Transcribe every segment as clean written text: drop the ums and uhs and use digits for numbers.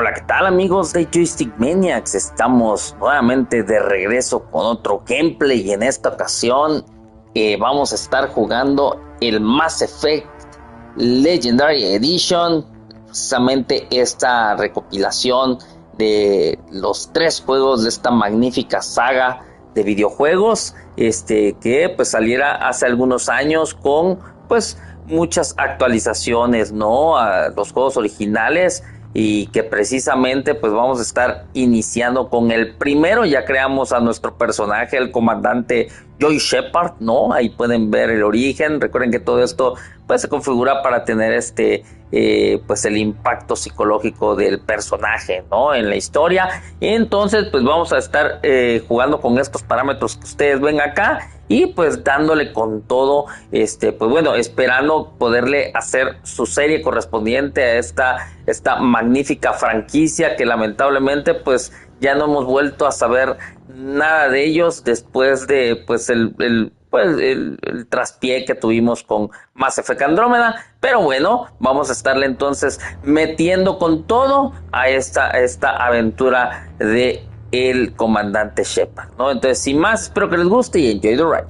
Hola, ¿qué tal amigos de Joystick Maniacs? Estamos nuevamente de regreso con otro gameplay y en esta ocasión vamos a estar jugando el Mass Effect Legendary Edition, precisamente esta recopilación de los 3 juegos de esta magnífica saga de videojuegos que pues saliera hace algunos años con pues muchas actualizaciones, ¿no? A los juegos originales, y que precisamente pues vamos a estar iniciando con el primero. Ya creamos a nuestro personaje, el comandante Shepard, ¿no? Ahí pueden ver el origen. Recuerden que todo esto pues se configura para tener pues el impacto psicológico del personaje, ¿no? En la historia. Entonces pues vamos a estar jugando con estos parámetros que ustedes ven acá y pues dándole con todo, pues bueno, esperando poderle hacer su serie correspondiente a esta magnífica franquicia que lamentablemente pues ya no hemos vuelto a saber nada de ellos después de pues el traspié que tuvimos con Mass Effect Andrómeda. Pero bueno, vamos a estarle entonces metiendo con todo a esta aventura de el comandante Shepard, ¿no? Entonces, sin más, espero que les guste y enjoy the ride.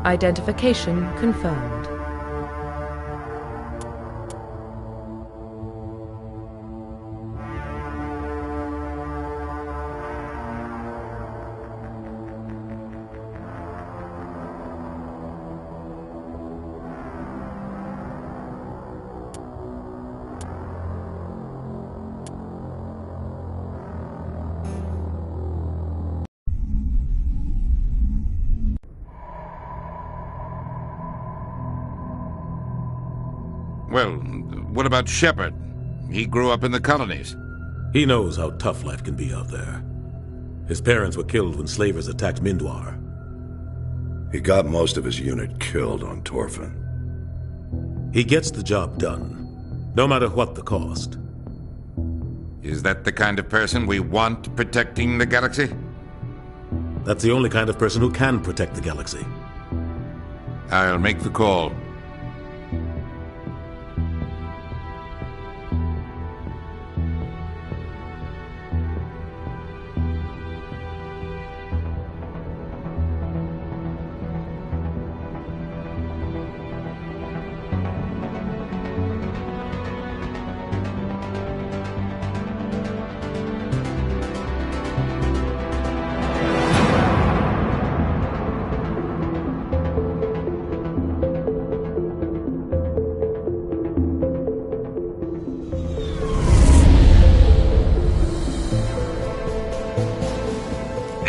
Identification confirmed. Well, what about Shepard? He grew up in the colonies. He knows how tough life can be out there. His parents were killed when slavers attacked Mindwar. He got most of his unit killed on Torfin. He gets the job done, no matter what the cost. Is that the kind of person we want protecting the galaxy? That's the only kind of person who can protect the galaxy. I'll make the call.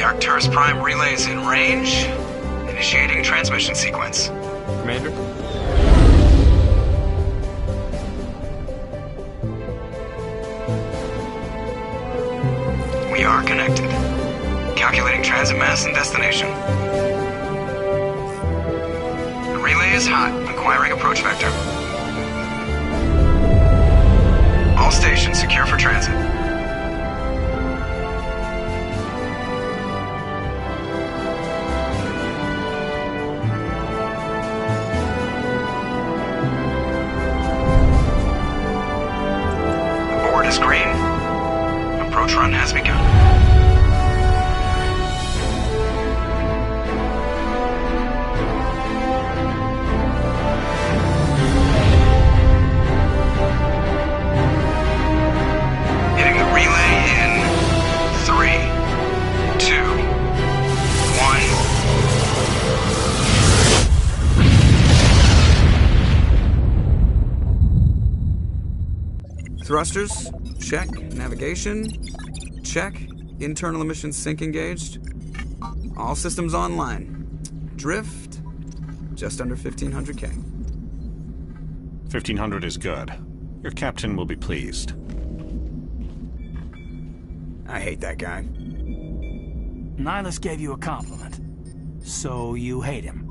Arcturus Prime relays in range. Initiating transmission sequence. Commander? We are connected. Calculating transit mass and destination. The relay is hot. Acquiring approach vector. All stations secure for transit. Is green. Approach run has begun. Hitting the relay in 3, 2, 1. Thrusters, check. Navigation, check. Internal emissions sync engaged. All systems online. Drift, just under 1500K. 1500 is good. Your captain will be pleased. I hate that guy. Nihilus gave you a compliment. So you hate him.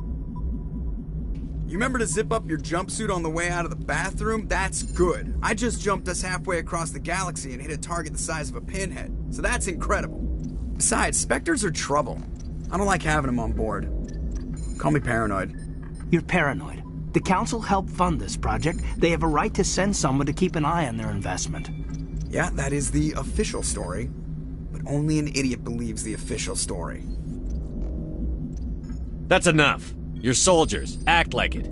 You remember to zip up your jumpsuit on the way out of the bathroom? That's good. I just jumped us halfway across the galaxy and hit a target the size of a pinhead, so that's incredible. Besides, Spectres are trouble. I don't like having them on board. Call me paranoid. You're paranoid. The Council helped fund this project. They have a right to send someone to keep an eye on their investment. Yeah, that is the official story. But only an idiot believes the official story. That's enough. You're soldiers. Act like it.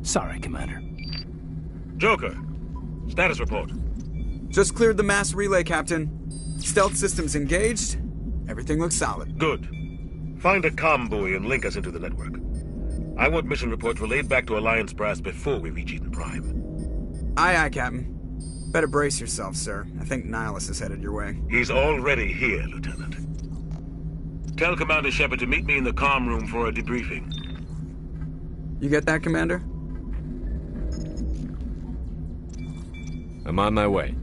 Sorry, Commander. Joker, status report. Just cleared the mass relay, Captain. Stealth systems engaged. Everything looks solid. Good. Find a comm buoy and link us into the network. I want mission reports relayed back to Alliance brass before we reach Eden Prime. Aye, aye, Captain. Better brace yourself, sir. I think Nihilus is headed your way. He's already here, Lieutenant. Tell Commander Shepard to meet me in the comm room for a debriefing. You get that, Commander? I'm on my way.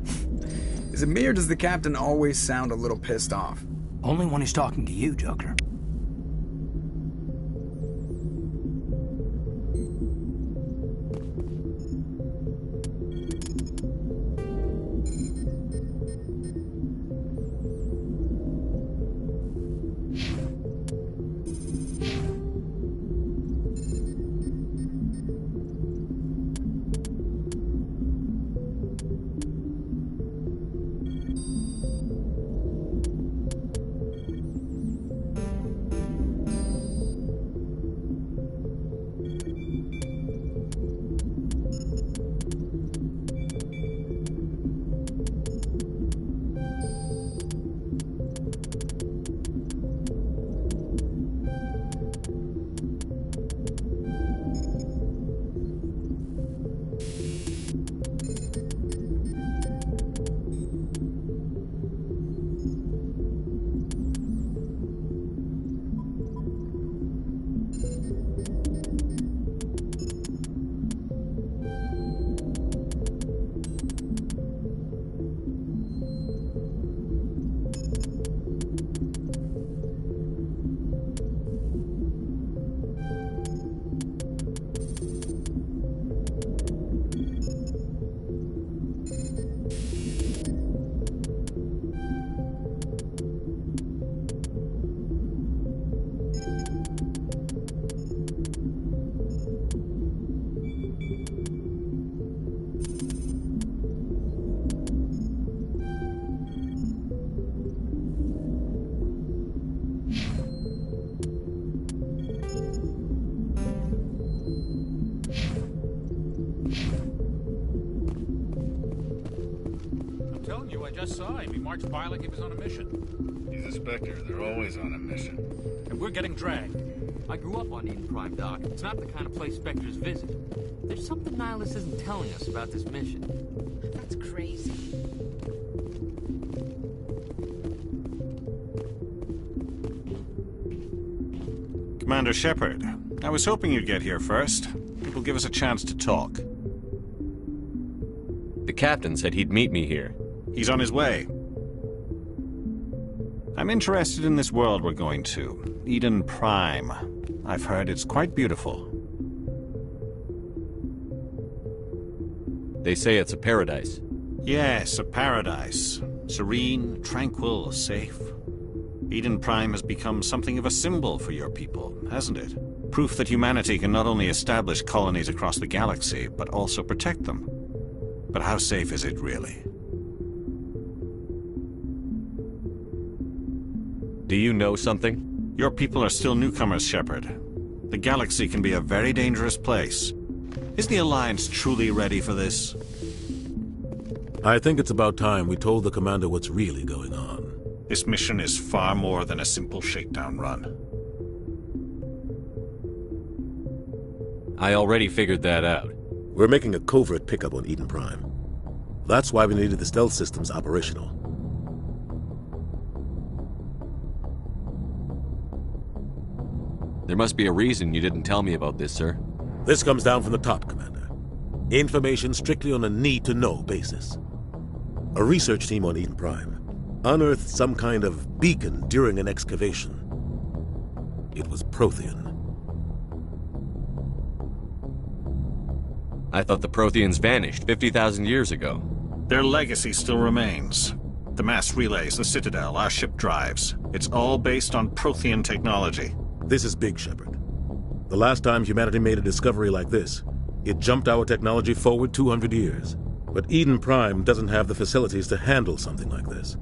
Is it me or does the Captain always sound a little pissed off? Only when he's talking to you, Joker. I just saw him. He marched by like he was on a mission. He's a Spectre. They're always on a mission. And we're getting dragged. I grew up on Eden Prime, Doc. It's not the kind of place Spectres visit. There's something Nihilus isn't telling us about this mission. That's crazy. Commander Shepard, I was hoping you'd get here first. It will give us a chance to talk. The captain said he'd meet me here. He's on his way. I'm interested in this world we're going to, Eden Prime. I've heard it's quite beautiful. They say it's a paradise. Yes, a paradise. Serene, tranquil, safe. Eden Prime has become something of a symbol for your people, hasn't it? Proof that humanity can not only establish colonies across the galaxy, but also protect them. But how safe is it, really? Do you know something? Your people are still newcomers, Shepard. The galaxy can be a very dangerous place. Is the Alliance truly ready for this? I think it's about time we told the Commander what's really going on. This mission is far more than a simple shakedown run. I already figured that out. We're making a covert pickup on Eden Prime. That's why we needed the stealth systems operational. There must be a reason you didn't tell me about this, sir. This comes down from the top, Commander. Information strictly on a need-to-know basis. A research team on Eden Prime unearthed some kind of beacon during an excavation. It was Prothean. I thought the Protheans vanished 50,000 years ago. Their legacy still remains. The mass relays, the Citadel, our ship drives. It's all based on Prothean technology. This is big, Shepard. The last time humanity made a discovery like this, it jumped our technology forward 200 years. But Eden Prime doesn't have the facilities to handle something like this.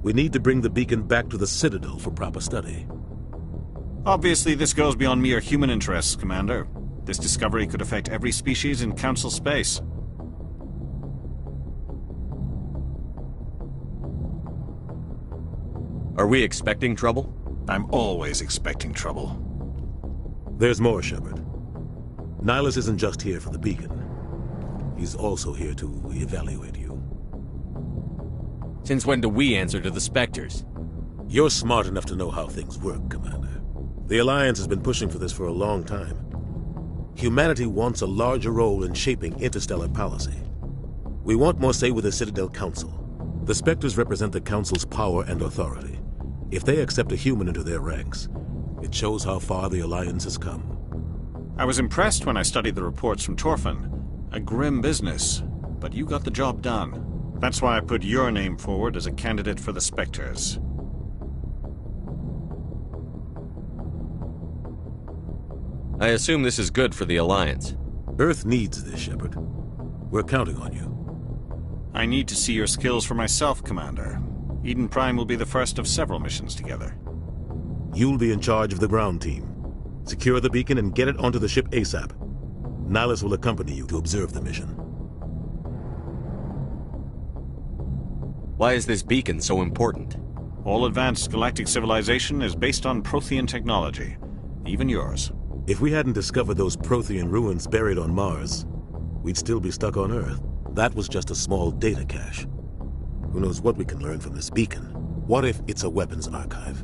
We need to bring the beacon back to the Citadel for proper study. Obviously, this goes beyond mere human interests, Commander. This discovery could affect every species in Council space. Are we expecting trouble? I'm always expecting trouble. There's more, Shepard. Nihilus isn't just here for the beacon. He's also here to evaluate you. Since when do we answer to the Spectres? You're smart enough to know how things work, Commander. The Alliance has been pushing for this for a long time. Humanity wants a larger role in shaping interstellar policy. We want more say with the Citadel Council. The Spectres represent the Council's power and authority. If they accept a human into their ranks, it shows how far the Alliance has come. I was impressed when I studied the reports from Torfin. A grim business, but you got the job done. That's why I put your name forward as a candidate for the Spectres. I assume this is good for the Alliance. Earth needs this, Shepard. We're counting on you. I need to see your skills for myself, Commander. Eden Prime will be the first of several missions together. You'll be in charge of the ground team. Secure the beacon and get it onto the ship ASAP. Nihilus will accompany you to observe the mission. Why is this beacon so important? All advanced galactic civilization is based on Prothean technology. Even yours. If we hadn't discovered those Prothean ruins buried on Mars, we'd still be stuck on Earth. That was just a small data cache. Who knows what we can learn from this beacon? What if it's a weapons archive?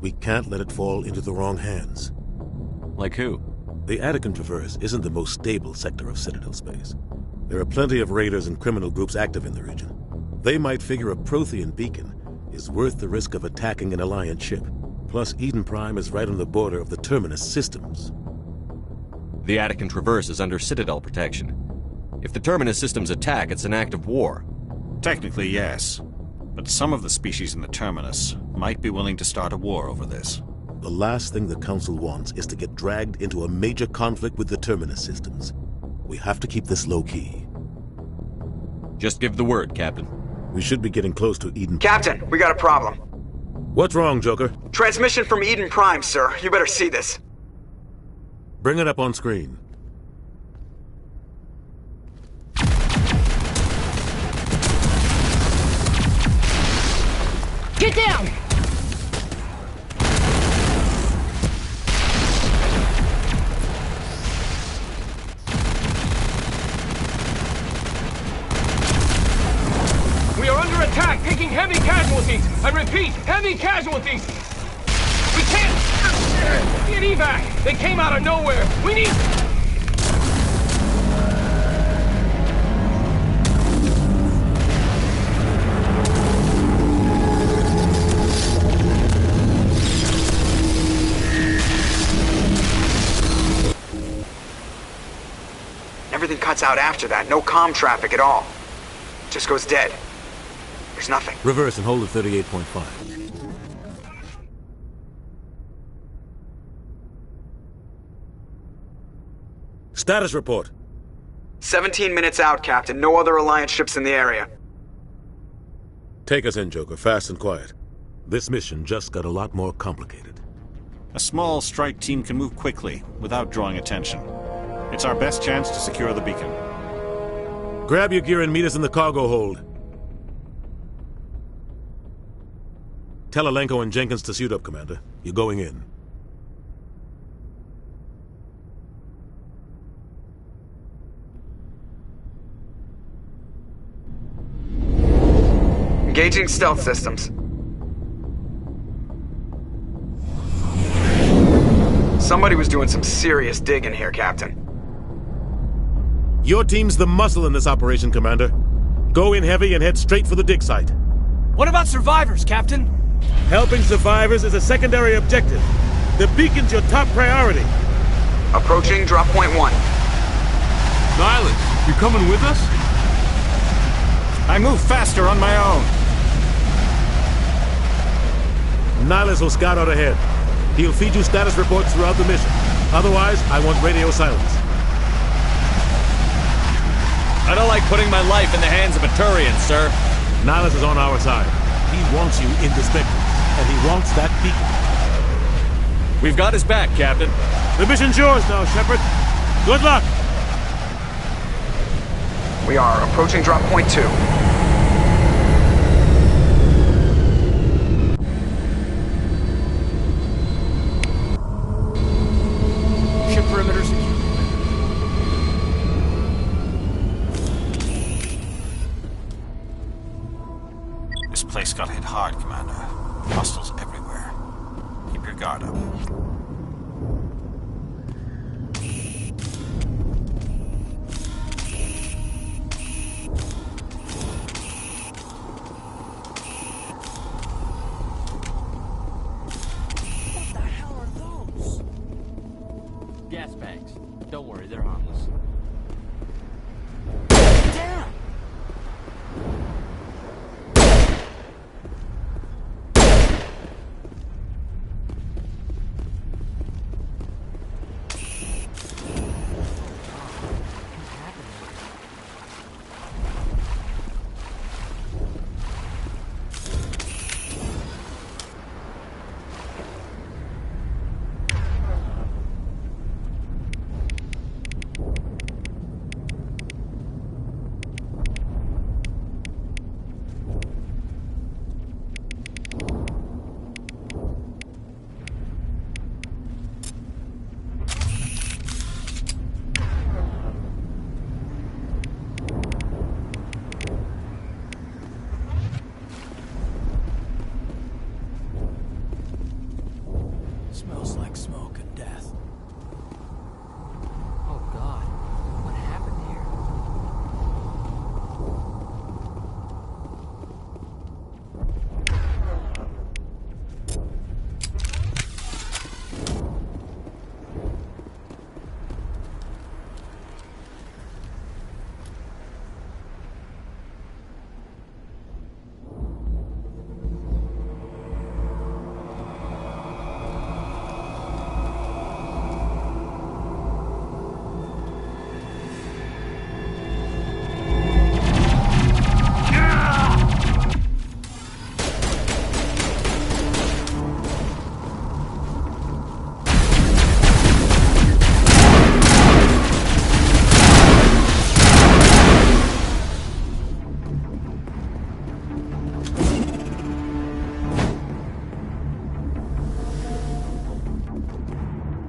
We can't let it fall into the wrong hands. Like who? The Edition Traverse isn't the most stable sector of Citadel space. There are plenty of raiders and criminal groups active in the region. They might figure a Prothean beacon is worth the risk of attacking an Alliance ship. Plus, Eden Prime is right on the border of the Terminus systems. The Edition Traverse is under Citadel protection. If the Terminus systems attack, it's an act of war. Technically, yes. But some of the species in the Terminus might be willing to start a war over this. The last thing the Council wants is to get dragged into a major conflict with the Terminus systems. We have to keep this low-key. Just give the word, Captain. We should be getting close to Eden. Captain, we got a problem. What's wrong, Joker? Transmission from Eden Prime, sir. You better see this. Bring it up on screen. Get down! We are under attack, taking heavy casualties. I repeat, heavy casualties. We can't get evac. They came out of nowhere. We need... Everything cuts out after that. No comm traffic at all. Just goes dead. There's nothing. Reverse and hold at 38.5. Status report. 17 minutes out, Captain. No other Alliance ships in the area. Take us in, Joker. Fast and quiet. This mission just got a lot more complicated. A small strike team can move quickly, without drawing attention. It's our best chance to secure the beacon. Grab your gear and meet us in the cargo hold. Tell Alenko and Jenkins to suit up, Commander. You're going in. Engaging stealth systems. Somebody was doing some serious digging here, Captain. Your team's the muscle in this operation, Commander. Go in heavy and head straight for the dig site. What about survivors, Captain? Helping survivors is a secondary objective. The beacon's your top priority. Approaching drop point 1. Nihilus, you coming with us? I move faster on my own. Nihilus will scout out ahead. He'll feed you status reports throughout the mission. Otherwise, I want radio silence. I don't like putting my life in the hands of a Turian, sir. Nihilus is on our side. He wants you in the Spectre, and he wants that beacon. We've got his back, Captain. The mission's yours now, Shepard. Good luck! We are approaching drop point 2. Ship perimeter secure. This place got hit hard, Commander. Hostiles everywhere. Keep your guard up. Gas bags. Don't worry, they're harmless. Damn! Smells like smoke and death. Oh God, what happened here?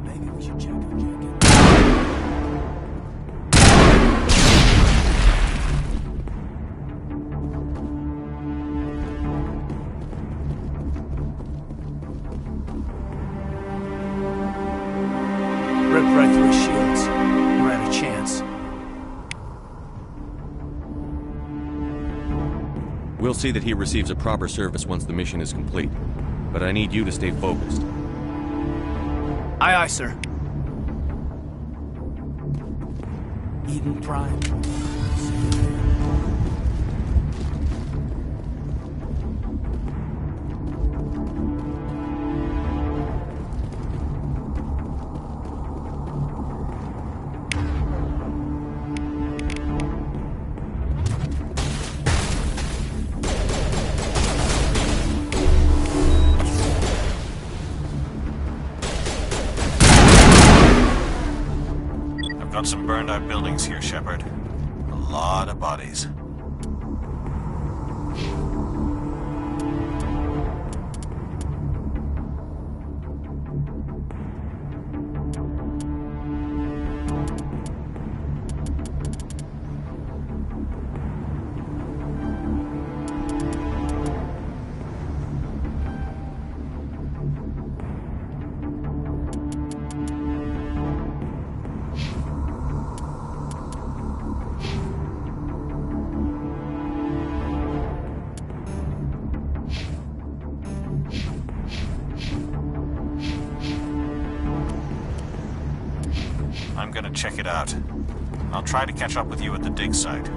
Maybe we should check our jacket. Ripped right through his shields. We're at a chance. We'll see that he receives a proper service once the mission is complete. But I need you to stay focused. Aye, aye, sir. Eden Prime. Got some burned out buildings here, Shepard. A lot of bodies. I'm gonna check it out. I'll try to catch up with you at the dig site.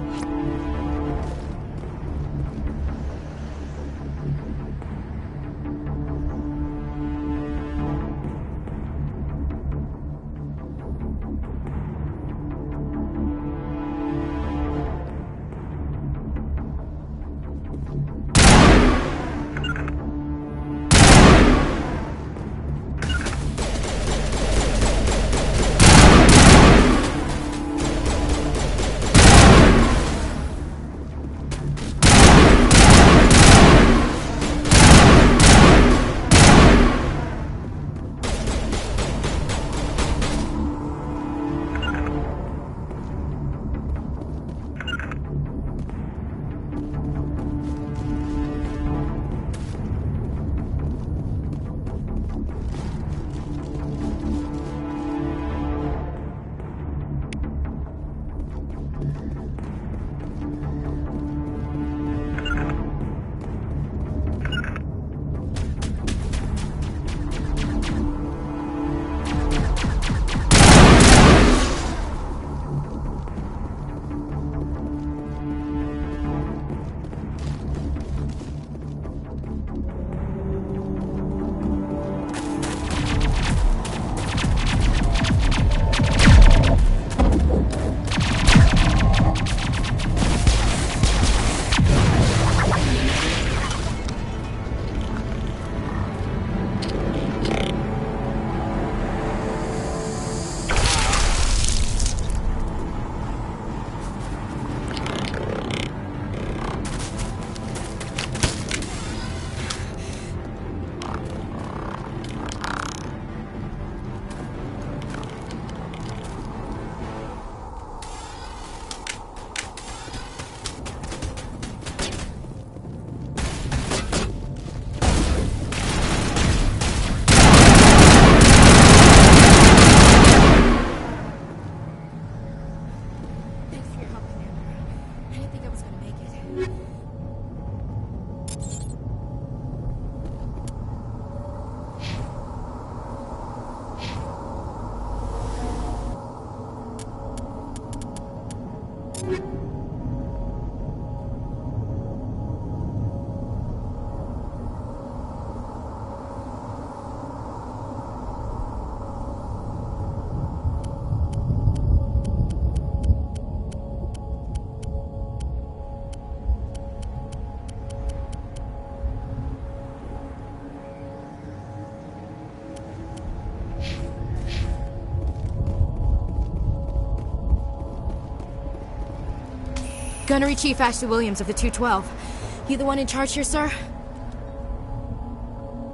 Gunnery Chief Ashley Williams of the 212. You the one in charge here, sir?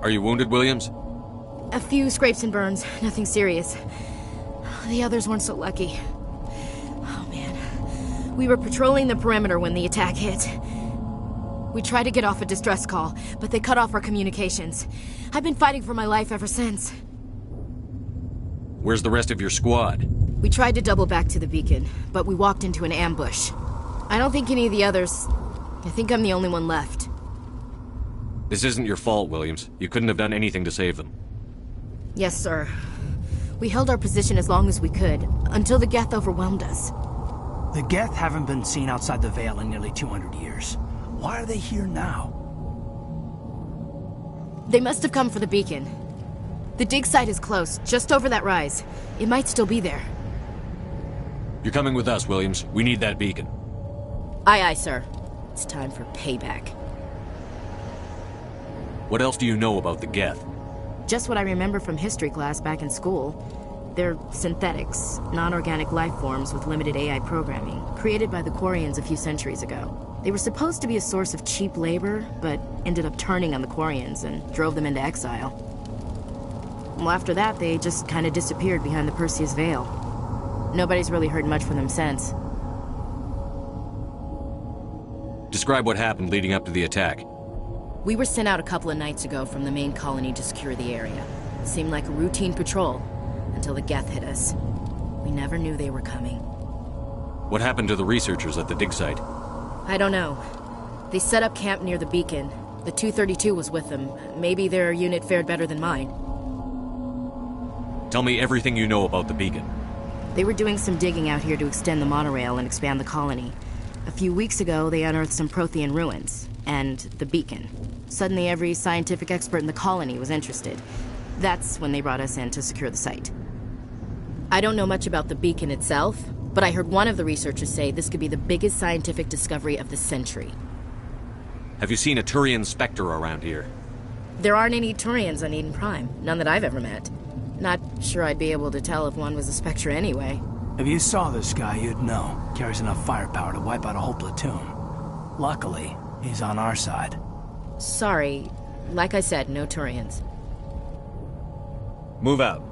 Are you wounded, Williams? A few scrapes and burns, nothing serious. The others weren't so lucky. Oh man. We were patrolling the perimeter when the attack hit. We tried to get off a distress call, but they cut off our communications. I've been fighting for my life ever since. Where's the rest of your squad? We tried to double back to the beacon, but we walked into an ambush. I don't think any of the others... I think I'm the only one left. This isn't your fault, Williams. You couldn't have done anything to save them. Yes, sir. We held our position as long as we could, until the Geth overwhelmed us. The Geth haven't been seen outside the Veil in nearly 200 years. Why are they here now? They must have come for the beacon. The dig site is close, just over that rise. It might still be there. You're coming with us, Williams. We need that beacon. Aye, aye, sir. It's time for payback. What else do you know about the Geth? Just what I remember from history class back in school. They're synthetics, non-organic life forms with limited AI programming, created by the Quarians a few centuries ago. They were supposed to be a source of cheap labor, but ended up turning on the Quarians and drove them into exile. Well, after that, they just kind of disappeared behind the Perseus Veil. Nobody's really heard much from them since. Describe what happened leading up to the attack. We were sent out a couple of nights ago from the main colony to secure the area. It seemed like a routine patrol, until the Geth hit us. We never knew they were coming. What happened to the researchers at the dig site? I don't know. They set up camp near the beacon. The 232 was with them. Maybe their unit fared better than mine. Tell me everything you know about the beacon. They were doing some digging out here to extend the monorail and expand the colony. A few weeks ago, they unearthed some Prothean ruins, and the beacon. Suddenly, every scientific expert in the colony was interested. That's when they brought us in to secure the site. I don't know much about the beacon itself, but I heard one of the researchers say this could be the biggest scientific discovery of the century. Have you seen a Turian Spectre around here? There aren't any Turians on Eden Prime. None that I've ever met. Not sure I'd be able to tell if one was a Spectre anyway. If you saw this guy, you'd know. Carries enough firepower to wipe out a whole platoon. Luckily, he's on our side. Sorry. Like I said, no Turians. Move out.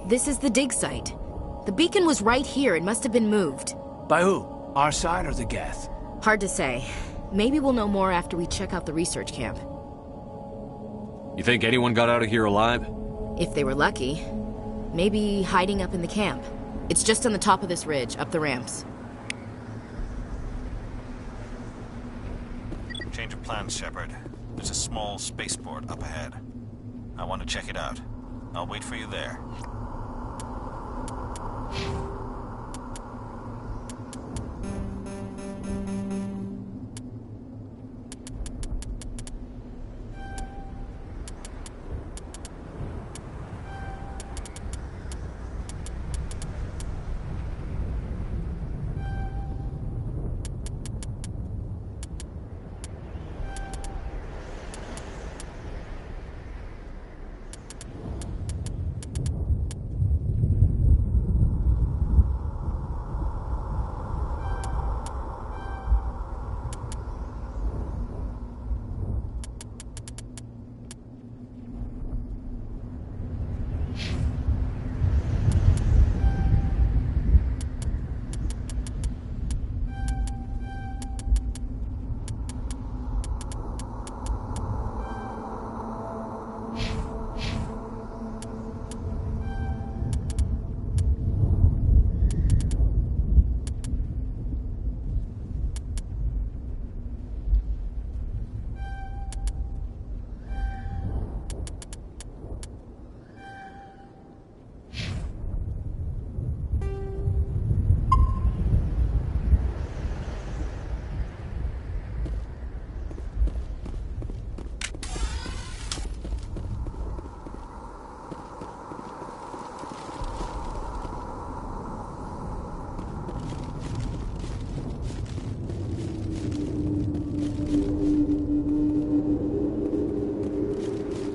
This is the dig site. The beacon was right here. It must have been moved. By who? Our side or the Geth? Hard to say. Maybe we'll know more after we check out the research camp. You think anyone got out of here alive? If they were lucky. Maybe hiding up in the camp. It's just on the top of this ridge, up the ramps. Change of plans, Shepard. There's a small spaceport up ahead. I want to check it out. I'll wait for you there.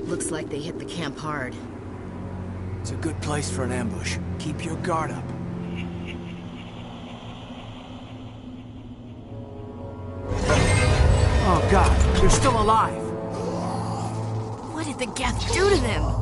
Looks like they hit the camp hard. It's a good place for an ambush. Keep your guard up. God, they're still alive. What did the Geth do to them?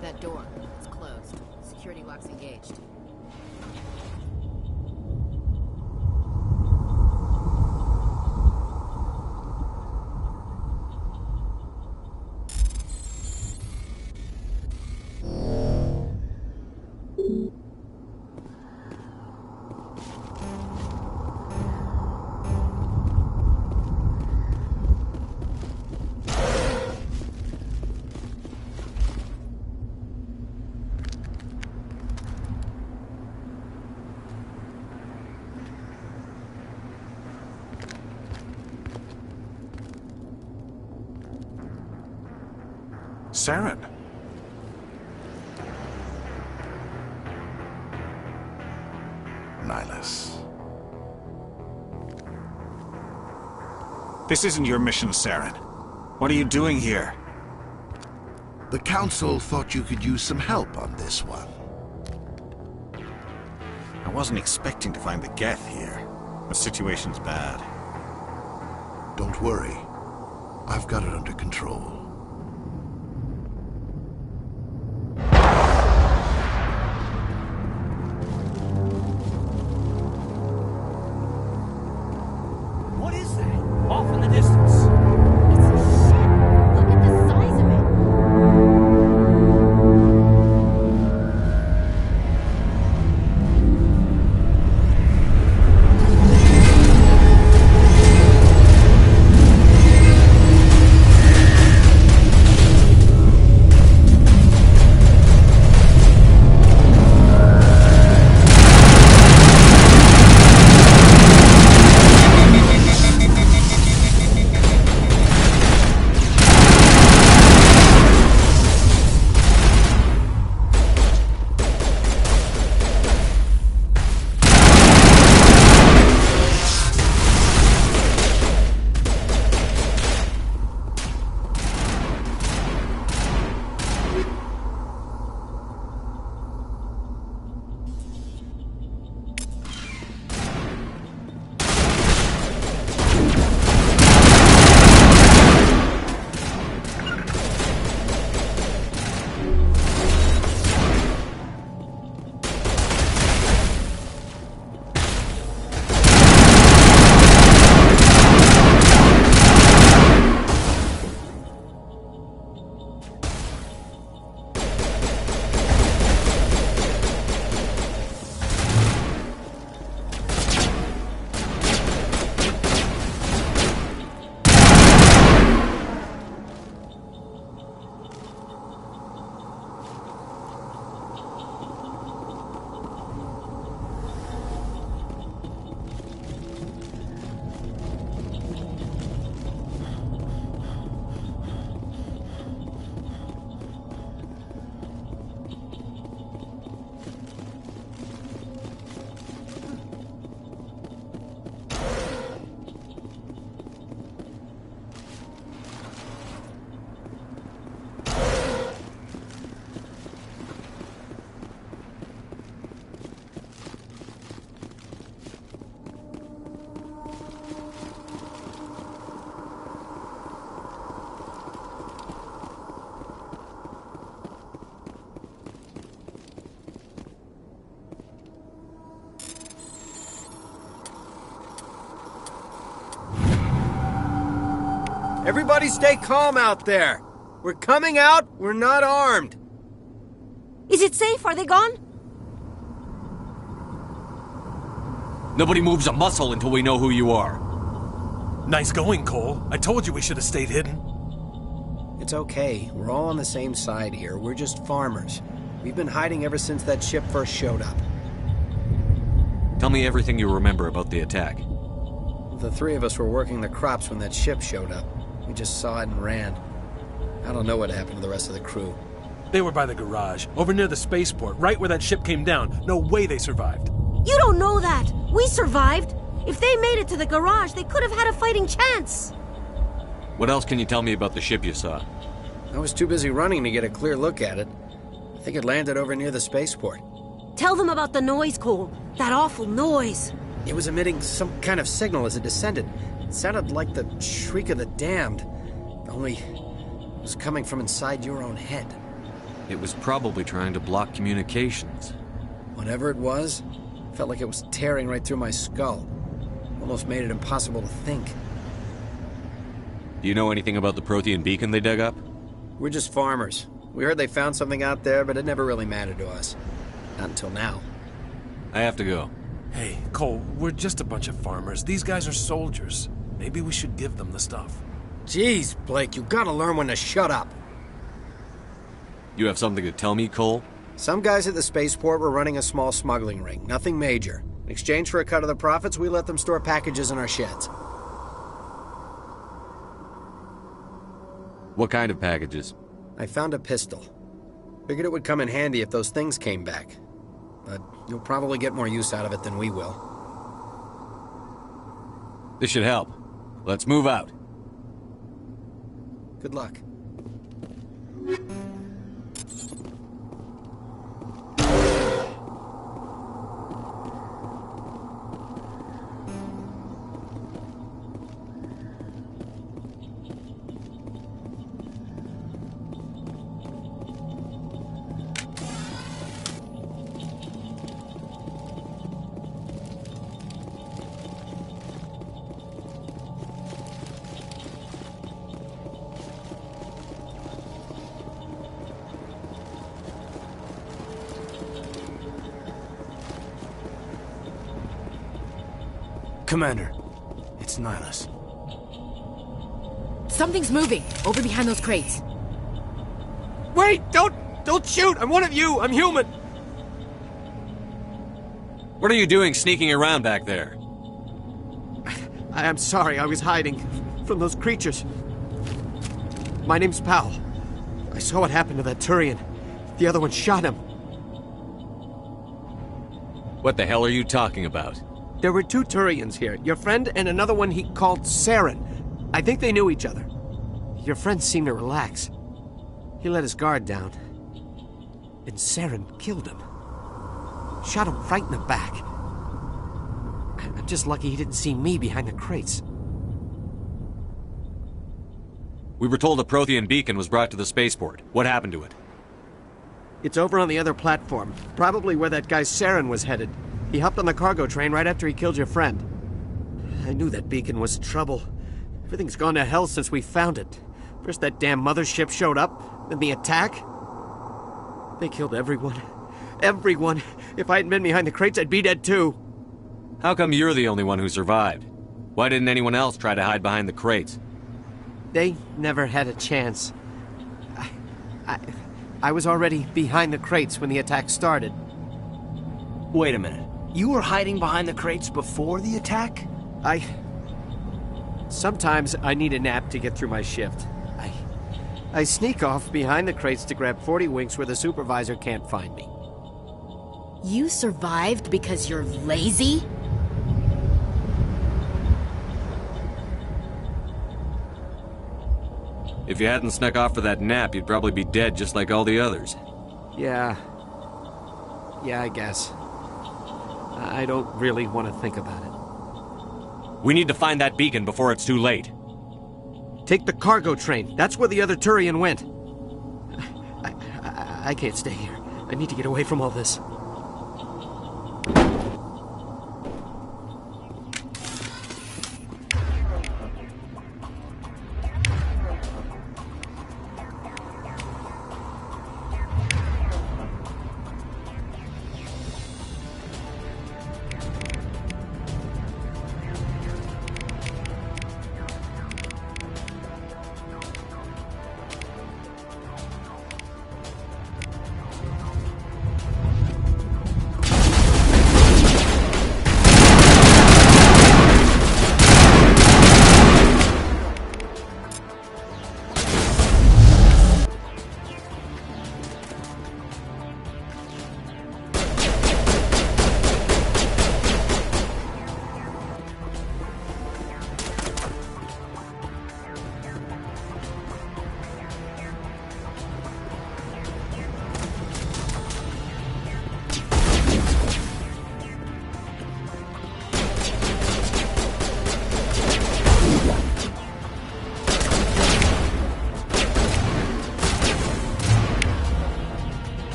That door, it's closed. Security lock's engaged. Saren. Nihilus. This isn't your mission, Saren. What are you doing here? The Council thought you could use some help on this one. I wasn't expecting to find the Geth here. The situation's bad. Don't worry. I've got it under control. What is that? Off in the distance. Look at the size of it. Everybody stay calm out there. We're coming out. We're not armed. Is it safe? Are they gone? Nobody moves a muscle until we know who you are. Nice going, Cole. I told you we should have stayed hidden. It's okay. We're all on the same side here. We're just farmers. We've been hiding ever since that ship first showed up. Tell me everything you remember about the attack. The three of us were working the crops when that ship showed up. We just saw it and ran. I don't know what happened to the rest of the crew. They were by the garage, over near the spaceport, right where that ship came down. No way they survived. You don't know that. We survived. If they made it to the garage, they could have had a fighting chance. What else can you tell me about the ship you saw? I was too busy running to get a clear look at it. I think it landed over near the spaceport. Tell them about the noise, Cole. That awful noise. It was emitting some kind of signal as it descended. It sounded like the shriek of the damned. Only it was coming from inside your own head. It was probably trying to block communications. Whatever it was, felt like it was tearing right through my skull. Almost made it impossible to think. Do you know anything about the Prothean beacon they dug up? We're just farmers. We heard they found something out there, but it never really mattered to us. Not until now. I have to go. Hey, Cole, we're just a bunch of farmers. These guys are soldiers. Maybe we should give them the stuff. Jeez, Blake, you gotta learn when to shut up. You have something to tell me, Cole? Some guys at the spaceport were running a small smuggling ring. Nothing major. In exchange for a cut of the profits, we let them store packages in our sheds. What kind of packages? I found a pistol. Figured it would come in handy if those things came back. But you'll probably get more use out of it than we will. This should help. Let's move out. Good luck. Commander, it's Nihilus. Something's moving, over behind those crates. Wait! Don't shoot! I'm one of you! I'm human! What are you doing sneaking around back there? I'm sorry, I was hiding from those creatures. My name's Powell. I saw what happened to that Turian. The other one shot him. What the hell are you talking about? There were two Turians here. Your friend and another one he called Saren. I think they knew each other. Your friend seemed to relax. He let his guard down. And Saren killed him. Shot him right in the back. I'm just lucky he didn't see me behind the crates. We were told a Prothean beacon was brought to the spaceport. What happened to it? It's over on the other platform. Probably where that guy Saren was headed. He hopped on the cargo train right after he killed your friend. I knew that beacon was trouble. Everything's gone to hell since we found it. First that damn mothership showed up, then the attack. They killed everyone. Everyone. If I hadn't been behind the crates, I'd be dead too. How come you're the only one who survived? Why didn't anyone else try to hide behind the crates? They never had a chance. I was already behind the crates when the attack started. Wait a minute. You were hiding behind the crates before the attack? Sometimes I need a nap to get through my shift. I sneak off behind the crates to grab 40 winks where the supervisor can't find me. You survived because you're lazy? If you hadn't snuck off for that nap, you'd probably be dead just like all the others. Yeah, I guess. I don't really want to think about it. We need to find that beacon before it's too late. Take the cargo train. That's where the other Turian went. I can't stay here. I need to get away from all this.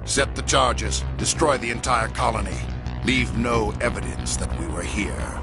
Set the charges. Destroy the entire colony. Leave no evidence that we were here.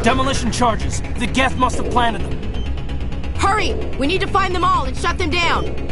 Demolition charges. The Geth must have planted them. Hurry! We need to find them all and shut them down!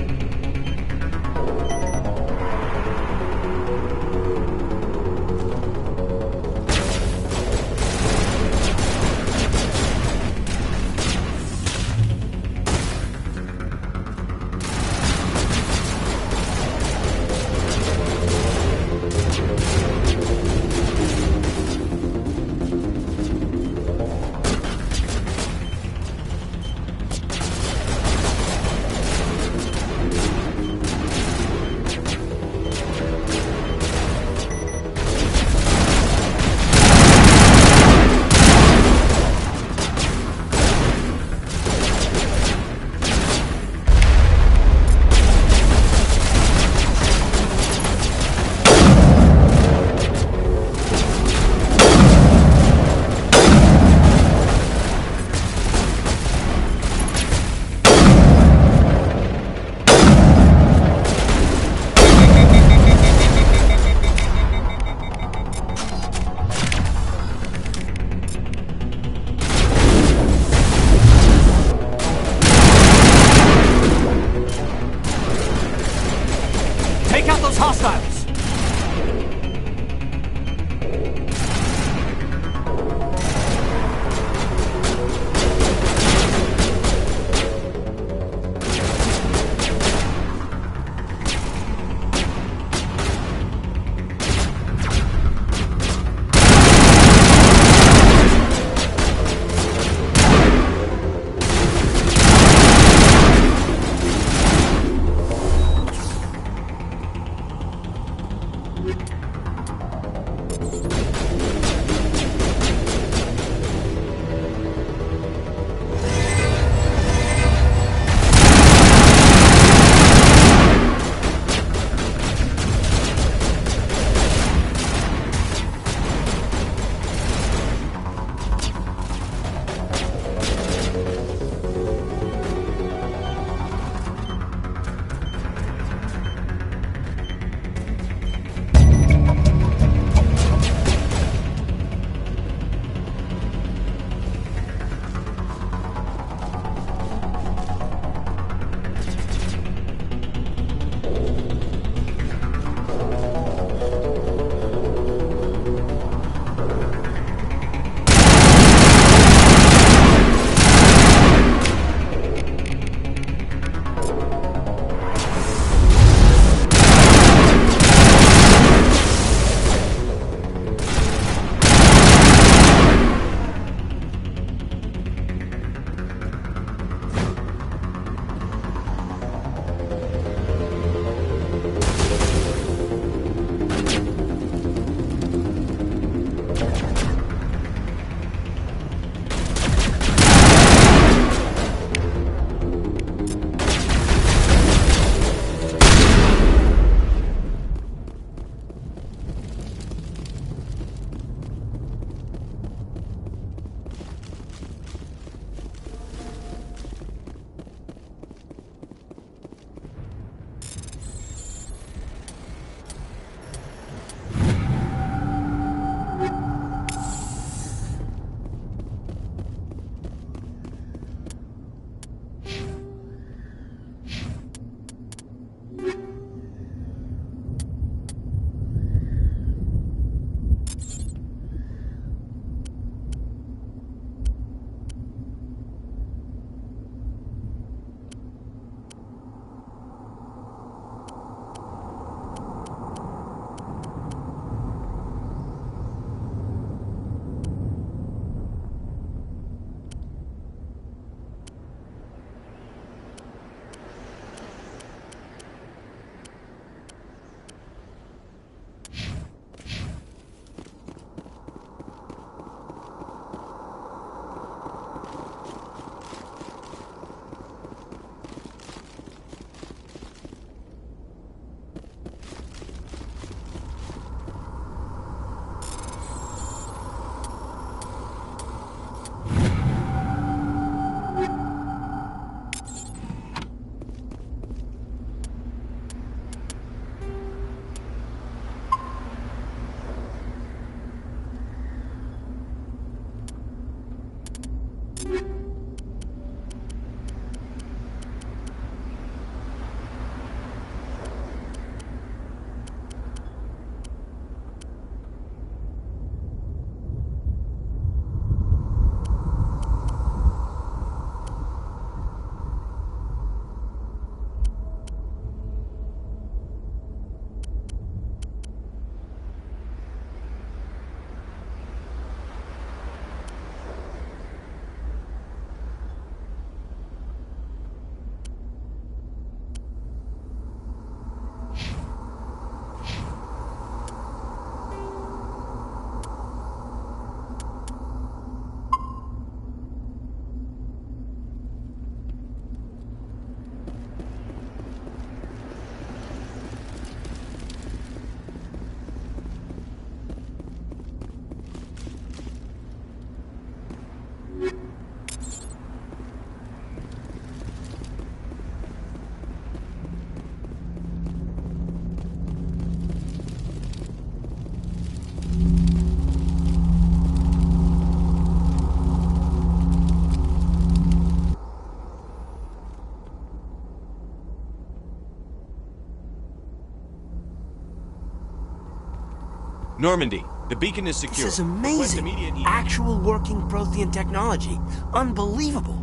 Normandy, the beacon is secure. This is amazing. Actual working Prothean technology. Unbelievable.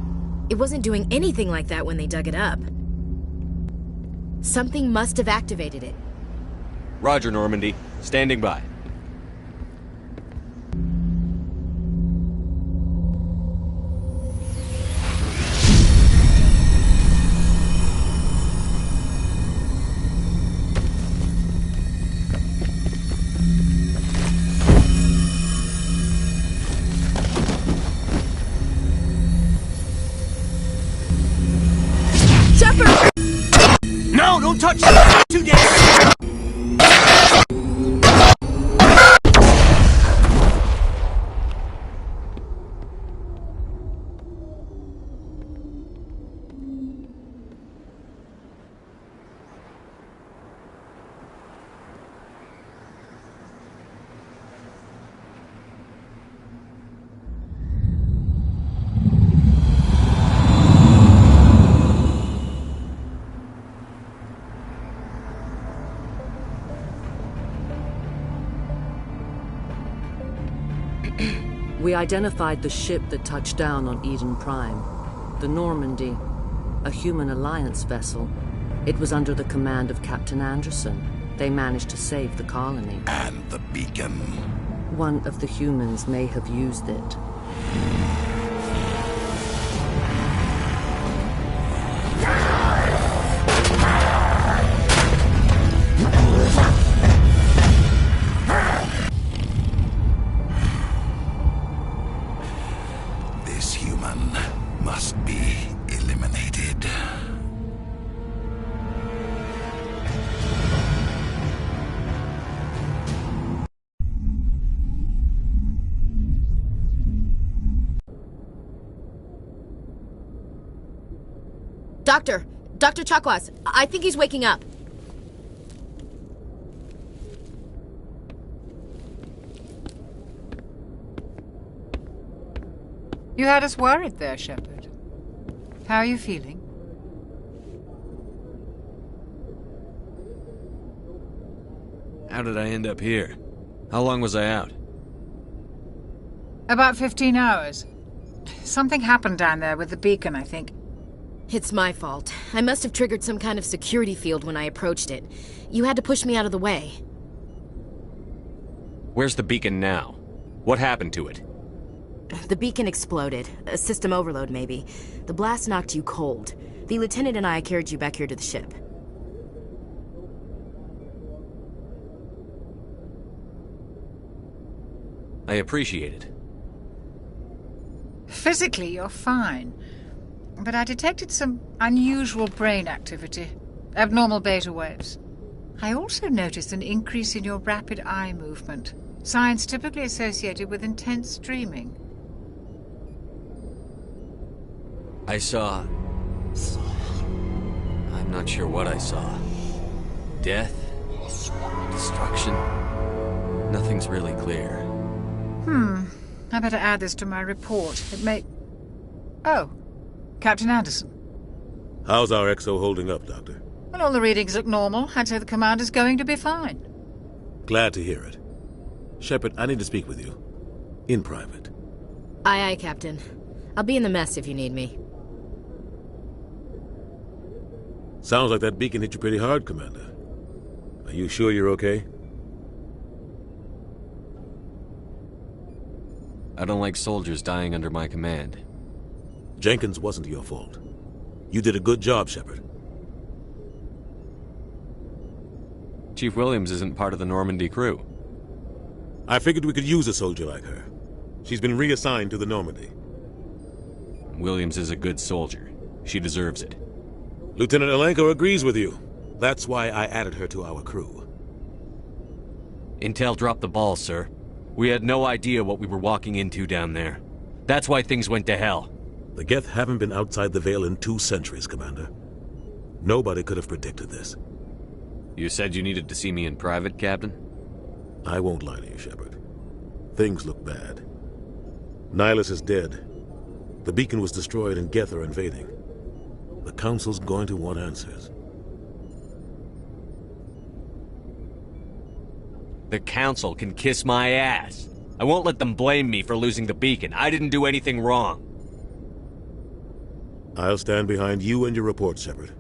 It wasn't doing anything like that when they dug it up. Something must have activated it. Roger, Normandy. Standing by. Shepard! No, don't touch it! Too dangerous! We identified the ship that touched down on Eden Prime. The Normandy, a human alliance vessel. It was under the command of Captain Anderson. They managed to save the colony. And the beacon. One of the humans may have used it. This human must be eliminated. Dr. Chakwas, I think he's waking up. You had us worried there, Shepard. How are you feeling? How did I end up here? How long was I out? About 15 hours. Something happened down there with the beacon, I think. It's my fault. I must have triggered some kind of security field when I approached it. You had to push me out of the way. Where's the beacon now? What happened to it? The beacon exploded. A system overload, maybe. The blast knocked you cold. The lieutenant and I carried you back here to the ship. I appreciate it. Physically, you're fine. But I detected some unusual brain activity. Abnormal beta waves. I also noticed an increase in your rapid eye movement. Signs typically associated with intense dreaming. I saw... I'm not sure what I saw. Death? Destruction? Nothing's really clear. I better add this to my report. It may... Oh, Captain Anderson. How's our XO holding up, Doctor? Well, all the readings look normal. I'd say the commander's going to be fine. Glad to hear it. Shepard, I need to speak with you. In private. Aye, aye, Captain. I'll be in the mess if you need me. Sounds like that beacon hit you pretty hard, Commander. Are you sure you're okay? I don't like soldiers dying under my command. Jenkins wasn't your fault. You did a good job, Shepard. Chief Williams isn't part of the Normandy crew. I figured we could use a soldier like her. She's been reassigned to the Normandy. Williams is a good soldier. She deserves it. Lieutenant Alenko agrees with you. That's why I added her to our crew. Intel dropped the ball, sir. We had no idea what we were walking into down there. That's why things went to hell. The Geth haven't been outside the Veil in 2 centuries, Commander. Nobody could have predicted this. You said you needed to see me in private, Captain? I won't lie to you, Shepard. Things look bad. Nihilus is dead. The beacon was destroyed and Geth are invading. The Council's going to want answers. The Council can kiss my ass. I won't let them blame me for losing the beacon. I didn't do anything wrong. I'll stand behind you and your report, Shepard.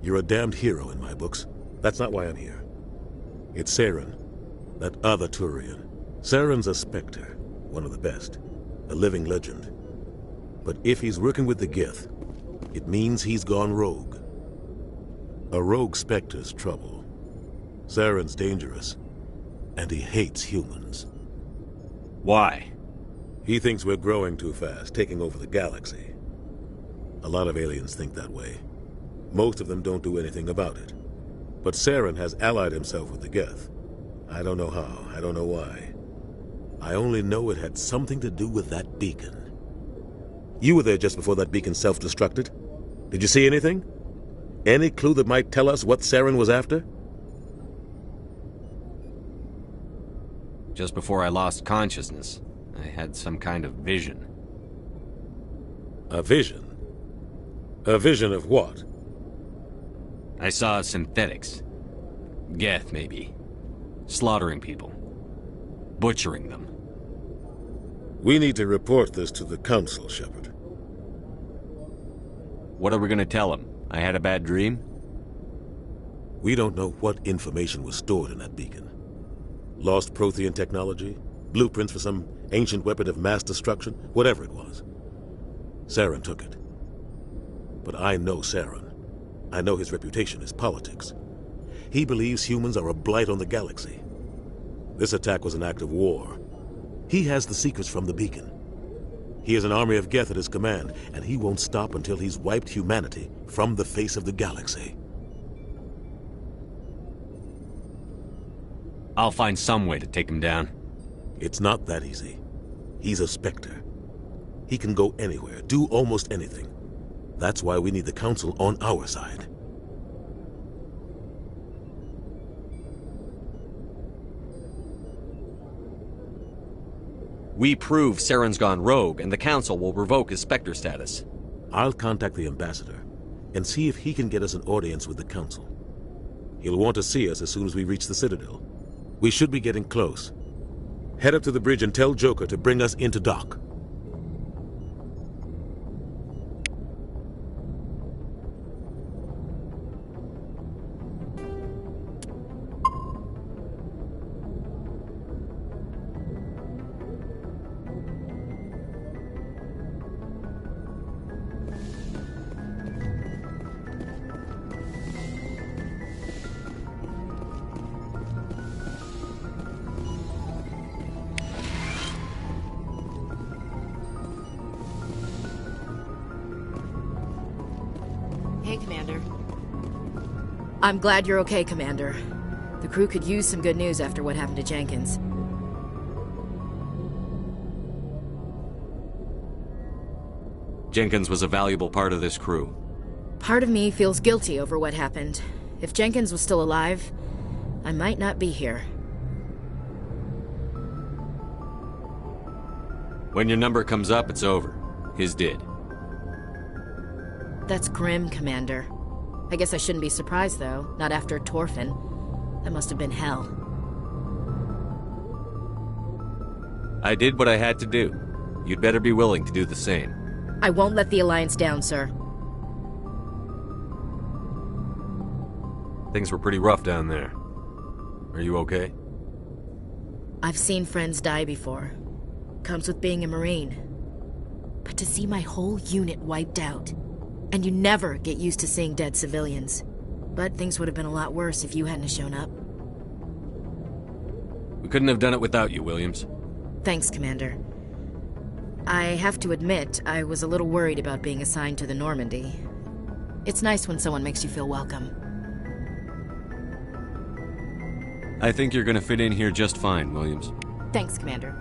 You're a damned hero in my books. That's not why I'm here. It's Saren, that other Turian. Saren's a Spectre, one of the best, a living legend. But if he's working with the Gith, it means he's gone rogue. A rogue Spectre's trouble. Saren's dangerous, and he hates humans. Why? He thinks we're growing too fast, taking over the galaxy. A lot of aliens think that way. Most of them don't do anything about it. But Saren has allied himself with the Geth. I don't know how, I don't know why. I only know it had something to do with that beacon. You were there just before that beacon self-destructed. Did you see anything? Any clue that might tell us what Saren was after? Just before I lost consciousness, I had some kind of vision. A vision? A vision of what? I saw synthetics. Geth, maybe. Slaughtering people. Butchering them. We need to report this to the Council, Shepard. What are we gonna tell them? I had a bad dream? We don't know what information was stored in that beacon. Lost Prothean technology? Blueprints for some ancient weapon of mass destruction? Whatever it was. Saren took it. But I know Saren. I know his reputation is politics. He believes humans are a blight on the galaxy. This attack was an act of war. He has the secrets from the beacon. He has an army of Geth at his command, and he won't stop until he's wiped humanity from the face of the galaxy. I'll find some way to take him down. It's not that easy. He's a Spectre. He can go anywhere, do almost anything. That's why we need the Council on our side. We prove Saren's gone rogue, and the Council will revoke his Spectre status. I'll contact the Ambassador, and see if he can get us an audience with the Council. He'll want to see us as soon as we reach the Citadel. We should be getting close. Head up to the bridge and tell Joker to bring us into dock. Hey, Commander. I'm glad you're okay, Commander. The crew could use some good news after what happened to Jenkins. Jenkins was a valuable part of this crew. Part of me feels guilty over what happened. If Jenkins was still alive, I might not be here. When your number comes up, it's over. His did. That's grim, Commander. I guess I shouldn't be surprised, though. Not after Torfin. That must have been hell. I did what I had to do. You'd better be willing to do the same. I won't let the Alliance down, sir. Things were pretty rough down there. Are you okay? I've seen friends die before. Comes with being a Marine. But to see my whole unit wiped out... And you never get used to seeing dead civilians. But things would have been a lot worse if you hadn't shown up. We couldn't have done it without you, Williams. Thanks, Commander. I have to admit, I was a little worried about being assigned to the Normandy. It's nice when someone makes you feel welcome. I think you're gonna fit in here just fine, Williams. Thanks, Commander.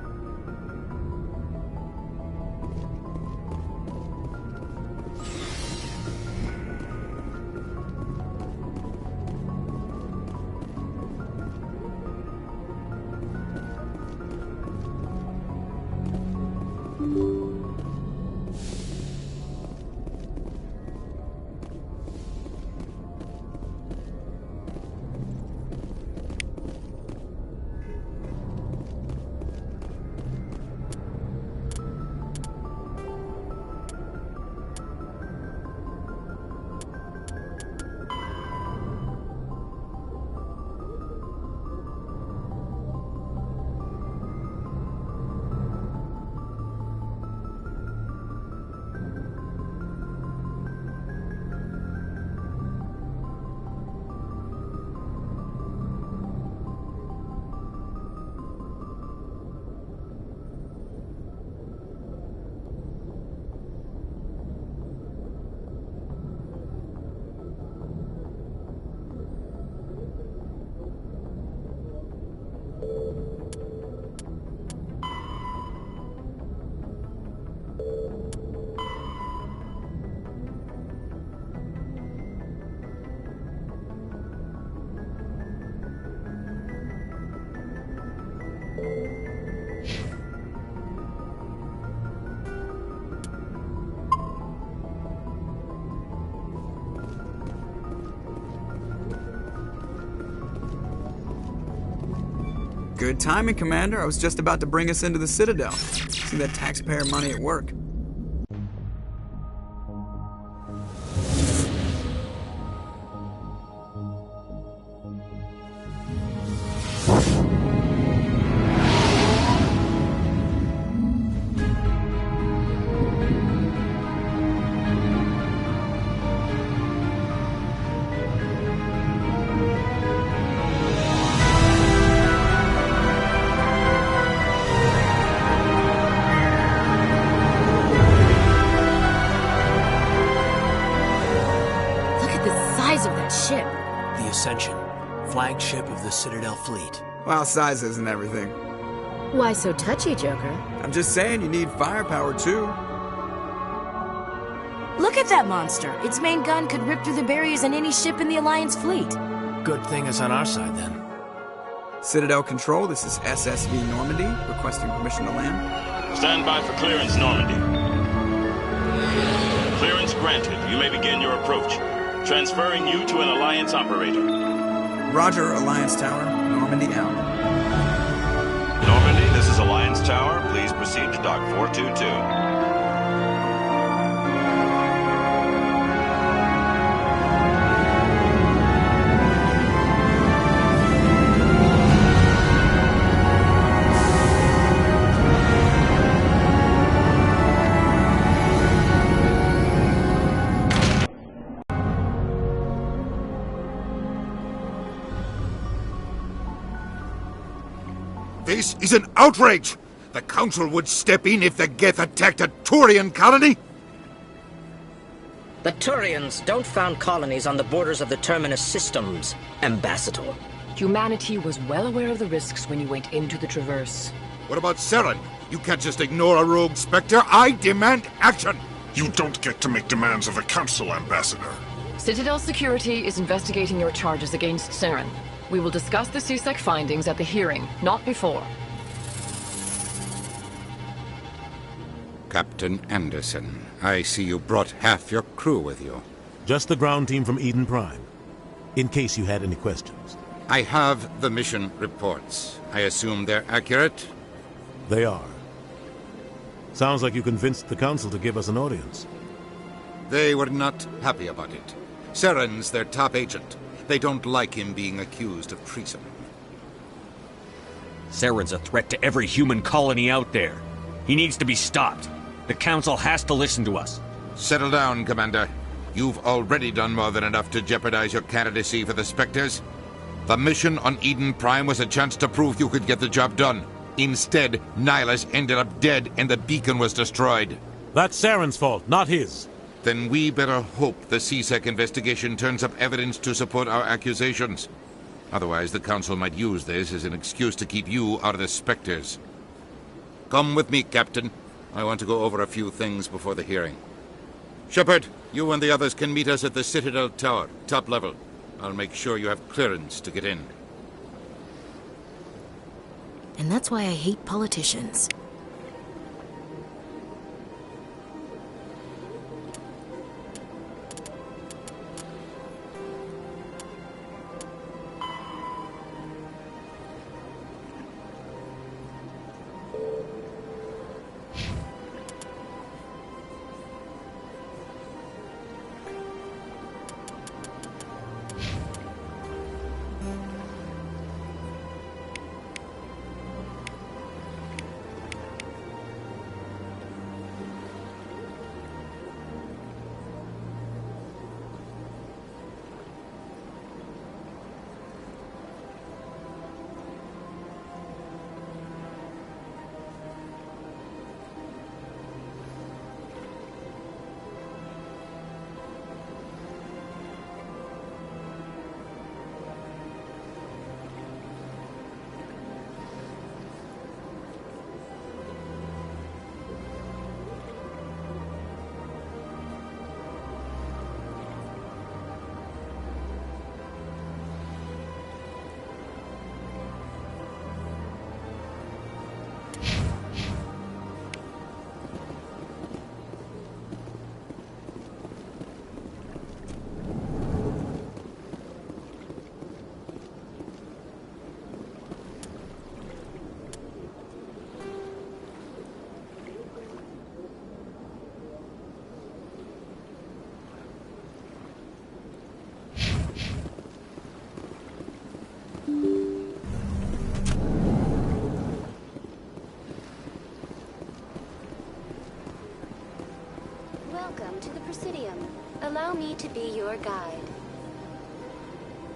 Good timing, Commander. I was just about to bring us into the Citadel. See that taxpayer money at work. Flagship of the Citadel fleet. Well, size isn't everything. Why so touchy, Joker? I'm just saying you need firepower, too. Look at that monster. Its main gun could rip through the barriers in any ship in the Alliance fleet. Good thing it's on our side, then. Citadel Control, this is SSV Normandy, requesting permission to land. Stand by for clearance, Normandy. Clearance granted. You may begin your approach. Transferring you to an Alliance operator. Roger, Alliance Tower. Normandy out. Normandy, this is Alliance Tower. Please proceed to Dock 422. This is an outrage! The Council would step in if the Geth attacked a Turian colony? The Turians don't found colonies on the borders of the Terminus systems, Ambassador. Humanity was well aware of the risks when you went into the Traverse. What about Saren? You can't just ignore a rogue Spectre. I demand action! You don't get to make demands of the Council, Ambassador. Citadel Security is investigating your charges against Saren. We will discuss the CSEC findings at the hearing, not before. Captain Anderson, I see you brought half your crew with you. Just the ground team from Eden Prime, in case you had any questions. I have the mission reports. I assume they're accurate? They are. Sounds like you convinced the Council to give us an audience. They were not happy about it. Saren's their top agent. They don't like him being accused of treason. Saren's a threat to every human colony out there. He needs to be stopped. The Council has to listen to us. Settle down, Commander. You've already done more than enough to jeopardize your candidacy for the Spectres. The mission on Eden Prime was a chance to prove you could get the job done. Instead, Nihilus ended up dead and the beacon was destroyed. That's Saren's fault, not his. Then we better hope the CSEC investigation turns up evidence to support our accusations. Otherwise, the Council might use this as an excuse to keep you out of the Spectres. Come with me, Captain. I want to go over a few things before the hearing. Shepard, you and the others can meet us at the Citadel Tower, top level. I'll make sure you have clearance to get in. And that's why I hate politicians. allow me to be your guide.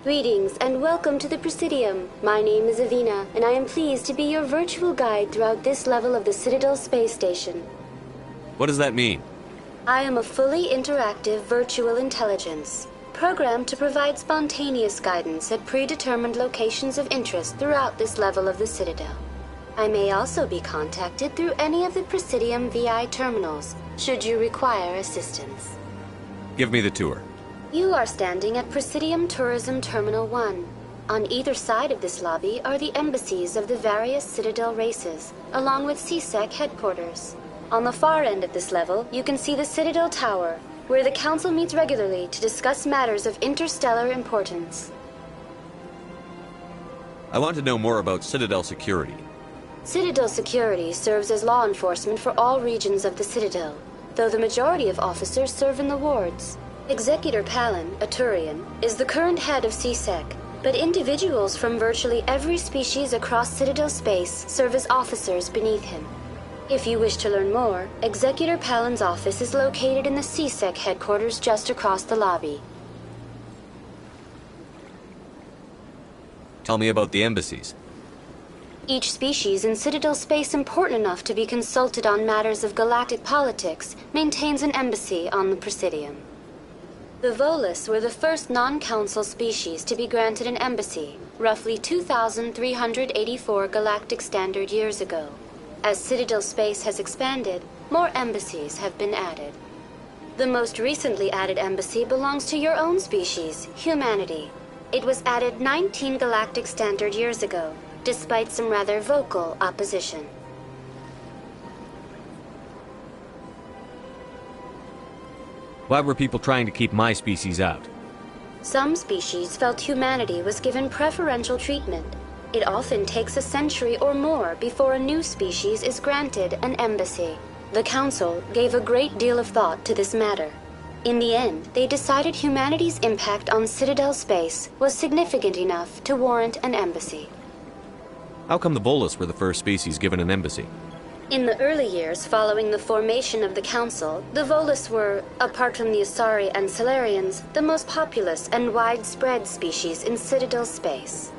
Greetings and welcome to the Presidium. My name is Avina, and I am pleased to be your virtual guide throughout this level of the Citadel space station. What does that mean? I am a fully interactive virtual intelligence, programmed to provide spontaneous guidance at predetermined locations of interest throughout this level of the Citadel. I may also be contacted through any of the Presidium VI terminals, should you require assistance. Give me the tour. You are standing at Presidium Tourism Terminal 1. On either side of this lobby are the embassies of the various Citadel races, along with CSEC headquarters. On the far end of this level, you can see the Citadel Tower, where the Council meets regularly to discuss matters of interstellar importance. I want to know more about Citadel security. Citadel security serves as law enforcement for all regions of the Citadel, though the majority of officers serve in the wards. Executor Palin, a Turian, is the current head of CSEC, but individuals from virtually every species across Citadel space serve as officers beneath him. If you wish to learn more, Executor Palin's office is located in the CSEC headquarters just across the lobby. Tell me about the embassies. Each species in Citadel space important enough to be consulted on matters of galactic politics maintains an embassy on the Presidium. The Volus were the first non-council species to be granted an embassy, roughly 2,384 galactic standard years ago. As Citadel space has expanded, more embassies have been added. The most recently added embassy belongs to your own species, humanity. It was added 19 galactic standard years ago, despite some rather vocal opposition. Why were people trying to keep my species out? Some species felt humanity was given preferential treatment. It often takes a century or more before a new species is granted an embassy. The Council gave a great deal of thought to this matter. In the end, they decided humanity's impact on Citadel space was significant enough to warrant an embassy. How come the Volus were the first species given an embassy? In the early years following the formation of the Council, the Volus were, apart from the Asari and Solarians, the most populous and widespread species in Citadel space.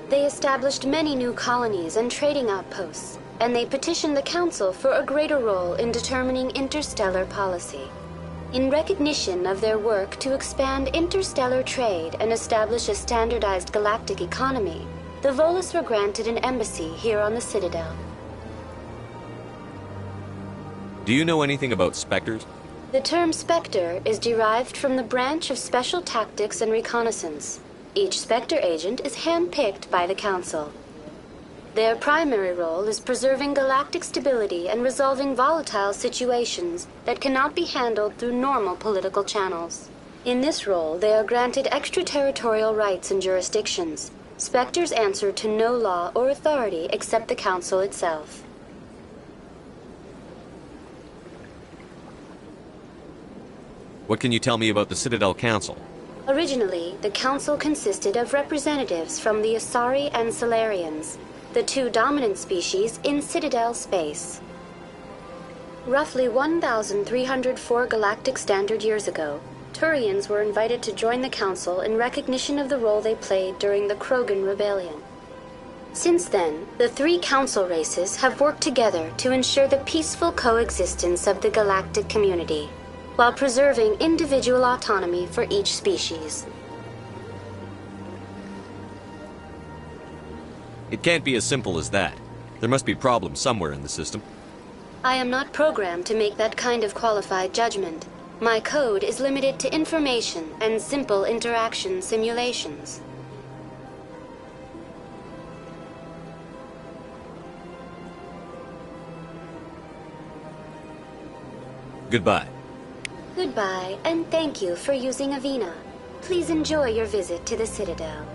They established many new colonies and trading outposts, and they petitioned the Council for a greater role in determining interstellar policy. In recognition of their work to expand interstellar trade and establish a standardized galactic economy, the Volus were granted an embassy here on the Citadel. Do you know anything about Spectres? The term Spectre is derived from the branch of Special Tactics and Reconnaissance. Each Spectre agent is handpicked by the Council. Their primary role is preserving galactic stability and resolving volatile situations that cannot be handled through normal political channels. In this role, they are granted extraterritorial rights and jurisdictions. Spectres answer to no law or authority except the Council itself. What can you tell me about the Citadel Council? Originally, the Council consisted of representatives from the Asari and Solarians, the two dominant species in Citadel space. Roughly 1,304 galactic standard years ago, Turians were invited to join the Council in recognition of the role they played during the Krogan Rebellion. Since then, the three Council races have worked together to ensure the peaceful coexistence of the galactic community, while preserving individual autonomy for each species. It can't be as simple as that. There must be problems somewhere in the system. I am not programmed to make that kind of qualified judgment. My code is limited to information and simple interaction simulations. Goodbye. Goodbye, and thank you for using Avina. Please enjoy your visit to the Citadel.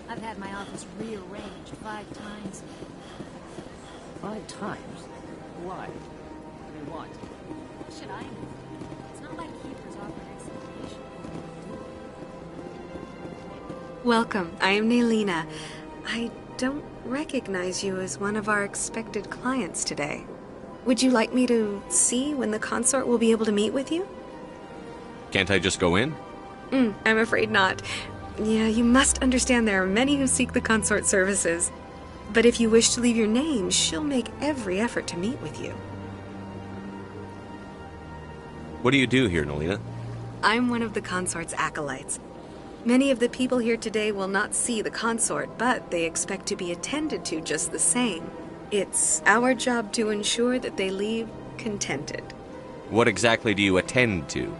I've had my office rearranged 5 times. 5 times? Why? I mean, what? Should I know? It's not like Keeper's offered explanation. Welcome. I am Nelina. I don't recognize you as one of our expected clients today. Would you like me to see when the consort will be able to meet with you? Can't I just go in? I'm afraid not. Yeah, you must understand there are many who seek the consort services. But if you wish to leave your name, she'll make every effort to meet with you. What do you do here, Nelina? I'm one of the consort's acolytes. Many of the people here today will not see the consort, but they expect to be attended to just the same. It's our job to ensure that they leave contented. What exactly do you attend to?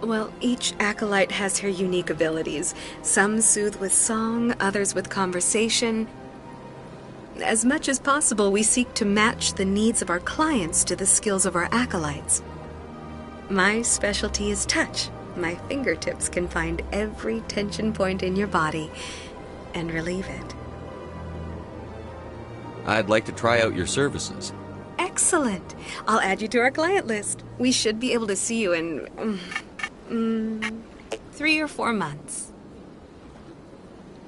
Well, each acolyte has her unique abilities. Some soothe with song, others with conversation. As much as possible, we seek to match the needs of our clients to the skills of our acolytes. My specialty is touch. My fingertips can find every tension point in your body and relieve it. I'd like to try out your services. Excellent. I'll add you to our client list. We should be able to see you in 3 or 4 months.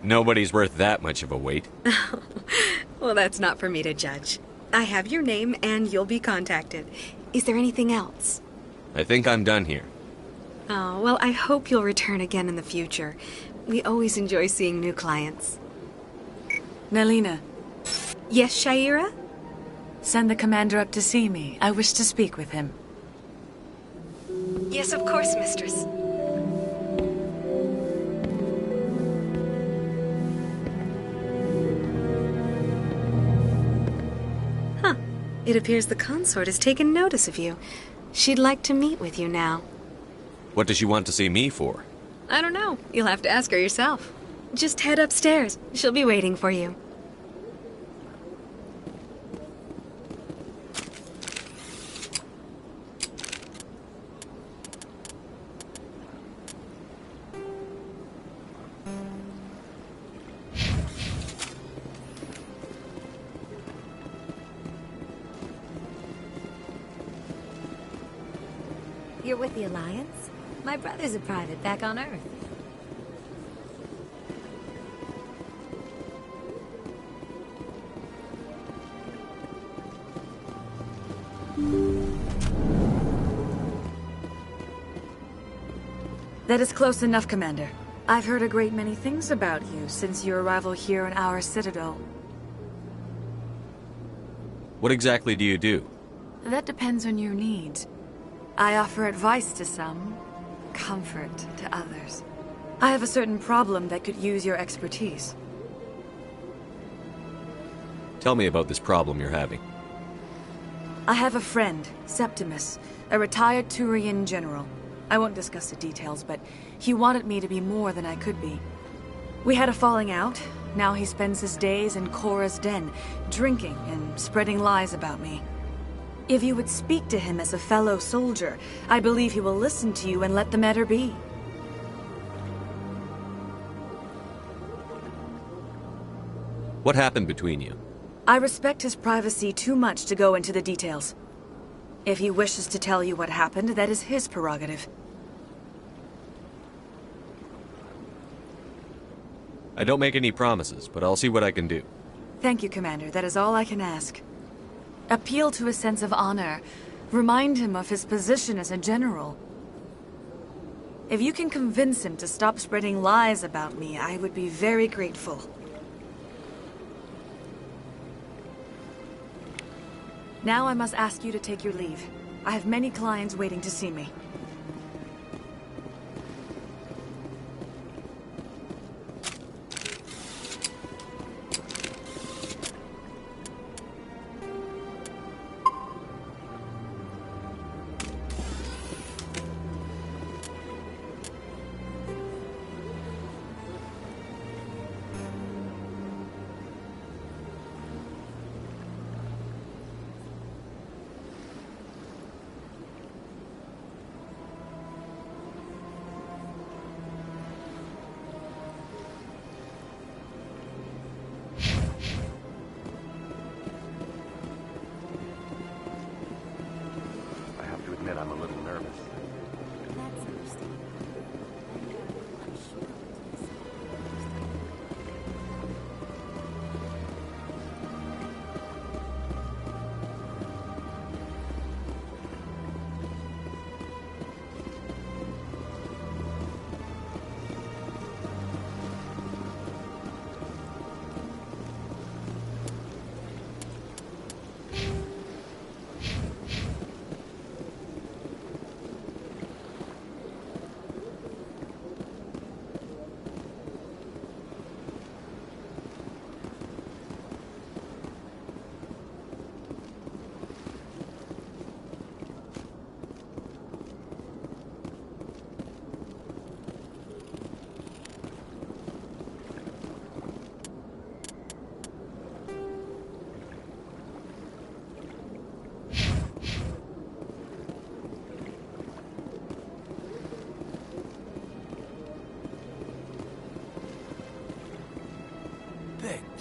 Nobody's worth that much of a wait. Well, that's not for me to judge. I have your name and you'll be contacted. Is there anything else? I think I'm done here. Oh, well, I hope you'll return again in the future. We always enjoy seeing new clients. Nelina. Yes, Shaira? Send the commander up to see me. I wish to speak with him. Yes, of course, mistress. Huh. It appears the consort has taken notice of you. She'd like to meet with you now. What does she want to see me for? I don't know. You'll have to ask her yourself. Just head upstairs. She'll be waiting for you. You're with the Alliance? My brother's a private back on Earth. That is close enough, Commander. I've heard a great many things about you since your arrival here in our citadel. What exactly do you do? That depends on your needs. I offer advice to some, comfort to others. I have a certain problem that could use your expertise. Tell me about this problem you're having. I have a friend, Septimus, a retired Turian general. I won't discuss the details, but he wanted me to be more than I could be. We had a falling out. Now he spends his days in Korra's den, drinking and spreading lies about me. If you would speak to him as a fellow soldier, I believe he will listen to you and let the matter be. What happened between you? I respect his privacy too much to go into the details. If he wishes to tell you what happened, that is his prerogative. I don't make any promises, but I'll see what I can do. Thank you, Commander. That is all I can ask. Appeal to his sense of honor. Remind him of his position as a general. If you can convince him to stop spreading lies about me, I would be very grateful. Now I must ask you to take your leave. I have many clients waiting to see me.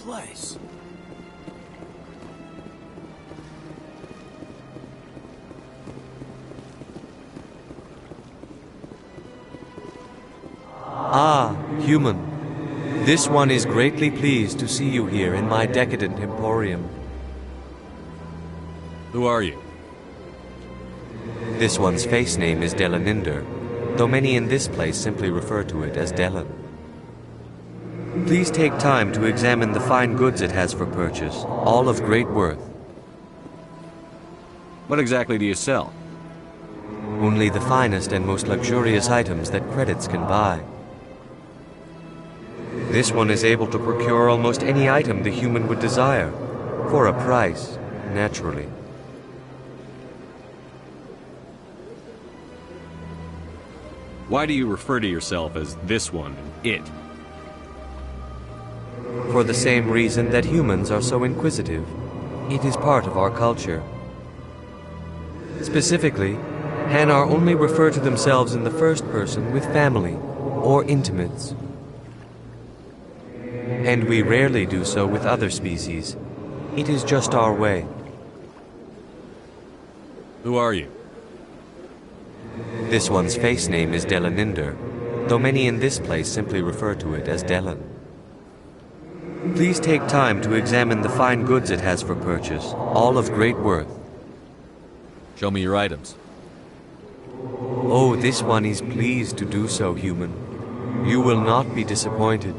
place. Ah, human. This one is greatly pleased to see you here in my decadent emporium. Who are you? This one's face name is Delaninder, though many in this place simply refer to it as Delan. Please take time to examine the fine goods it has for purchase, all of great worth. What exactly do you sell? Only the finest and most luxurious items that credits can buy. This one is able to procure almost any item the human would desire, for a price, naturally. Why do you refer to yourself as this one and it? For the same reason that humans are so inquisitive. It is part of our culture. Specifically, Hanar only refer to themselves in the first person with family or intimates. And we rarely do so with other species. It is just our way. Who are you? This one's face name is Delaninder, though many in this place simply refer to it as Delan. Please take time to examine the fine goods it has for purchase, all of great worth. Show me your items. Oh, this one is pleased to do so, human. You will not be disappointed.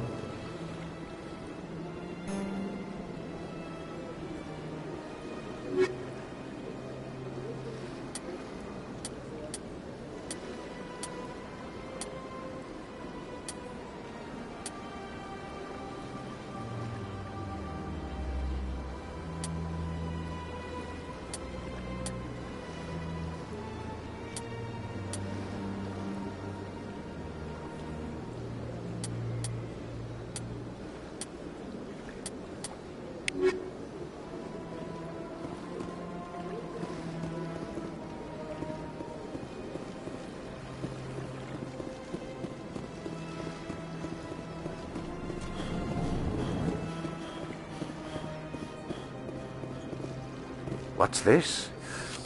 What's this?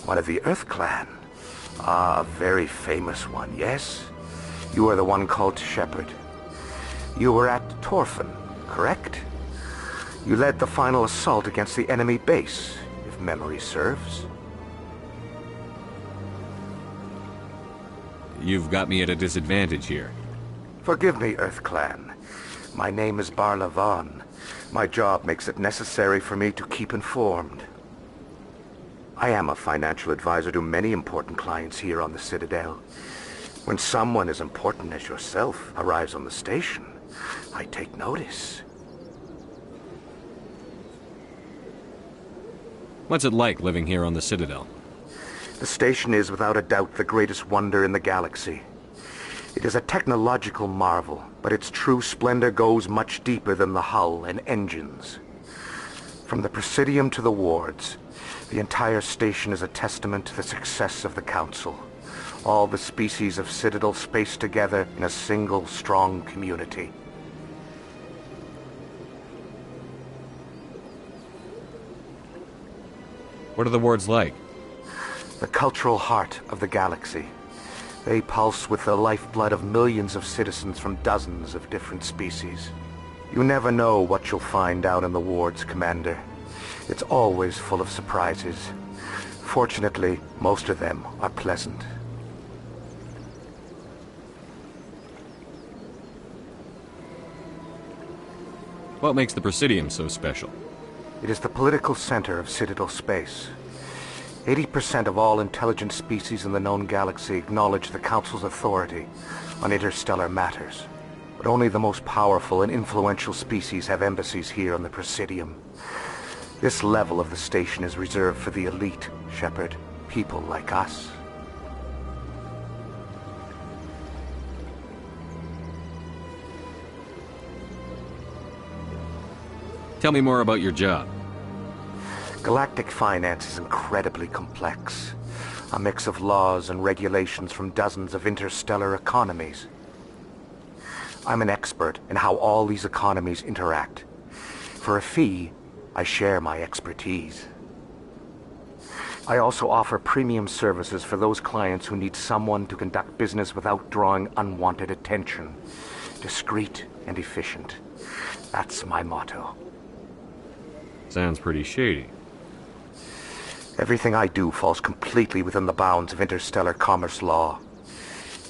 One of the Earth Clan. Ah, a very famous one, yes? You are the one called Shepard. You were at Torfan, correct? You led the final assault against the enemy base, if memory serves. You've got me at a disadvantage here. Forgive me, Earth Clan. My name is Barla Vaughn. My job makes it necessary for me to keep informed. I am a financial advisor to many important clients here on the Citadel. When someone as important as yourself arrives on the station, I take notice. What's it like living here on the Citadel? The station is without a doubt the greatest wonder in the galaxy. It is a technological marvel, but its true splendor goes much deeper than the hull and engines. From the Presidium to the wards, the entire station is a testament to the success of the Council. All the species of Citadel spaced together in a single, strong community. What are the wards like? The cultural heart of the galaxy. They pulse with the lifeblood of millions of citizens from dozens of different species. You never know what you'll find out in the wards, Commander. It's always full of surprises. Fortunately, most of them are pleasant. What makes the Presidium so special? It is the political center of Citadel space. 80% of all intelligent species in the known galaxy acknowledge the Council's authority on interstellar matters. But only the most powerful and influential species have embassies here on the Presidium. This level of the station is reserved for the elite, Shepard. People like us. Tell me more about your job. Galactic finance is incredibly complex. A mix of laws and regulations from dozens of interstellar economies. I'm an expert in how all these economies interact. For a fee, I share my expertise. I also offer premium services for those clients who need someone to conduct business without drawing unwanted attention. Discreet and efficient. That's my motto. Sounds pretty shady. Everything I do falls completely within the bounds of interstellar commerce law.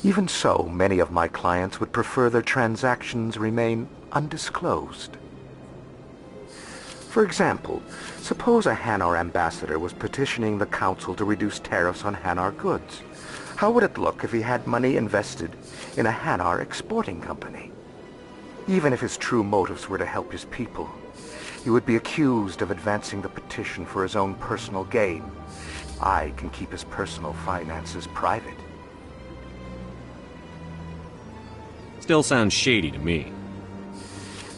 Even so, many of my clients would prefer their transactions remain undisclosed. For example, suppose a Hanar ambassador was petitioning the Council to reduce tariffs on Hanar goods. How would it look if he had money invested in a Hanar exporting company? Even if his true motives were to help his people, he would be accused of advancing the petition for his own personal gain. I can keep his personal finances private. Still sounds shady to me.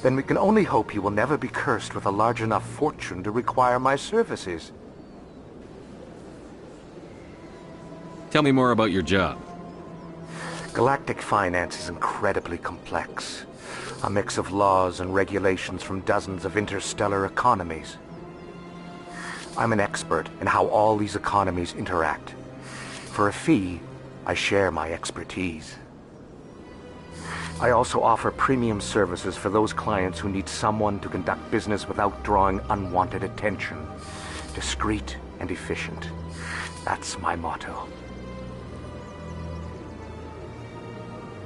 Then we can only hope he will never be cursed with a large enough fortune to require my services. Tell me more about your job. Galactic finance is incredibly complex. A mix of laws and regulations from dozens of interstellar economies. I'm an expert in how all these economies interact. For a fee, I share my expertise. I also offer premium services for those clients who need someone to conduct business without drawing unwanted attention. Discreet and efficient. That's my motto.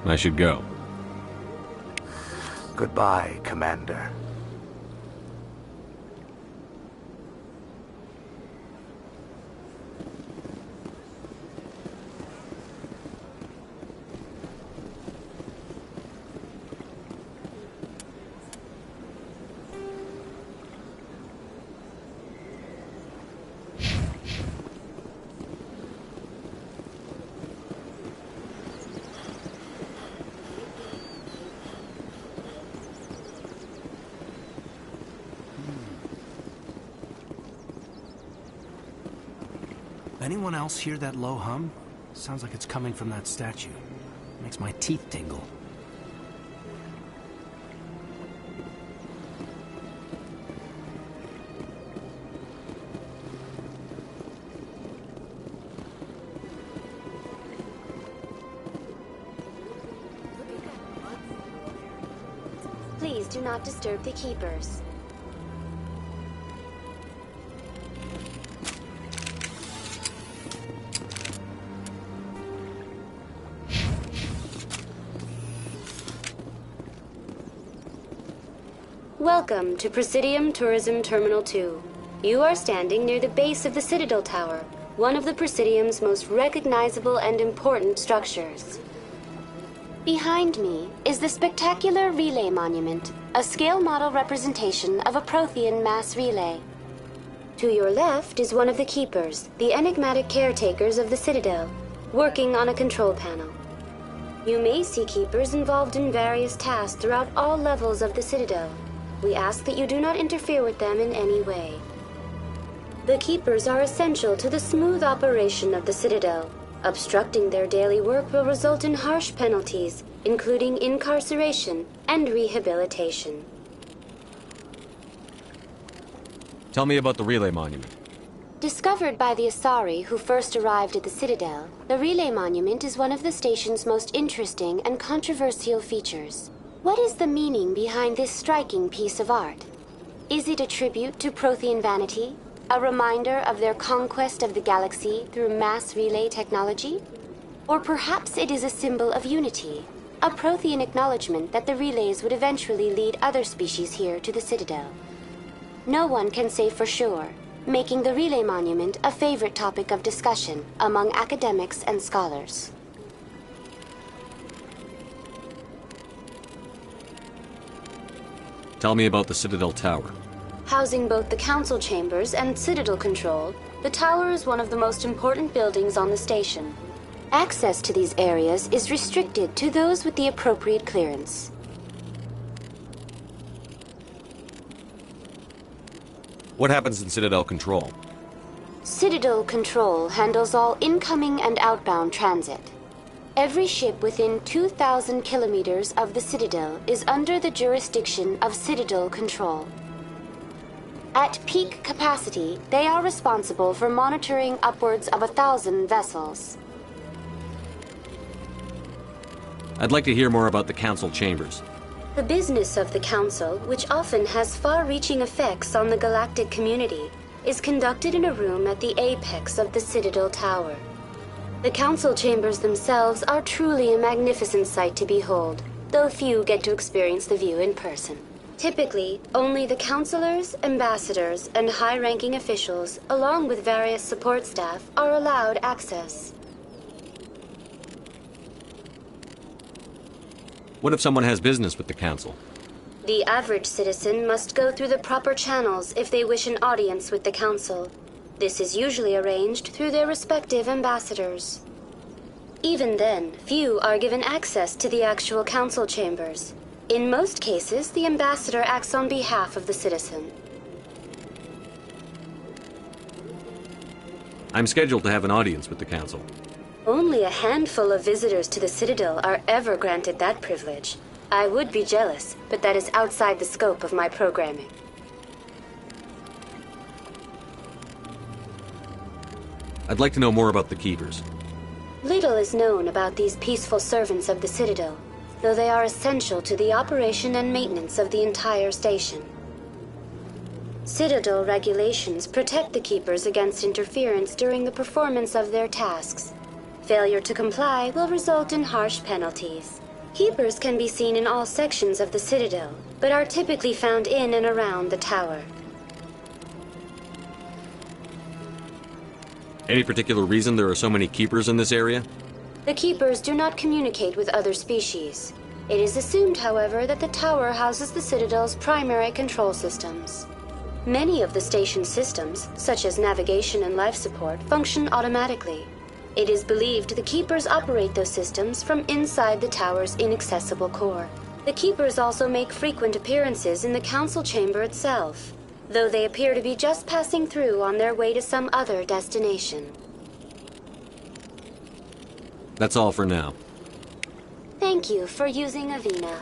I should go. Goodbye, Commander. Anyone else hear that low hum? Sounds like it's coming from that statue. Makes my teeth tingle. Please do not disturb the keepers. Welcome to Presidium Tourism Terminal 2. You are standing near the base of the Citadel Tower, one of the Presidium's most recognizable and important structures. Behind me is the spectacular Relay Monument, a scale model representation of a Prothean mass relay. To your left is one of the Keepers, the enigmatic caretakers of the Citadel, working on a control panel. You may see Keepers involved in various tasks throughout all levels of the Citadel. We ask that you do not interfere with them in any way. The Keepers are essential to the smooth operation of the Citadel. Obstructing their daily work will result in harsh penalties, including incarceration and rehabilitation. Tell me about the Relay Monument. Discovered by the Asari who first arrived at the Citadel, the Relay Monument is one of the station's most interesting and controversial features. What is the meaning behind this striking piece of art? Is it a tribute to Prothean vanity? A reminder of their conquest of the galaxy through mass relay technology? Or perhaps it is a symbol of unity, a Prothean acknowledgement that the relays would eventually lead other species here to the Citadel. No one can say for sure, making the Relay Monument a favorite topic of discussion among academics and scholars. Tell me about the Citadel Tower. Housing both the Council chambers and Citadel control, the tower is one of the most important buildings on the station. Access to these areas is restricted to those with the appropriate clearance. What happens in Citadel Control? Citadel Control handles all incoming and outbound transit. Every ship within 2,000 kilometers of the Citadel is under the jurisdiction of Citadel Control. At peak capacity, they are responsible for monitoring upwards of 1,000 vessels. I'd like to hear more about the Council chambers. The business of the Council, which often has far-reaching effects on the galactic community, is conducted in a room at the apex of the Citadel Tower. The Council chambers themselves are truly a magnificent sight to behold, though few get to experience the view in person. Typically, only the councilors, ambassadors, and high-ranking officials, along with various support staff, are allowed access. What if someone has business with the Council? The average citizen must go through the proper channels if they wish an audience with the Council. This is usually arranged through their respective ambassadors. Even then, few are given access to the actual Council chambers. In most cases, the ambassador acts on behalf of the citizen. I'm scheduled to have an audience with the Council. Only a handful of visitors to the Citadel are ever granted that privilege. I would be jealous, but that is outside the scope of my programming. I'd like to know more about the Keepers. Little is known about these peaceful servants of the Citadel, though they are essential to the operation and maintenance of the entire station. Citadel regulations protect the Keepers against interference during the performance of their tasks. Failure to comply will result in harsh penalties. Keepers can be seen in all sections of the Citadel, but are typically found in and around the tower. Any particular reason there are so many Keepers in this area? The Keepers do not communicate with other species. It is assumed, however, that the tower houses the Citadel's primary control systems. Many of the station's systems, such as navigation and life support, function automatically. It is believed the Keepers operate those systems from inside the tower's inaccessible core. The Keepers also make frequent appearances in the Council chamber itself, though they appear to be just passing through on their way to some other destination. That's all for now. Thank you for using Avina.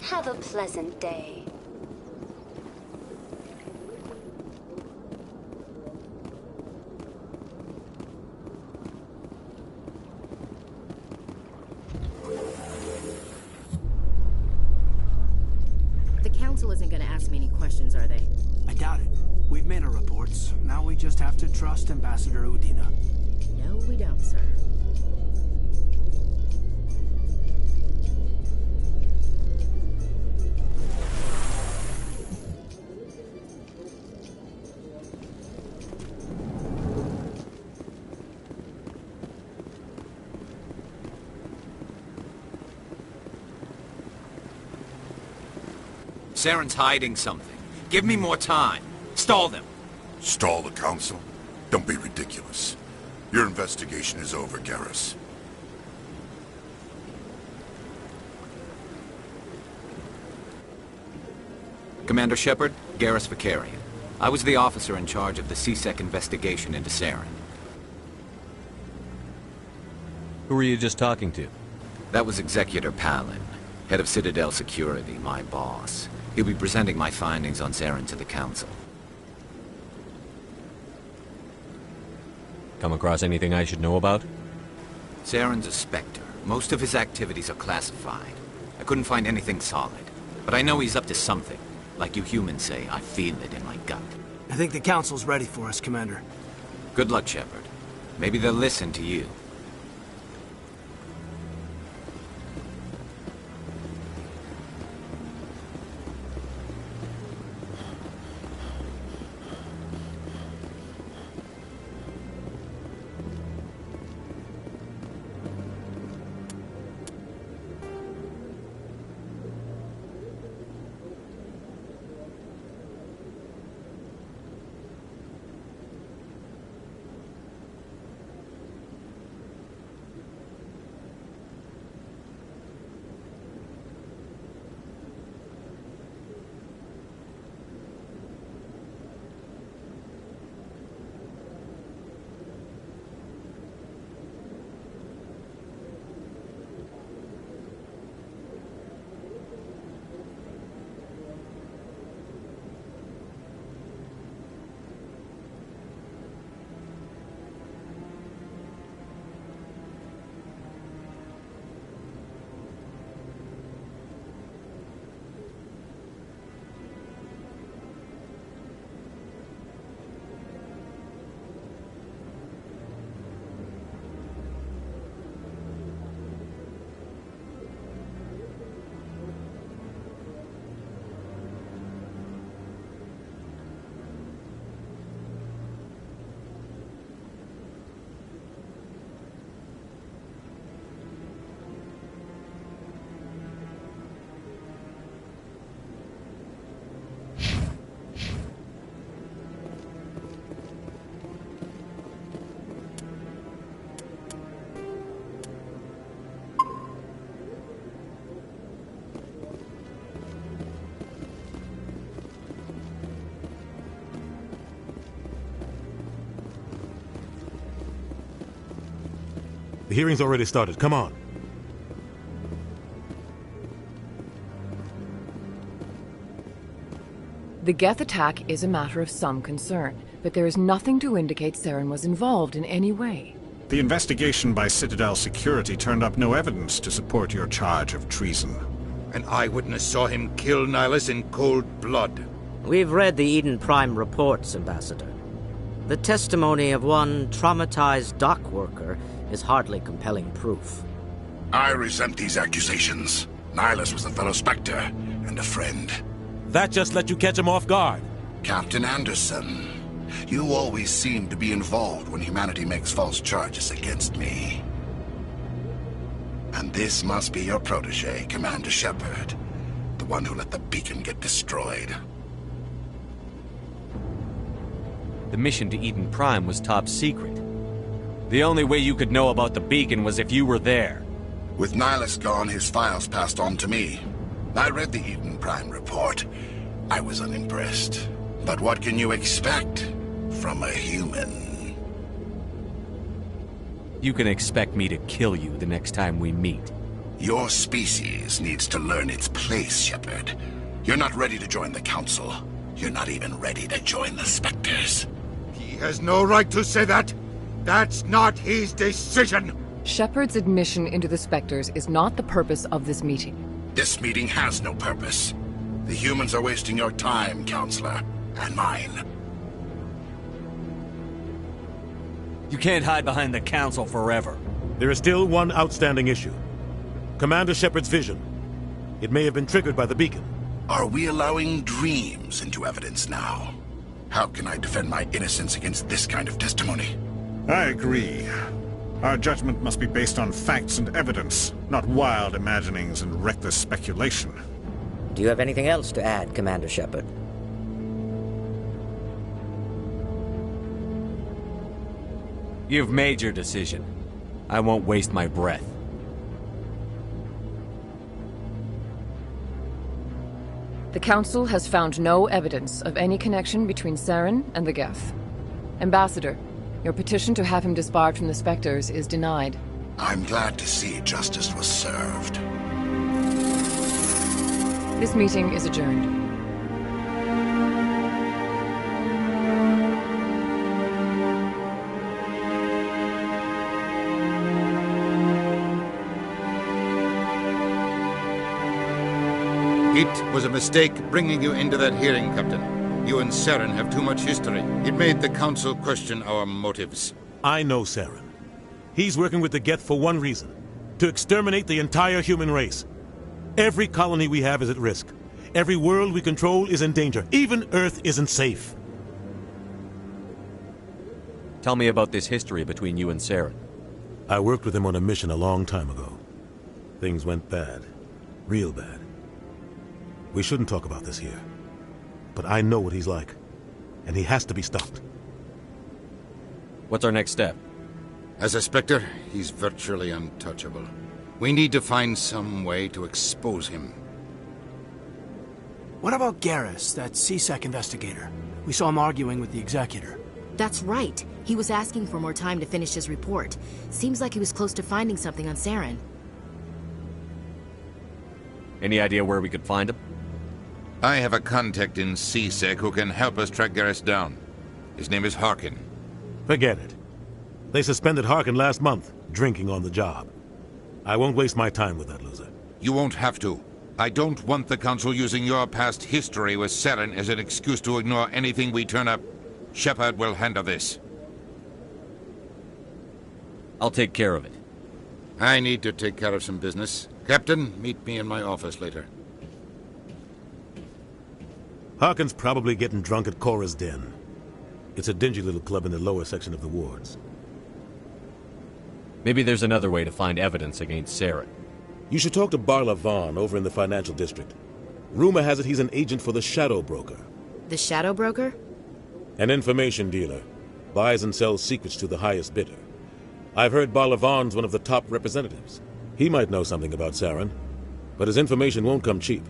Have a pleasant day. The Council isn't going to ask me any questions, are they? I doubt it. We've made our reports. Now we just have to trust Ambassador Udina. No, we don't, sir. Saren's hiding something. Give me more time. Stall them. Stall the Council? Don't be ridiculous. Your investigation is over, Garrus. Commander Shepard, Garrus Vicarian. I was the officer in charge of the CSEC investigation into Saren. Who were you just talking to? That was Executor Palin, head of Citadel Security, my boss. He'll be presenting my findings on Saren to the Council. Come across anything I should know about? Saren's a Spectre. Most of his activities are classified. I couldn't find anything solid. But I know he's up to something. Like you humans say, I feel it in my gut. I think the Council's ready for us, Commander. Good luck, Shepard. Maybe they'll listen to you. The hearing's already started. Come on. The Geth attack is a matter of some concern, but there is nothing to indicate Saren was involved in any way. The investigation by Citadel Security turned up no evidence to support your charge of treason. An eyewitness saw him kill Nihilus in cold blood. We've read the Eden Prime reports, Ambassador. The testimony of one traumatized dock worker is hardly compelling proof. I resent these accusations. Nihilus was a fellow Spectre and a friend. That just let you catch him off guard. Captain Anderson, you always seem to be involved when humanity makes false charges against me. And this must be your protege, Commander Shepard. The one who let the beacon get destroyed. The mission to Eden Prime was top secret. The only way you could know about the beacon was if you were there. With Nihilus gone, his files passed on to me. I read the Eden Prime report. I was unimpressed. But what can you expect from a human? You can expect me to kill you the next time we meet. Your species needs to learn its place, Shepard. You're not ready to join the Council. You're not even ready to join the Spectres. He has no right to say that. That's not his decision. Shepard's admission into the Spectres is not the purpose of this meeting. This meeting has no purpose. The humans are wasting your time, Counselor, and mine. You can't hide behind the Council forever. There is still one outstanding issue. Commander Shepard's vision. It may have been triggered by the beacon. Are we allowing dreams into evidence now? How can I defend my innocence against this kind of testimony? I agree. Our judgment must be based on facts and evidence, not wild imaginings and reckless speculation. Do you have anything else to add, Commander Shepard? You've made your decision. I won't waste my breath. The Council has found no evidence of any connection between Saren and the Geth. Ambassador, your petition to have him disbarred from the Spectres is denied. I'm glad to see justice was served. This meeting is adjourned. It was a mistake bringing you into that hearing, Captain. You and Saren have too much history. It made the Council question our motives. I know Saren. He's working with the Geth for one reason. To exterminate the entire human race. Every colony we have is at risk. Every world we control is in danger. Even Earth isn't safe. Tell me about this history between you and Saren. I worked with him on a mission a long time ago. Things went bad. Real bad. We shouldn't talk about this here. But I know what he's like. And he has to be stopped. What's our next step? As a Spectre, he's virtually untouchable. We need to find some way to expose him. What about Garrus, that CSEC investigator? We saw him arguing with the Executor. That's right. He was asking for more time to finish his report. Seems like he was close to finding something on Saren. Any idea where we could find him? I have a contact in CSEC who can help us track Garrus down. His name is Harkin. Forget it. They suspended Harkin last month, drinking on the job. I won't waste my time with that loser. You won't have to. I don't want the Council using your past history with Saren as an excuse to ignore anything we turn up. Shepard will handle this. I'll take care of it. I need to take care of some business. Captain, meet me in my office later. Harkin's probably getting drunk at Cora's Den. It's a dingy little club in the lower section of the wards. Maybe there's another way to find evidence against Saren. You should talk to Barla Vaughn over in the financial district. Rumor has it he's an agent for the Shadow Broker. The Shadow Broker? An information dealer. Buys and sells secrets to the highest bidder. I've heard Barla Vaughn's one of the top representatives. He might know something about Saren, but his information won't come cheap.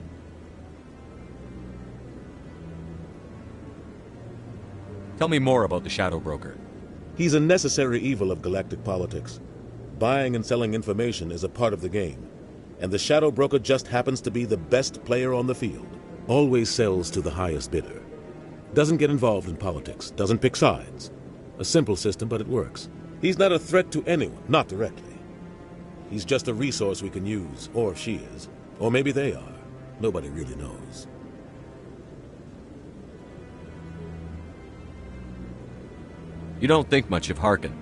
Tell me more about the Shadow Broker. He's a necessary evil of galactic politics. buying and selling information is a part of the game, and the shadow broker just happens to be the best player on the field. Always sells to the highest bidder. Doesn't get involved in politics, doesn't pick sides. A simple system, but it works. He's not a threat to anyone, not directly. He's just a resource we can use, or she is. Or maybe they are. Nobody really knows. You don't think much of Harkin.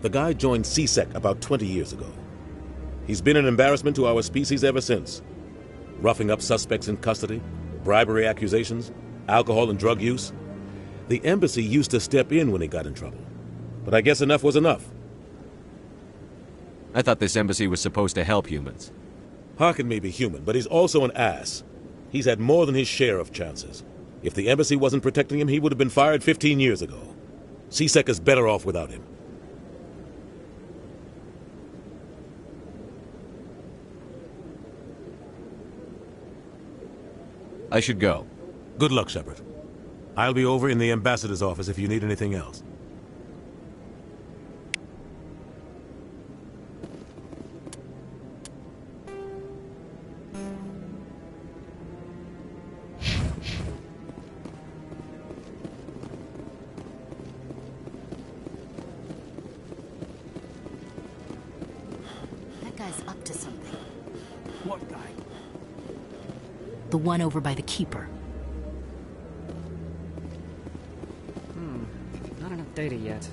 The guy joined CSEC about 20 years ago. He's been an embarrassment to our species ever since. Roughing up suspects in custody, bribery accusations, alcohol and drug use. The embassy used to step in when he got in trouble. But I guess enough was enough. I thought this embassy was supposed to help humans. Harkin may be human, but he's also an ass. He's had more than his share of chances. If the embassy wasn't protecting him, he would have been fired 15 years ago. CSEC is better off without him. I should go. Good luck, Shepard. I'll be over in the ambassador's office if you need anything else. That guy's up to something. What guy? The one over by the Keeper. Not enough data yet.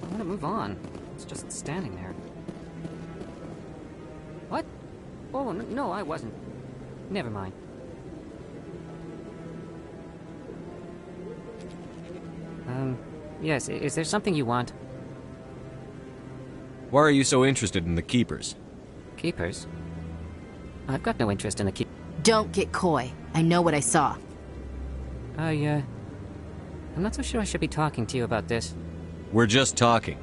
I want to move on. It's just standing there. What? Oh, no, I wasn't. Never mind. Yes, is there something you want? Why are you so interested in the Keepers? Keepers? I've got no interest in the keep. Don't get coy. I know what I saw. I'm not so sure I should be talking to you about this. We're just talking.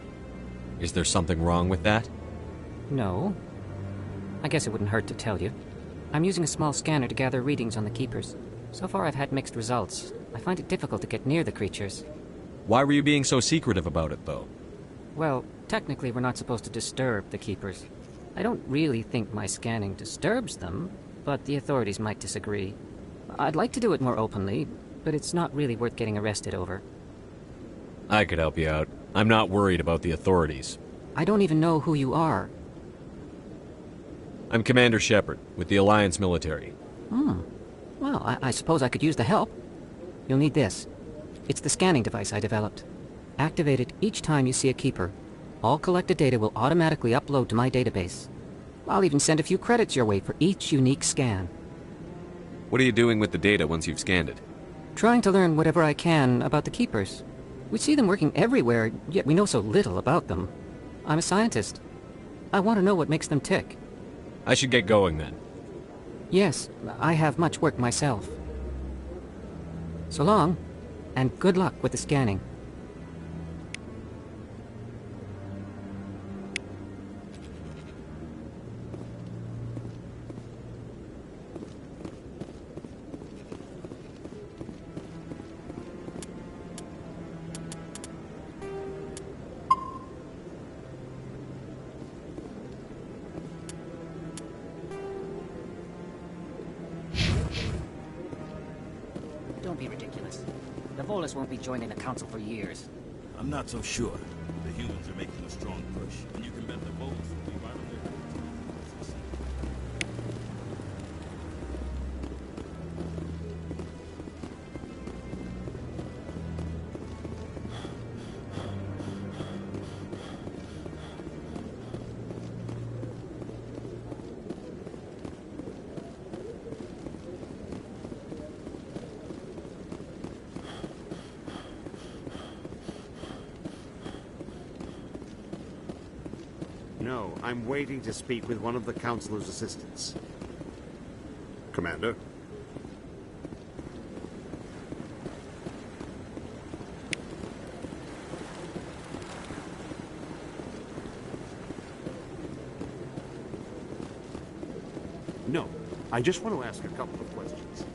Is there something wrong with that? No. I guess it wouldn't hurt to tell you. I'm using a small scanner to gather readings on the Keepers. So far I've had mixed results. I find it difficult to get near the creatures. Why were you being so secretive about it, though? Well, technically we're not supposed to disturb the Keepers. I don't really think my scanning disturbs them, but the authorities might disagree. I'd like to do it more openly, but it's not really worth getting arrested over. I could help you out. I'm not worried about the authorities. I don't even know who you are. I'm Commander Shepard, with the Alliance military. Well, I suppose I could use the help. You'll need this. It's the scanning device I developed. Activate it each time you see a Keeper. All collected data will automatically upload to my database. I'll even send a few credits your way for each unique scan. What are you doing with the data once you've scanned it? Trying to learn whatever I can about the Keepers. We see them working everywhere, yet we know so little about them. I'm a scientist. I want to know what makes them tick. I should get going then. Yes, I have much work myself. So long, and good luck with the scanning. Don't be ridiculous. The Volus won't be joining the Council for years. I'm not so sure. The humans are making a strong push, and you can bet the Volus will be right on their No, I'm waiting to speak with one of the Councilor's assistants. Commander? No, I just want to ask a couple of questions.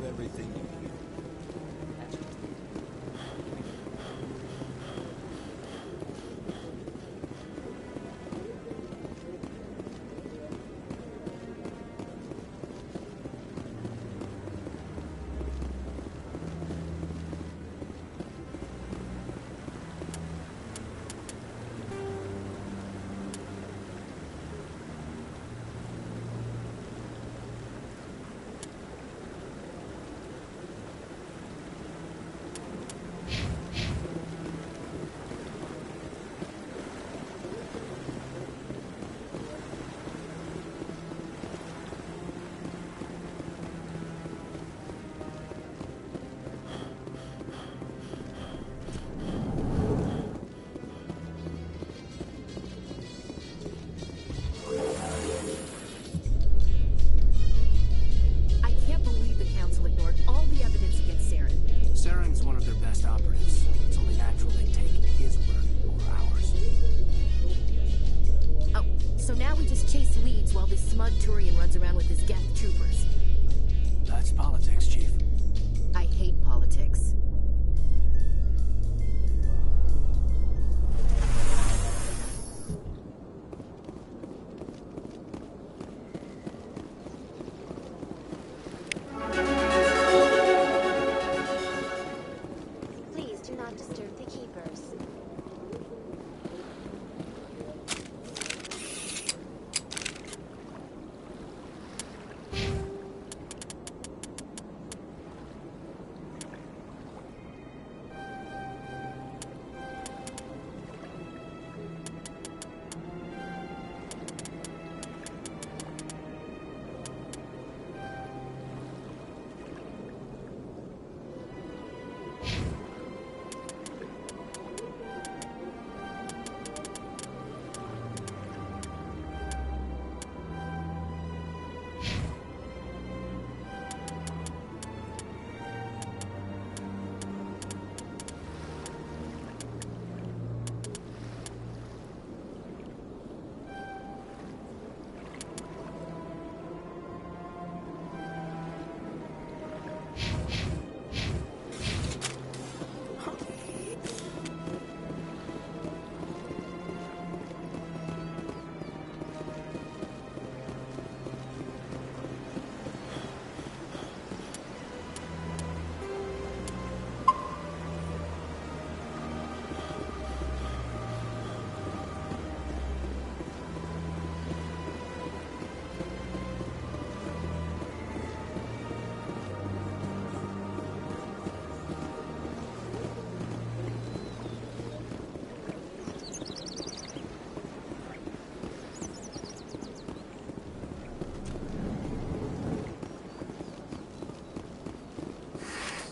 Everything you hear. Turian runs around with his Geth troopers. That's politics, Chief. I hate politics. Please do not disturb the keepers.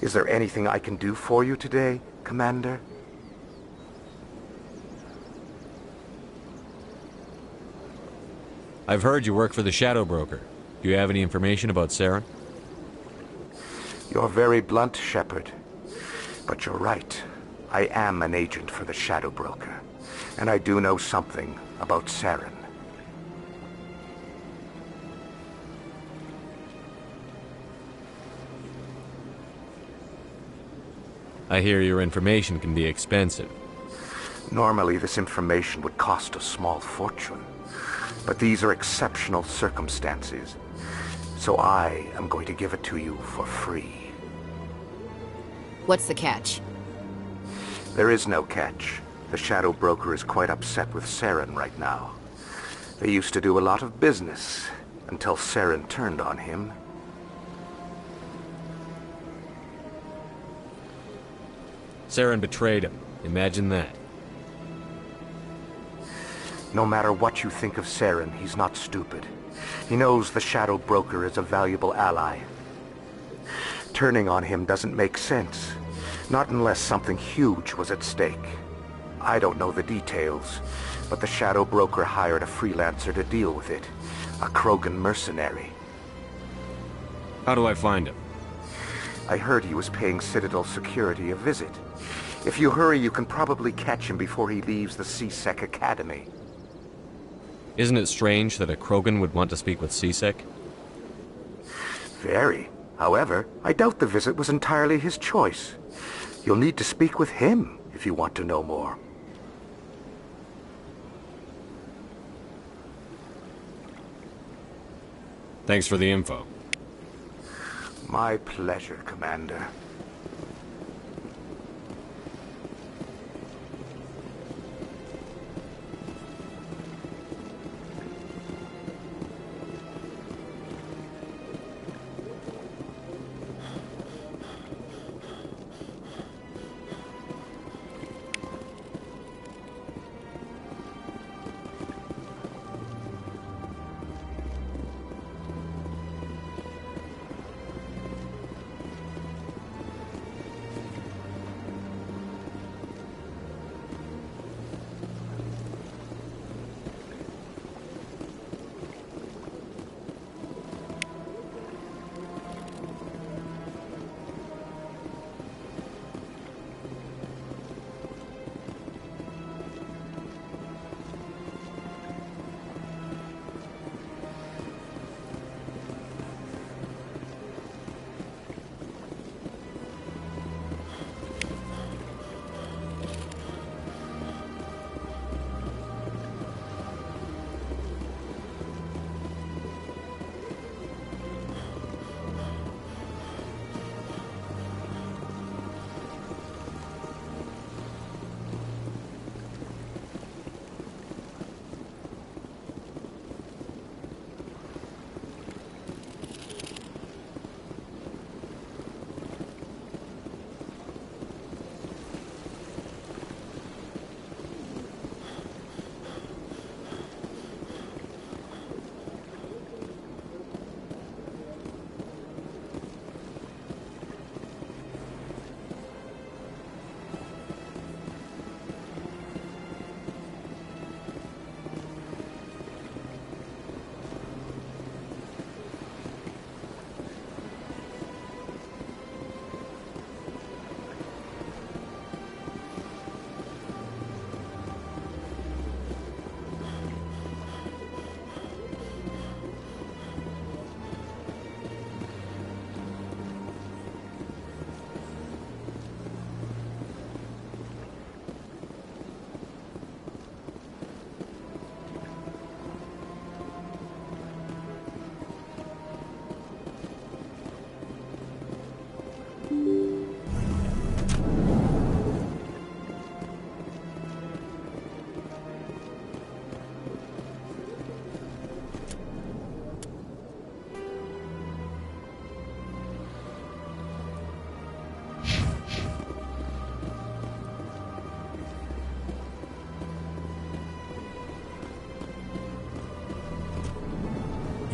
Is there anything I can do for you today, Commander? I've heard you work for the Shadow Broker. Do you have any information about Saren? You're very blunt, Shepard. But you're right. I am an agent for the Shadow Broker. And I do know something about Saren. I hear your information can be expensive. Normally, this information would cost a small fortune. But these are exceptional circumstances. So I am going to give it to you for free. What's the catch? There is no catch. The Shadow Broker is quite upset with Saren right now. They used to do a lot of business, until Saren turned on him. Saren betrayed him. Imagine that. No matter what you think of Saren, he's not stupid. He knows the Shadow Broker is a valuable ally. Turning on him doesn't make sense. Not unless something huge was at stake. I don't know the details, but the Shadow Broker hired a freelancer to deal with it. A Krogan mercenary. How do I find him? I heard he was paying Citadel security a visit. If you hurry, you can probably catch him before he leaves the C-Sec Academy. Isn't it strange that a Krogan would want to speak with C-Sec? Very. However, I doubt the visit was entirely his choice. You'll need to speak with him if you want to know more. Thanks for the info. My pleasure, Commander.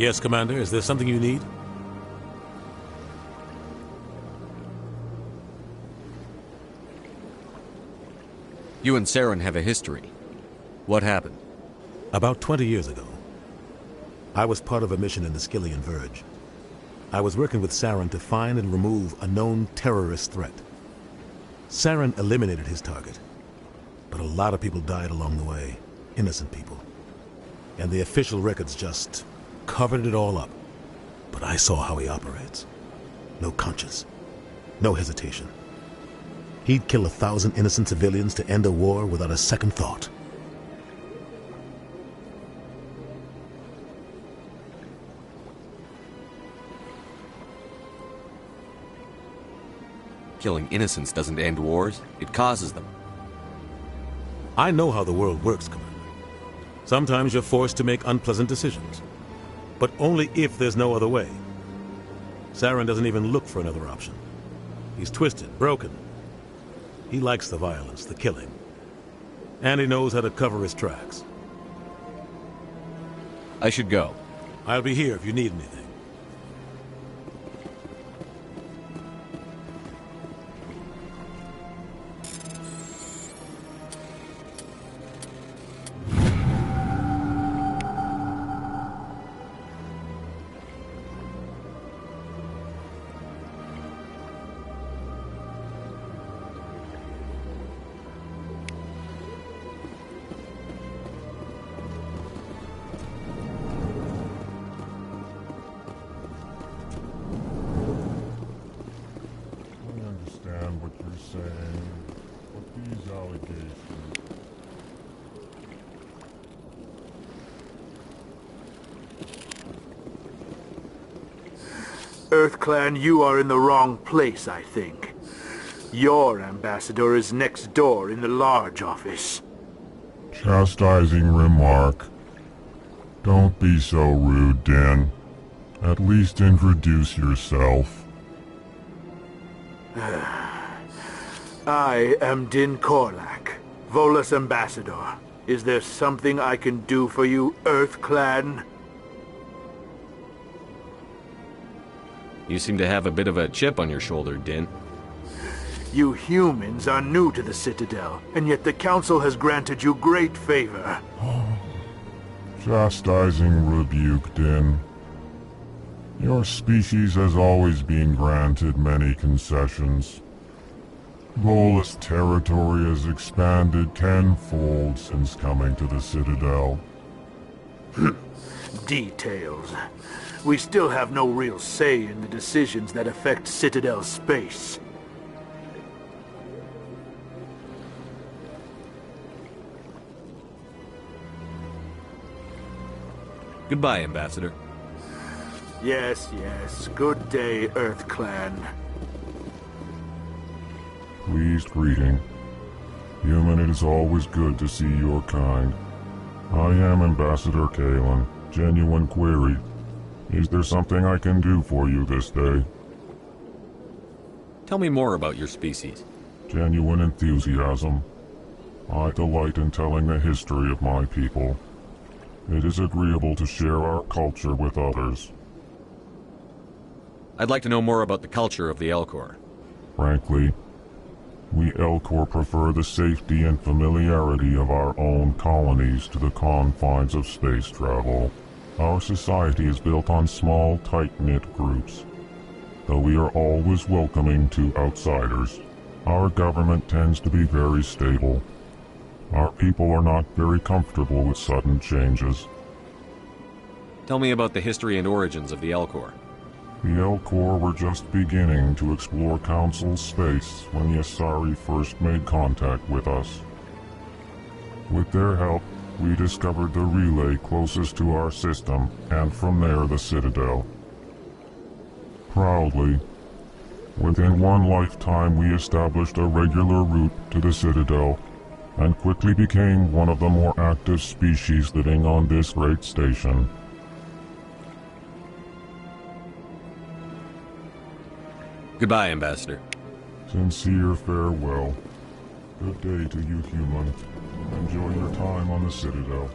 Yes, Commander. Is there something you need? You and Saren have a history. What happened? About 20 years ago, I was part of a mission in the Skillian Verge. I was working with Saren to find and remove a known terrorist threat. Saren eliminated his target, but a lot of people died along the way, innocent people. And the official records just covered it all up. But I saw how he operates. No conscience, no hesitation. He'd kill 1,000 innocent civilians to end a war without a second thought. Killing innocents doesn't end wars, it causes them. I know how the world works, Commander. Sometimes you're forced to make unpleasant decisions, but only if there's no other way. Saren doesn't even look for another option. He's twisted, broken. He likes the violence, the killing. And he knows how to cover his tracks. I should go. I'll be here if you need anything. EarthClan, you are in the wrong place, I think. Your ambassador is next door in the large office. Chastising remark. Don't be so rude, Din. At least introduce yourself. I am Din Korlak, Volus ambassador. Is there something I can do for you, EarthClan? You seem to have a bit of a chip on your shoulder, Din. You humans are new to the Citadel, and yet the Council has granted you great favor. Chastising rebuke, Din. Your species has always been granted many concessions. Volus territory has expanded tenfold since coming to the Citadel. Details. We still have no real say in the decisions that affect Citadel space. Goodbye, Ambassador. Yes, yes. Good day, EarthClan. Pleased greeting. Human, it is always good to see your kind. I am Ambassador Kalen. Genuine query. Is there something I can do for you this day? Tell me more about your species. Genuine enthusiasm. I delight in telling the history of my people. It is agreeable to share our culture with others. I'd like to know more about the culture of the Elcor. Frankly, we Elcor prefer the safety and familiarity of our own colonies to the confines of space travel. Our society is built on small, tight-knit groups. Though we are always welcoming to outsiders, our government tends to be very stable. Our people are not very comfortable with sudden changes. Tell me about the history and origins of the Elcor. The Elcor were just beginning to explore Council space when the Asari first made contact with us. With their help, we discovered the relay closest to our system, and from there the Citadel. Proudly, within one lifetime we established a regular route to the Citadel, and quickly became one of the more active species living on this great station. Goodbye, Ambassador. Sincere farewell. Good day to you, human. Enjoy your time on the Citadel.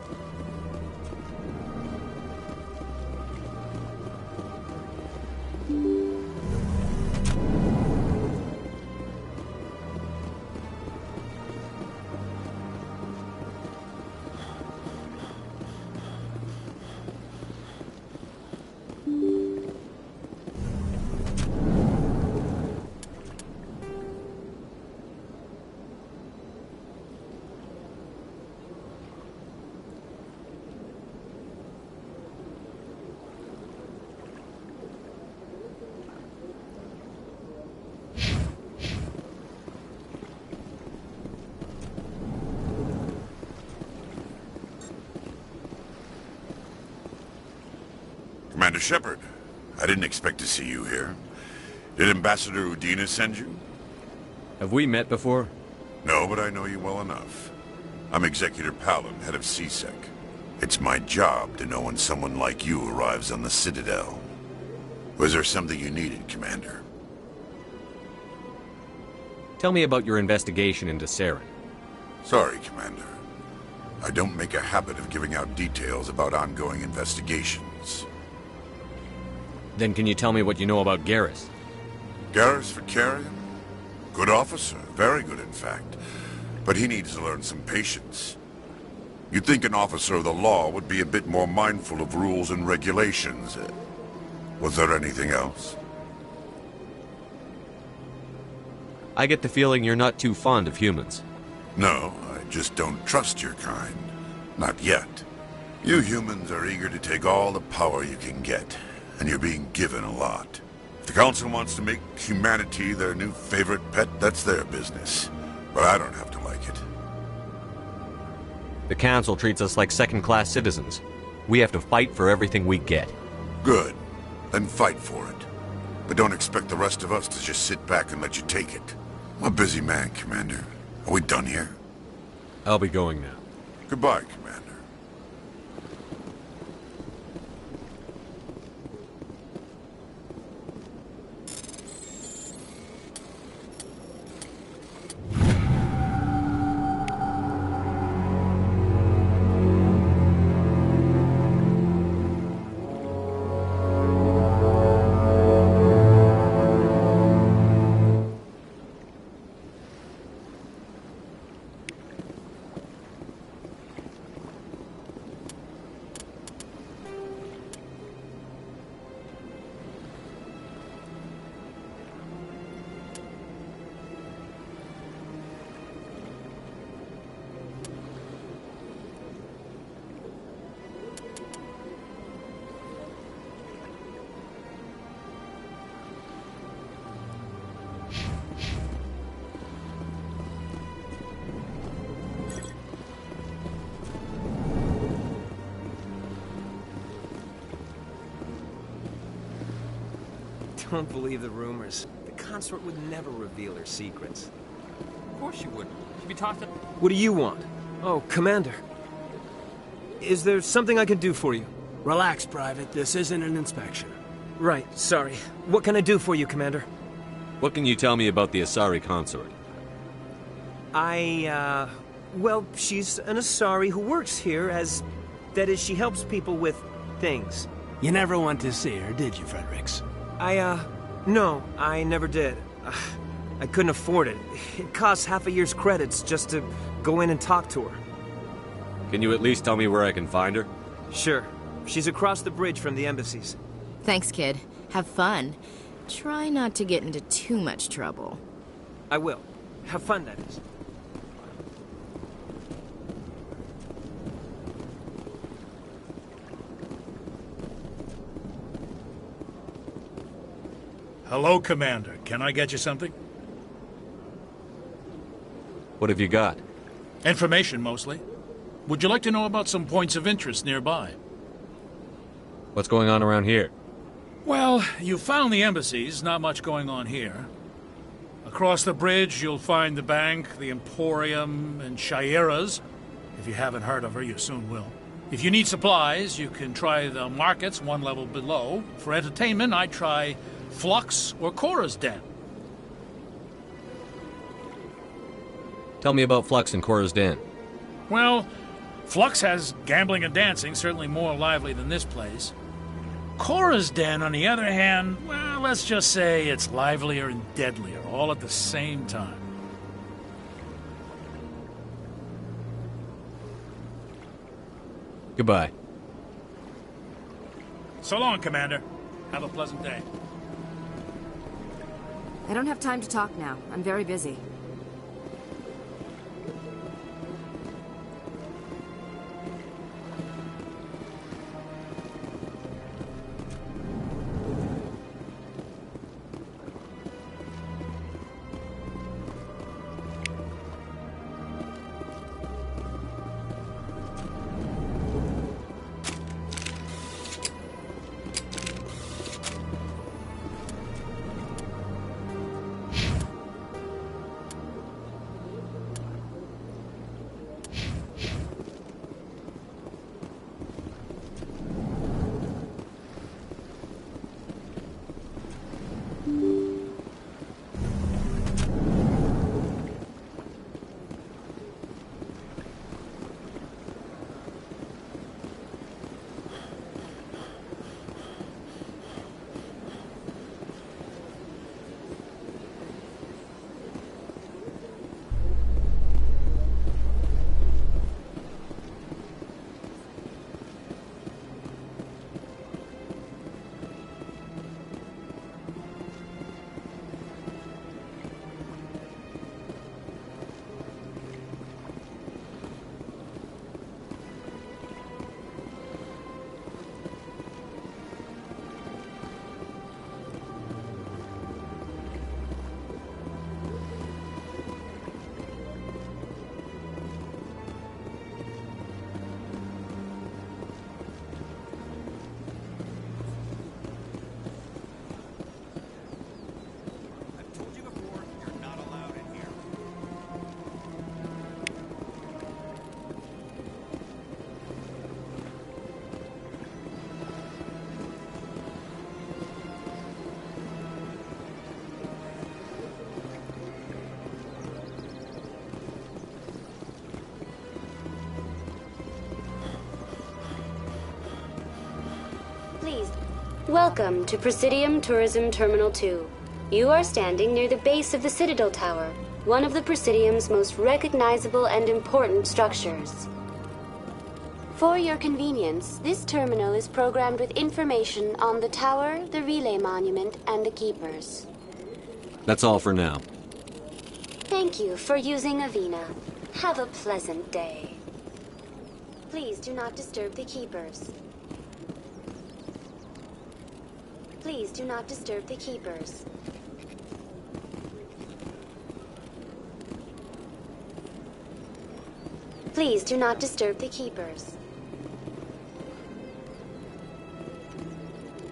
Commander Shepard, I didn't expect to see you here. Did Ambassador Udina send you? Have we met before? No, but I know you well enough. I'm Executor Palin, head of CSEC. It's my job to know when someone like you arrives on the Citadel. Was there something you needed, Commander? Tell me about your investigation into Saren. Sorry, Commander. I don't make a habit of giving out details about ongoing investigations. Then can you tell me what you know about Garrus? Garrus Vakarian? Good officer, very good in fact. But he needs to learn some patience. You'd think an officer of the law would be a bit more mindful of rules and regulations. Was there anything else? I get the feeling you're not too fond of humans. No, I just don't trust your kind. Not yet. You humans are eager to take all the power you can get, and you're being given a lot. If the Council wants to make humanity their new favorite pet, that's their business. But I don't have to like it. The Council treats us like second-class citizens. We have to fight for everything we get. Good. Then fight for it. But don't expect the rest of us to just sit back and let you take it. I'm a busy man, Commander. Are we done here? I'll be going now. Goodbye, Commander. Don't believe the rumors. The consort would never reveal her secrets. Of course you wouldn't. She'd be talked to... What do you want? Oh, Commander. Is there something I can do for you? Relax, Private. This isn't an inspection. Right, sorry. What can I do for you, Commander? What can you tell me about the Asari consort? Well, she's an Asari who works here as... That is, she helps people with things. You never went to see her, did you, Fredericks? No, I never did. I couldn't afford it. It costs half a year's credits just to go in and talk to her. Can you at least tell me where I can find her? Sure. She's across the bridge from the embassies. Thanks, kid. Have fun. Try not to get into too much trouble. I will. Have fun, that is. Hello, Commander. Can I get you something? What have you got? Information, mostly. Would you like to know about some points of interest nearby? What's going on around here? Well, you found the embassies. Not much going on here. Across the bridge, you'll find the bank, the Emporium, and Shaira's. If you haven't heard of her, you soon will. If you need supplies, you can try the markets one level below. For entertainment, I'd try Flux or Cora's Den. Tell me about Flux and Cora's Den. Well, Flux has gambling and dancing, certainly more lively than this place. Cora's Den, on the other hand, well, let's just say it's livelier and deadlier, all at the same time. Goodbye. So long, Commander. Have a pleasant day. I don't have time to talk now. I'm very busy. Welcome to Presidium Tourism Terminal 2. You are standing near the base of the Citadel Tower, one of the Presidium's most recognizable and important structures. For your convenience, this terminal is programmed with information on the tower, the relay monument, and the keepers. That's all for now. Thank you for using Avina. Have a pleasant day. Please do not disturb the keepers. Please do not disturb the keepers. Please do not disturb the keepers.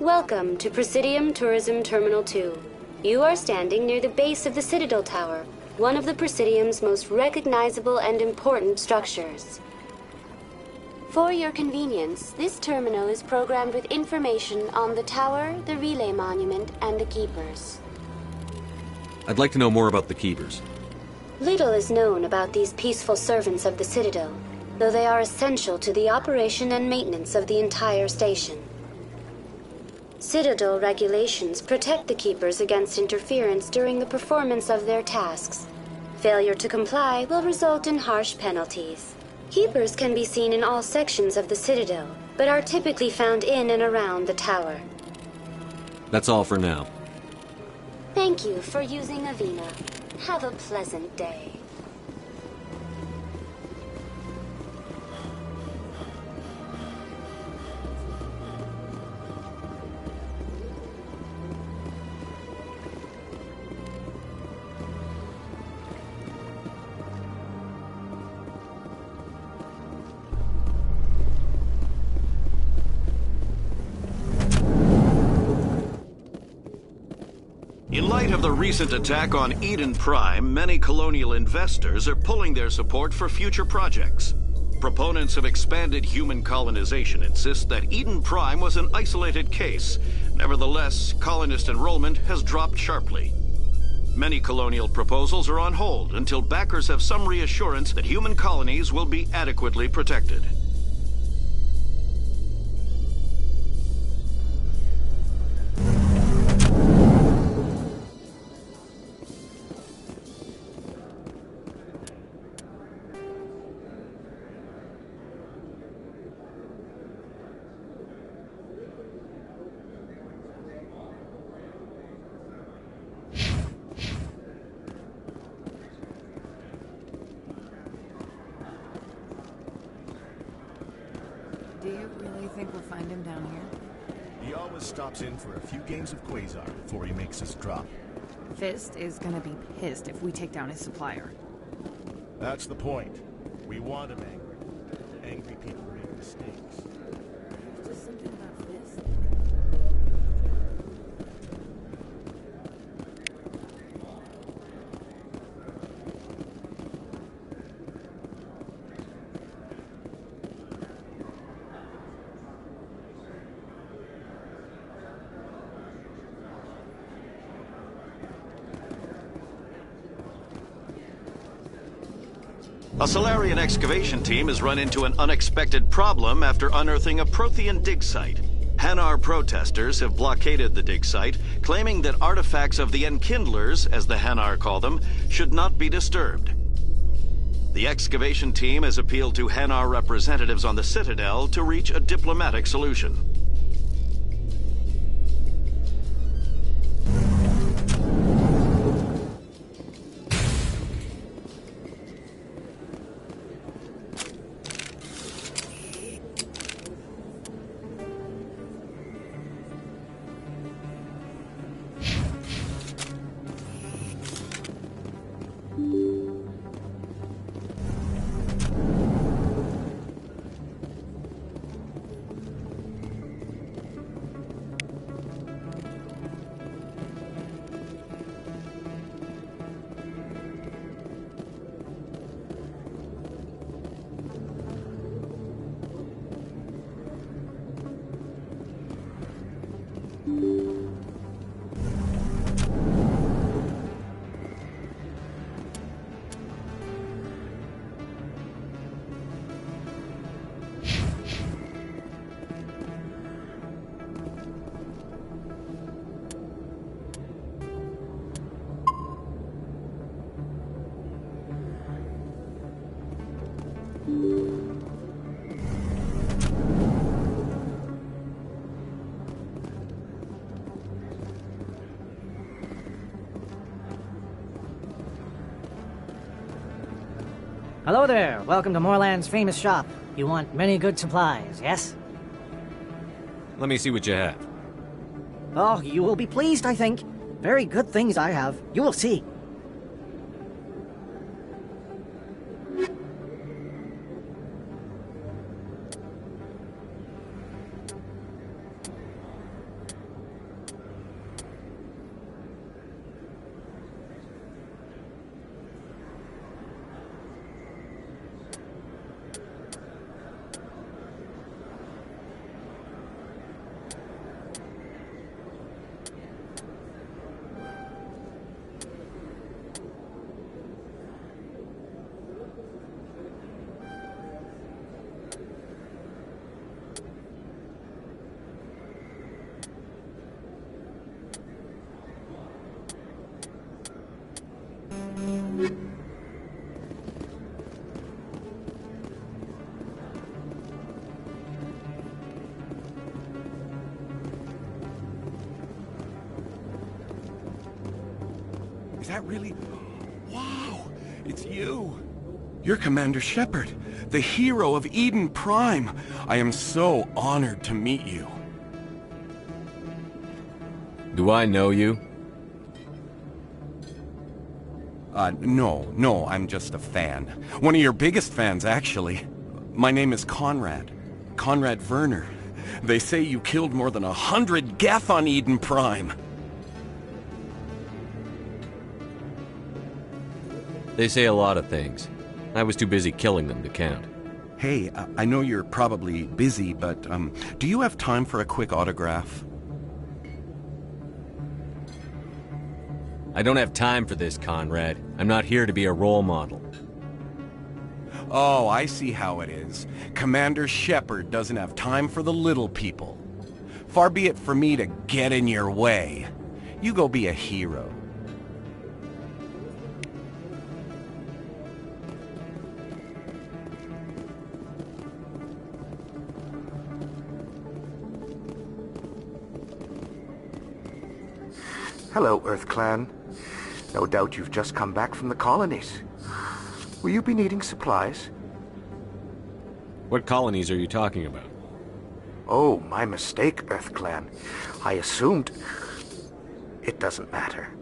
Welcome to Presidium Tourism Terminal 2. You are standing near the base of the Citadel Tower, one of the Presidium's most recognizable and important structures. For your convenience, this terminal is programmed with information on the tower, the relay monument, and the keepers. I'd like to know more about the keepers. Little is known about these peaceful servants of the Citadel, though they are essential to the operation and maintenance of the entire station. Citadel regulations protect the keepers against interference during the performance of their tasks. Failure to comply will result in harsh penalties. Keepers can be seen in all sections of the Citadel, but are typically found in and around the tower. That's all for now. Thank you for using Avina. Have a pleasant day. In light of the recent attack on Eden Prime, many colonial investors are pulling their support for future projects. Proponents of expanded human colonization insist that Eden Prime was an isolated case. Nevertheless, colonist enrollment has dropped sharply. Many colonial proposals are on hold until backers have some reassurance that human colonies will be adequately protected. Do you really think we'll find him down here? He always stops in for a few games of Quasar before he makes his drop. Fist is gonna be pissed if we take down his supplier. That's the point. We want him angry. Angry people make mistakes. Just something about Fist. A Solarian excavation team has run into an unexpected problem after unearthing a Prothean dig site. Hanar protesters have blockaded the dig site, claiming that artifacts of the Enkindlers, as the Hanar call them, should not be disturbed. The excavation team has appealed to Hanar representatives on the Citadel to reach a diplomatic solution. Hello there. Welcome to Moorland's famous shop. You want many good supplies, yes? Let me see what you have. Oh, you will be pleased, I think. Very good things I have. You will see. Is that really... Wow! It's you! You're Commander Shepard, the hero of Eden Prime. I am so honored to meet you. Do I know you? No, I'm just a fan. One of your biggest fans, actually. My name is Conrad. Conrad Werner. They say you killed more than 100 Geth on Eden Prime. They say a lot of things. I was too busy killing them to count. Hey, I know you're probably busy, but, do you have time for a quick autograph? I don't have time for this, Conrad. I'm not here to be a role model. Oh, I see how it is. Commander Shepard doesn't have time for the little people. Far be it for me to get in your way. You go be a hero. Hello, Earth Clan. No doubt you've just come back from the colonies. Will you be needing supplies? What colonies are you talking about? Oh, my mistake, Earth Clan. I assumed... It doesn't matter.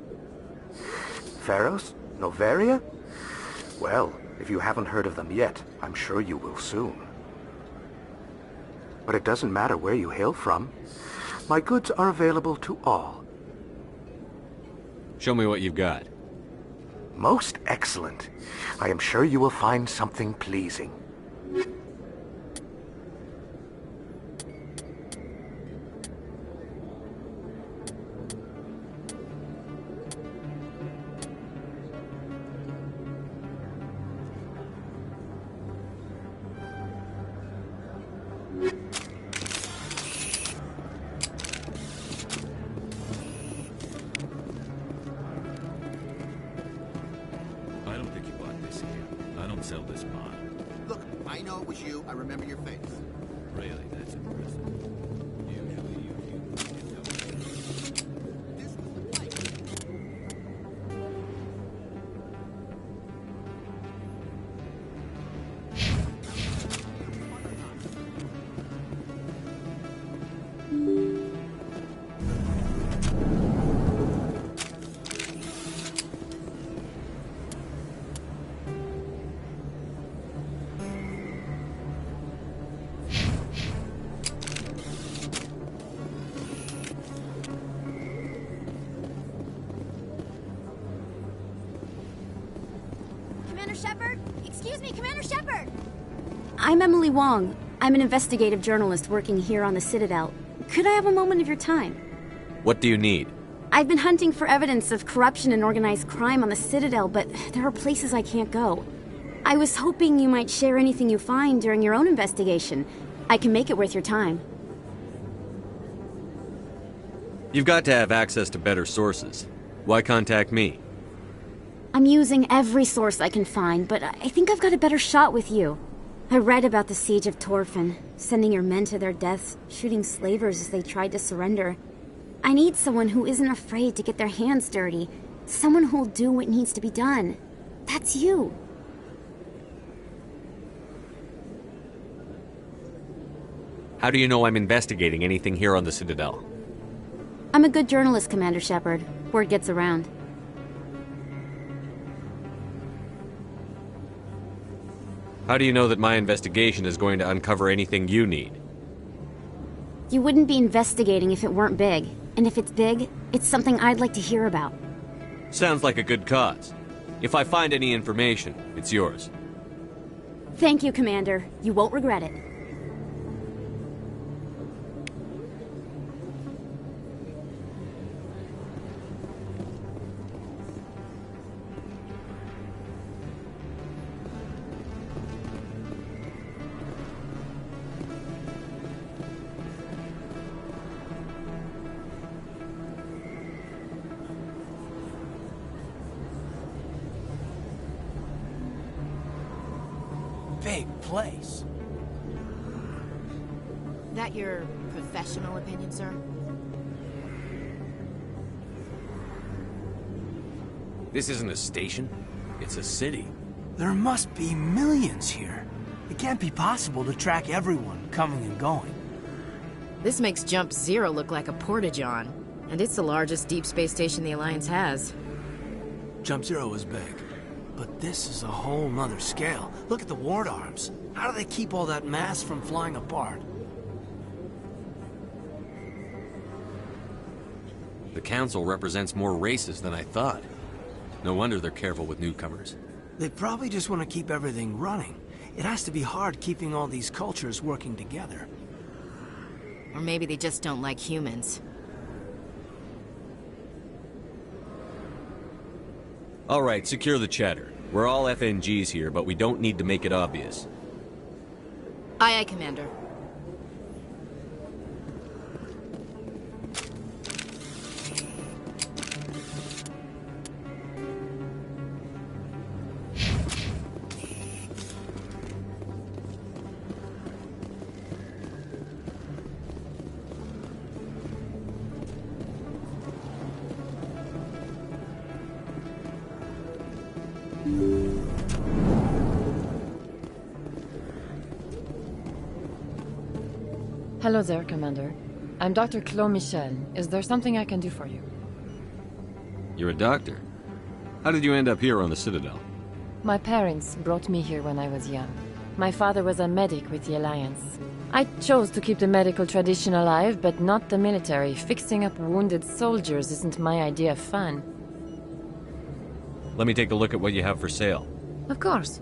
Pharos? Novaria? Well, if you haven't heard of them yet, I'm sure you will soon. But it doesn't matter where you hail from. My goods are available to all. Show me what you've got. Most excellent. I am sure you will find something pleasing. Sell this mod. Look, I know it was you. I remember your face. Really, that's impressive. Usually you This was the place. Shepard? Excuse me, Commander Shepard! I'm Emily Wong. I'm an investigative journalist working here on the Citadel. Could I have a moment of your time? What do you need? I've been hunting for evidence of corruption and organized crime on the Citadel, but there are places I can't go. I was hoping you might share anything you find during your own investigation. I can make it worth your time. You've got to have access to better sources. Why contact me? I'm using every source I can find, but I think I've got a better shot with you. I read about the siege of Torfin, sending your men to their deaths, shooting slavers as they tried to surrender. I need someone who isn't afraid to get their hands dirty. Someone who'll do what needs to be done. That's you. How do you know I'm investigating anything here on the Citadel? I'm a good journalist, Commander Shepard. Word gets around. How do you know that my investigation is going to uncover anything you need? You wouldn't be investigating if it weren't big. And if it's big, it's something I'd like to hear about. Sounds like a good cause. If I find any information, it's yours. Thank you, Commander. You won't regret it. Big place. That your professional opinion, sir? This isn't a station. It's a city. There must be millions here. It can't be possible to track everyone coming and going. This makes Jump Zero look like a porta-john. And it's the largest deep space station the Alliance has. Jump Zero is big. But this is a whole nother scale. Look at the ward arms. How do they keep all that mass from flying apart? The Council represents more races than I thought. No wonder they're careful with newcomers. They probably just want to keep everything running. It has to be hard keeping all these cultures working together. Or maybe they just don't like humans. Alright, secure the chatter. We're all FNGs here, but we don't need to make it obvious. Aye, aye, Commander. Hello there, Commander. I'm Dr. Claude Michel. Is there something I can do for you? You're a doctor. How did you end up here on the Citadel? My parents brought me here when I was young. My father was a medic with the Alliance. I chose to keep the medical tradition alive, but not the military. Fixing up wounded soldiers isn't my idea of fun. Let me take a look at what you have for sale. Of course.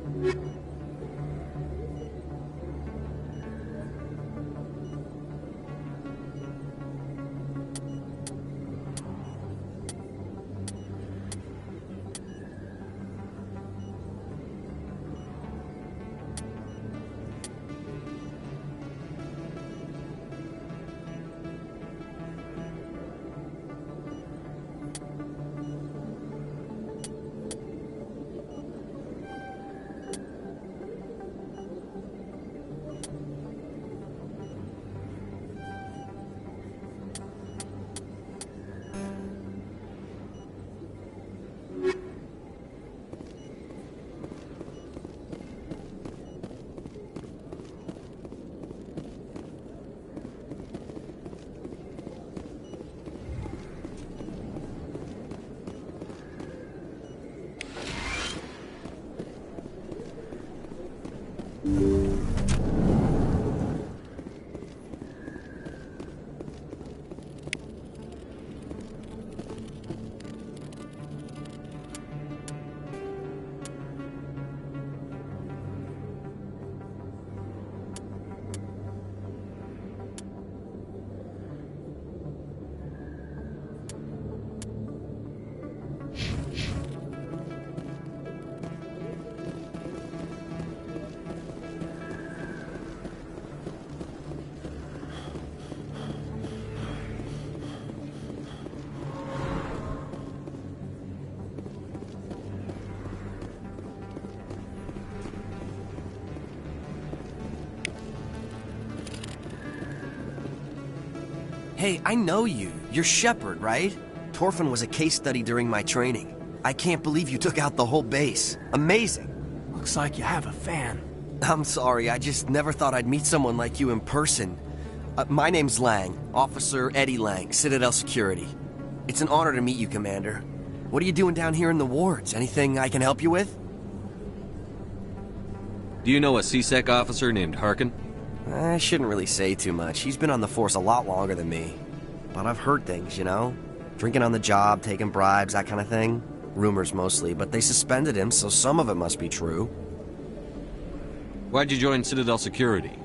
Hey, I know you. You're Shepard, right? Torfin was a case study during my training. I can't believe you took out the whole base. Amazing. Looks like you have a fan. I'm sorry, I just never thought I'd meet someone like you in person. My name's Lang, Officer Eddie Lang, Citadel Security. It's an honor to meet you, Commander. What are you doing down here in the wards? Anything I can help you with? Do you know a CSEC officer named Harkin? I shouldn't really say too much. He's been on the force a lot longer than me. But I've heard things, you know? Drinking on the job, taking bribes, that kind of thing. Rumors mostly, but they suspended him, so some of it must be true. Why'd you join Citadel Security?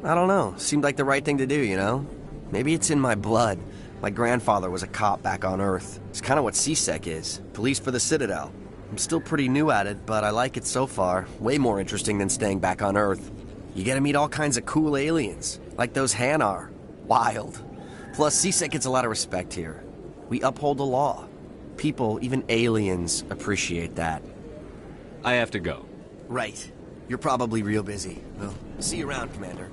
I don't know. Seemed like the right thing to do, you know? Maybe it's in my blood. My grandfather was a cop back on Earth. It's kind of what CSEC is. Police for the Citadel. I'm still pretty new at it, but I like it so far. Way more interesting than staying back on Earth. You get to meet all kinds of cool aliens, like those Hanar. Wild. Plus, CSEC gets a lot of respect here. We uphold the law. People, even aliens, appreciate that. I have to go. Right. You're probably real busy. Well, see you around, Commander.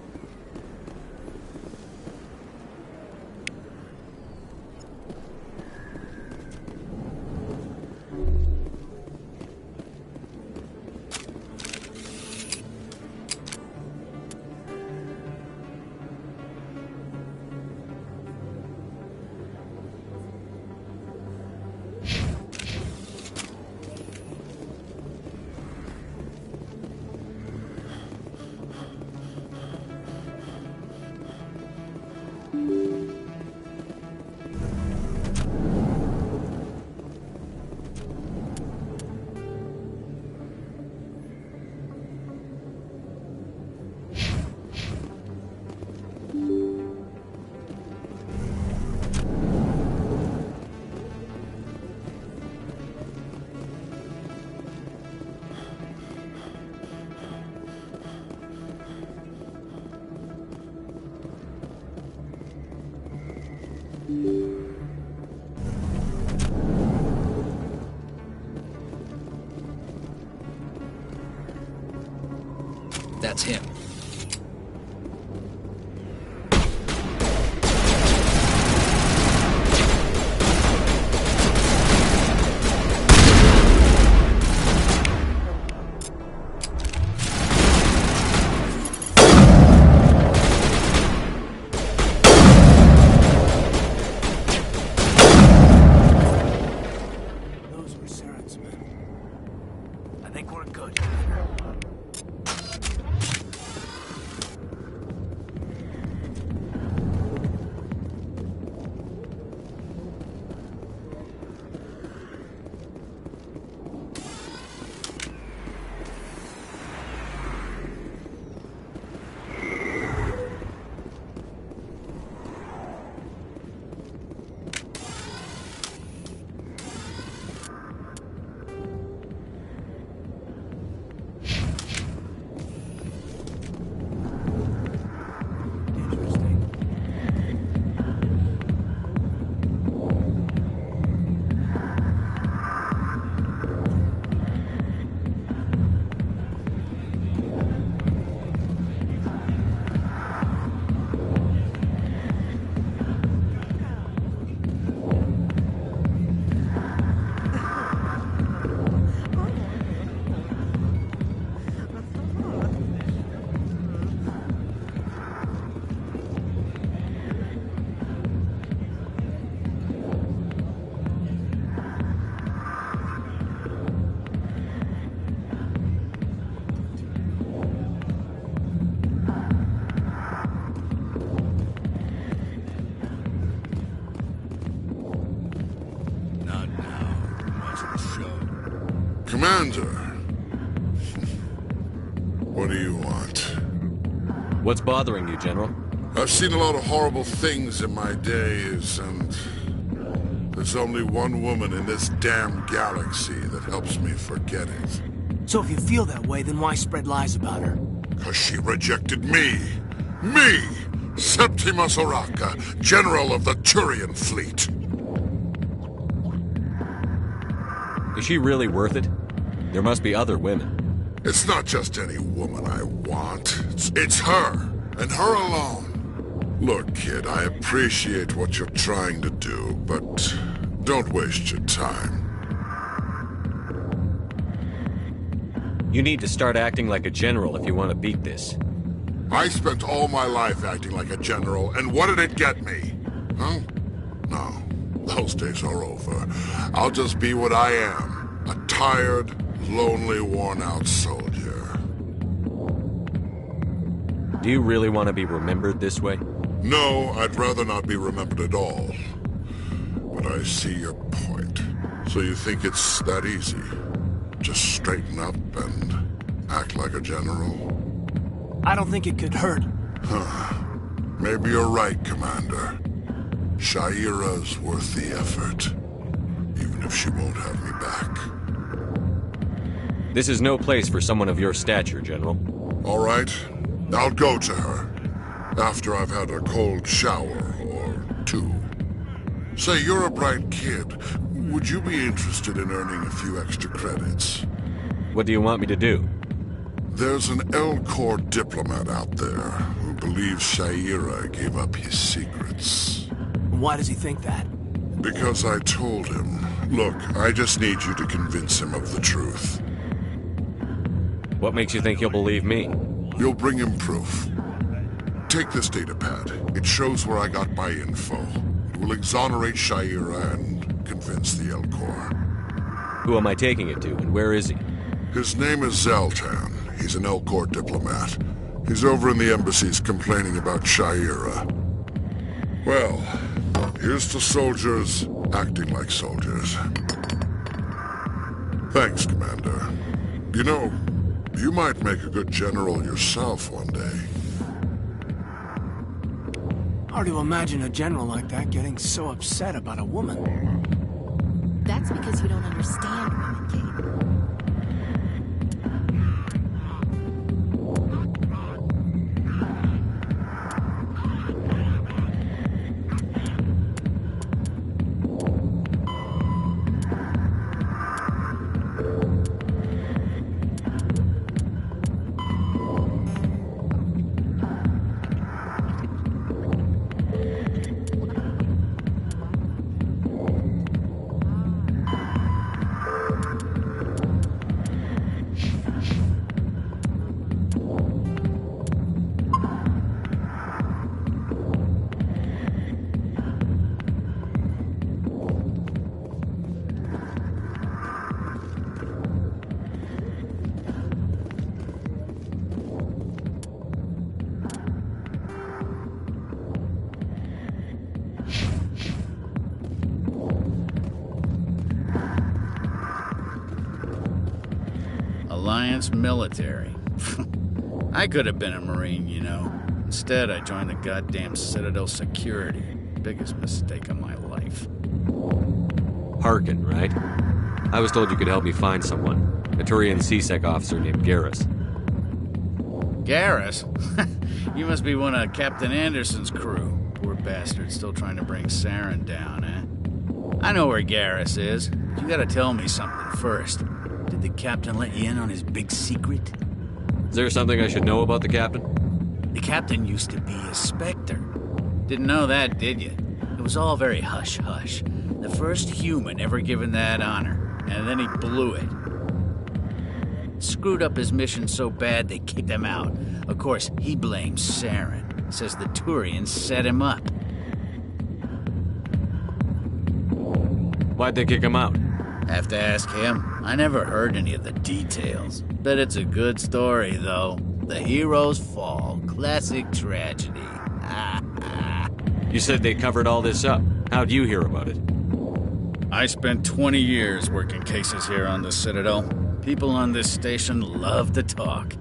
That's him. Those were Saren's men. I think we're good. Commander, what do you want? What's bothering you, General? I've seen a lot of horrible things in my days, and there's only one woman in this damn galaxy that helps me forget it. So if you feel that way, then why spread lies about her? 'Cause she rejected me! Me! Septimus Oraka, General of the Turian Fleet! Is she really worth it? There must be other women. It's not just any woman I want. It's her, and her alone. Look, kid, I appreciate what you're trying to do, but don't waste your time. You need to start acting like a general if you want to beat this. I spent all my life acting like a general, and what did it get me? Huh? No, those days are over. I'll just be what I am. A tired, lonely, worn-out soldier. Do you really want to be remembered this way? No, I'd rather not be remembered at all. But I see your point. So you think it's that easy? Just straighten up and act like a general? I don't think it could hurt. Huh. Maybe you're right, Commander. Shaira's worth the effort. Even if she won't have me back. This is no place for someone of your stature, General. All right. I'll go to her. After I've had a cold shower or two. Say, you're a bright kid. Would you be interested in earning a few extra credits? What do you want me to do? There's an L-Corps diplomat out there who believes Shaira gave up his secrets. Why does he think that? Because I told him. Look, I just need you to convince him of the truth. What makes you think he'll believe me? You'll bring him proof. Take this datapad. It shows where I got my info. It will exonerate Shaira and convince the L-Corps. Who am I taking it to, and where is he? His name is Zoltan. He's an L-Corps diplomat. He's over in the embassies complaining about Shaira. Well, here's to soldiers acting like soldiers. Thanks, Commander. You know, you might make a good general yourself one day. Hard to imagine a general like that getting so upset about a woman. That's because you don't understand women, Kate. Alliance military. I could have been a Marine, you know. Instead, I joined the goddamn Citadel security. Biggest mistake of my life. Harkin, right? I was told you could help me find someone. A Turian C-Sec officer named Garrus. Garrus? You must be one of Captain Anderson's crew. Poor bastard, still trying to bring Saren down, eh? I know where Garrus is, but you gotta tell me something first. Did the captain let you in on his big secret? Is there something I should know about the captain? The captain used to be a Spectre. Didn't know that, did you? It was all very hush-hush. The first human ever given that honor, and then he blew it. Screwed up his mission so bad they kicked him out. Of course, he blames Saren. Says the Turians set him up. Why'd they kick him out? Have to ask him. I never heard any of the details. Bet it's a good story, though. The heroes fall. Classic tragedy. You said they covered all this up. How'd you hear about it? I spent 20 years working cases here on the Citadel. People on this station love to talk.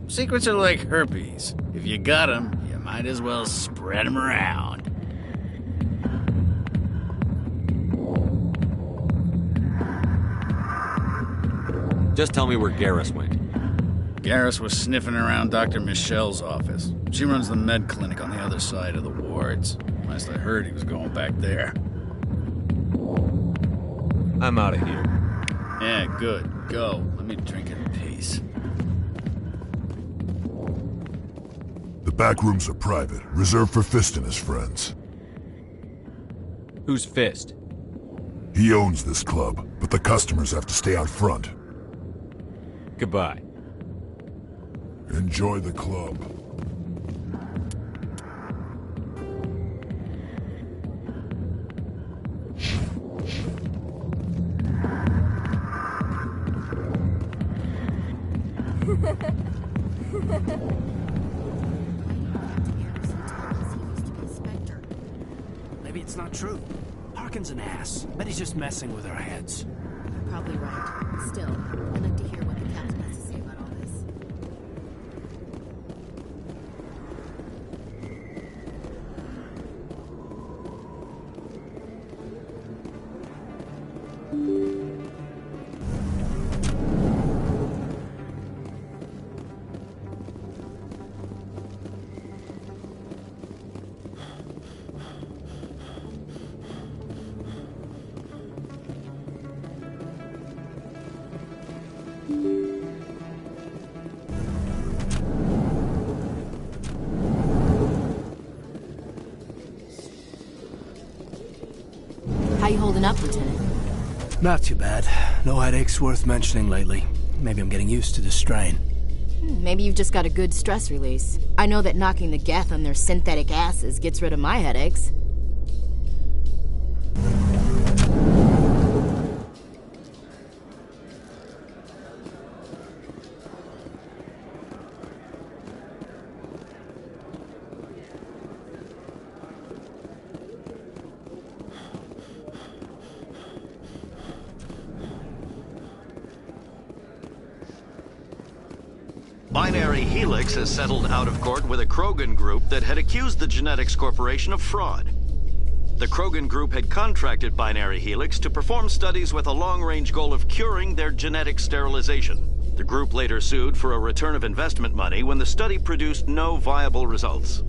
Secrets are like herpes. If you got them, you might as well spread them around. Just tell me where Garrus went. Garrus was sniffing around Dr. Michelle's office. She runs the med clinic on the other side of the wards. Last I heard, he was going back there. I'm out of here. Yeah, good. Go. Let me drink in peace. The back rooms are private, reserved for Fist and his friends. Who's Fist? He owns this club, but the customers have to stay out front. Goodbye. Enjoy the club. Maybe it's not true. Harkin's an ass. Bet he's just messing with our heads. You're probably right. Still, I'd like to hear what the captain has to say about all this. How you holding up, Lieutenant? Not too bad. No headaches worth mentioning lately. Maybe I'm getting used to the strain. Maybe you've just got a good stress release. I know that knocking the Geth on their synthetic asses gets rid of my headaches. Binary Helix has settled out of court with a Krogan group that had accused the Genetics Corporation of fraud. The Krogan group had contracted Binary Helix to perform studies with a long-range goal of curing their genetic sterilization. The group later sued for a return of investment money when the study produced no viable results.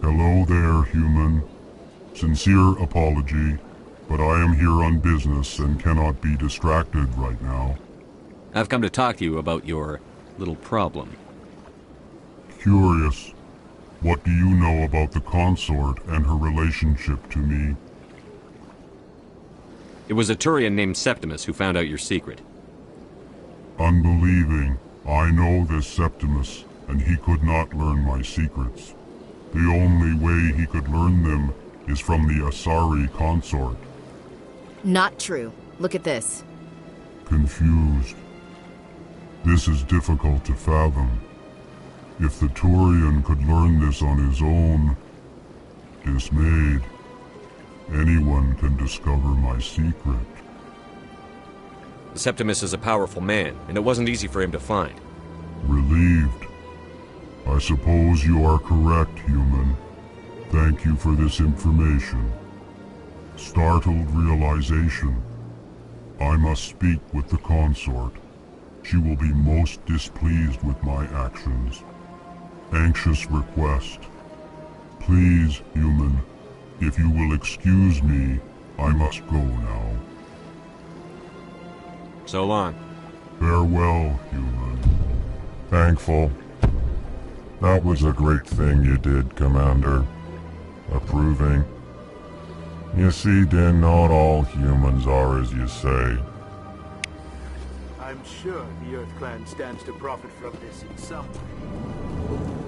Hello there, human. Sincere apology, but I am here on business and cannot be distracted right now. I've come to talk to you about your little problem. Curious. What do you know about the consort and her relationship to me? It was a Turian named Septimus who found out your secret. Unbelieving. I know this Septimus, and he could not learn my secrets. The only way he could learn them is from the Asari consort. Not true. Look at this. Confused. This is difficult to fathom. If the Turian could learn this on his own, dismayed, anyone can discover my secret. Septimus is a powerful man, and it wasn't easy for him to find. Relieved. I suppose you are correct, human. Thank you for this information. Startled realization. I must speak with the consort. She will be most displeased with my actions. Anxious request. Please, human, If you will excuse me, I must go now. So long. Farewell, human. Thankful. That was a great thing you did, Commander. Approving. You see, Din, not all humans are as you say. I'm sure the Earth Clan stands to profit from this in some way.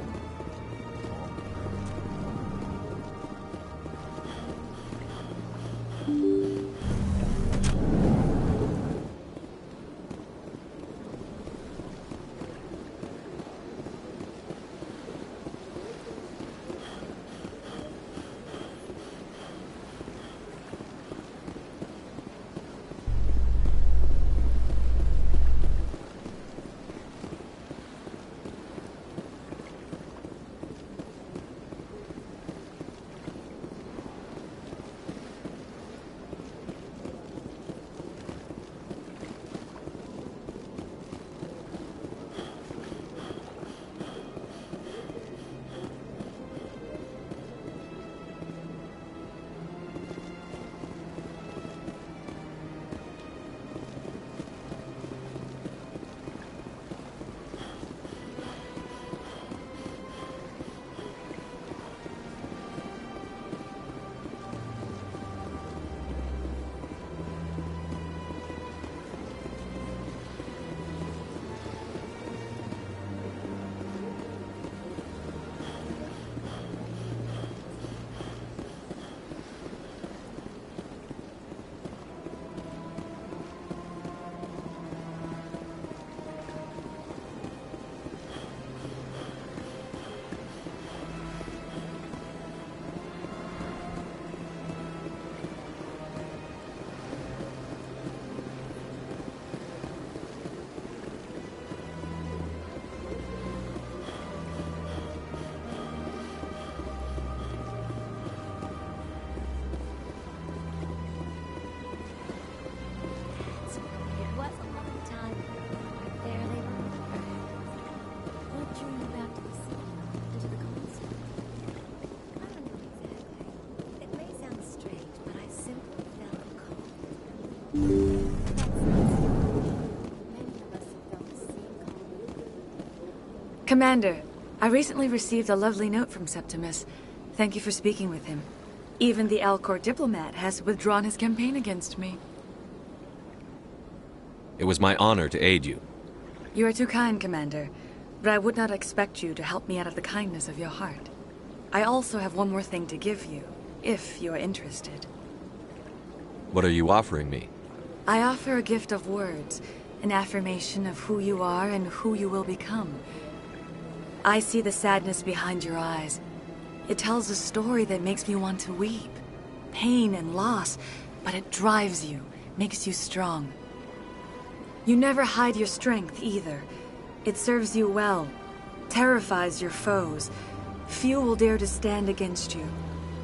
Commander, I recently received a lovely note from Septimus. Thank you for speaking with him. Even the Alcor diplomat has withdrawn his campaign against me. It was my honor to aid you. You are too kind, Commander, but I would not expect you to help me out of the kindness of your heart. I also have one more thing to give you, if you are interested. What are you offering me? I offer a gift of words, an affirmation of who you are and who you will become. I see the sadness behind your eyes. It tells a story that makes me want to weep. Pain and loss, but it drives you, makes you strong. You never hide your strength either. It serves you well, terrifies your foes. Few will dare to stand against you.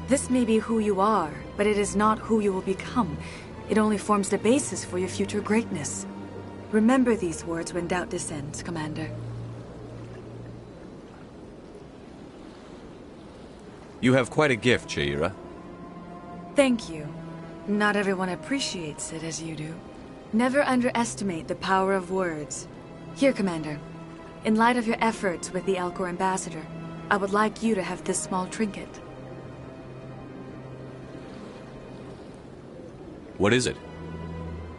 This may be who you are, but it is not who you will become. It only forms the basis for your future greatness. Remember these words when doubt descends, Commander. You have quite a gift, Shaira. Thank you. Not everyone appreciates it as you do. Never underestimate the power of words. Here, Commander. In light of your efforts with the Alcor ambassador, I would like you to have this small trinket. What is it?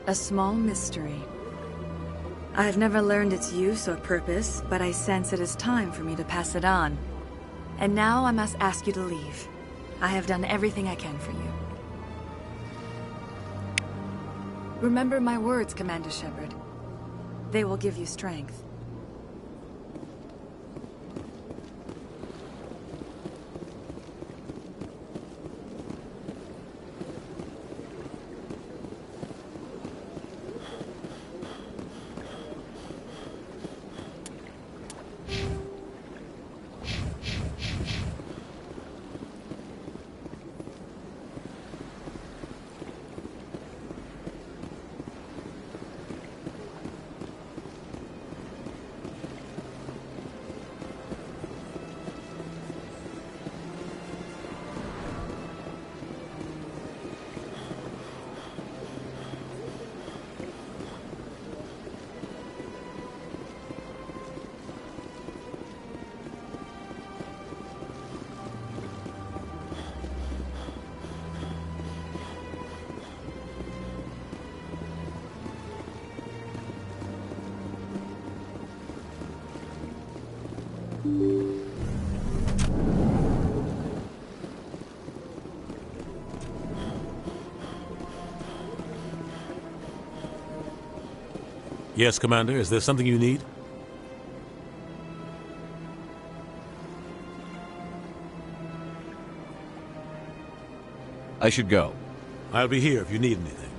A small mystery. I have never learned its use or purpose, but I sense it is time for me to pass it on. And now I must ask you to leave. I have done everything I can for you. Remember my words, Commander Shepard. They will give you strength. Yes, Commander. Is there something you need? I should go. I'll be here if you need anything.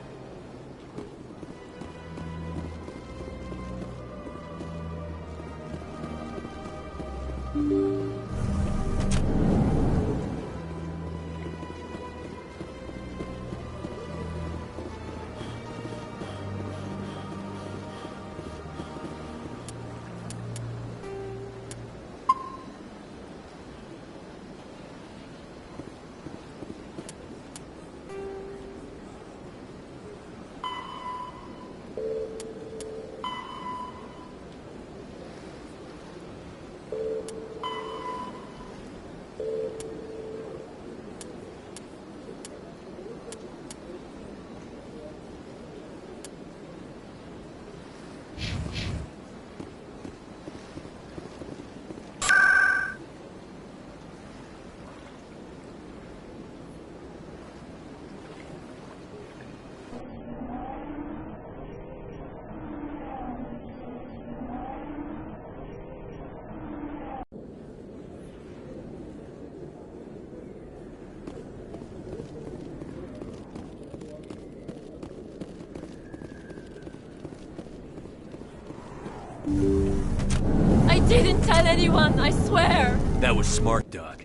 I didn't tell anyone, I swear! That was smart, Doc.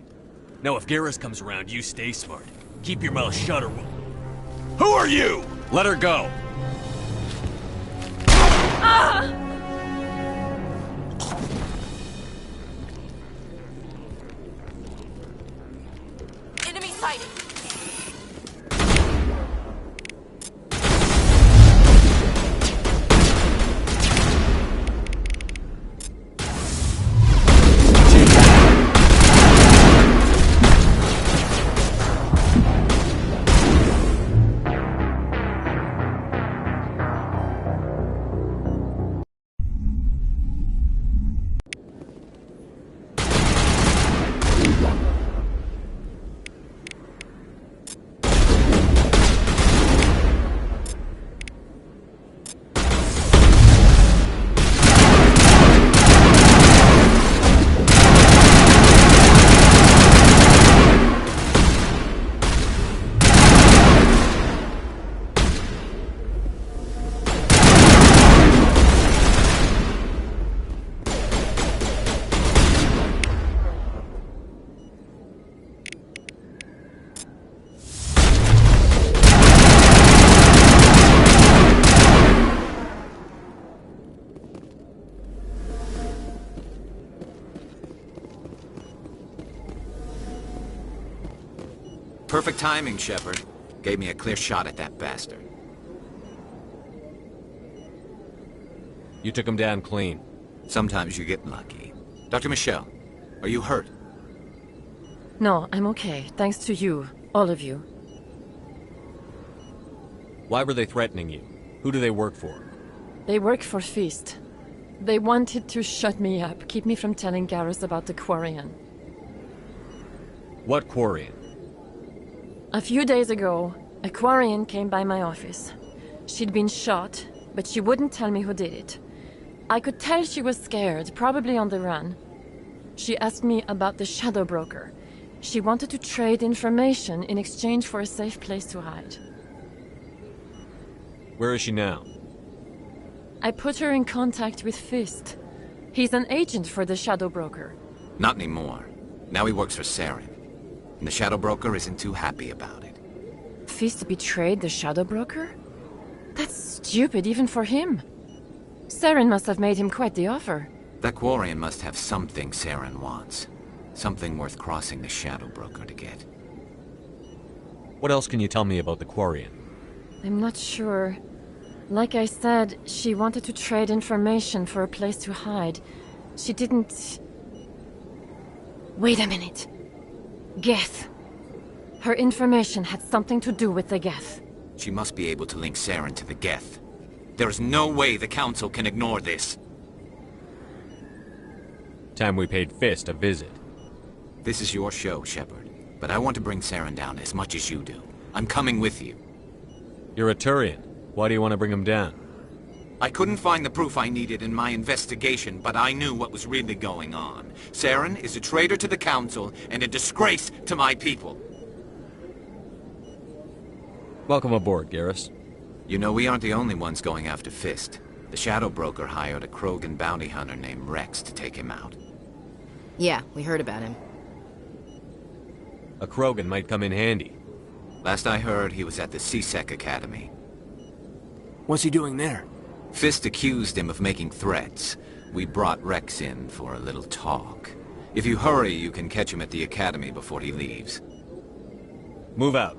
Now if Garrus comes around, you stay smart. Keep your mouth shut or we'll... Who are you? Let her go. Ah! Enemy sighted! Perfect timing, Shepard. Gave me a clear shot at that bastard. You took him down clean. Sometimes you get lucky. Dr. Michelle, are you hurt? No, I'm okay. Thanks to you. All of you. Why were they threatening you? Who do they work for? They work for Feast. They wanted to shut me up, keep me from telling Garrus about the Quarian. What Quarian? A few days ago, a Quarian came by my office. She'd been shot, but she wouldn't tell me who did it. I could tell she was scared, probably on the run. She asked me about the Shadow Broker. She wanted to trade information in exchange for a safe place to hide. Where is she now? I put her in contact with Fist. He's an agent for the Shadow Broker. Not anymore. Now he works for Saren. And the Shadow Broker isn't too happy about it. Fist betrayed the Shadow Broker? That's stupid even for him. Saren must have made him quite the offer. That Quarian must have something Saren wants. Something worth crossing the Shadow Broker to get. What else can you tell me about the Quarian? I'm not sure. Like I said, she wanted to trade information for a place to hide. She didn't... Wait a minute. Geth. Her information had something to do with the Geth. She must be able to link Saren to the Geth. There's no way the Council can ignore this. Time we paid Fist a visit. This is your show, Shepard. But I want to bring Saren down as much as you do. I'm coming with you. You're a Turian. Why do you want to bring him down? I couldn't find the proof I needed in my investigation, but I knew what was really going on. Saren is a traitor to the Council and a disgrace to my people. Welcome aboard, Garrus. You know, we aren't the only ones going after Fist. The Shadow Broker hired a Krogan bounty hunter named Rex to take him out. Yeah, we heard about him. A Krogan might come in handy. Last I heard, he was at the CSEC Academy. What's he doing there? Fist accused him of making threats. We brought Rex in for a little talk. If you hurry, you can catch him at the Academy before he leaves. Move out.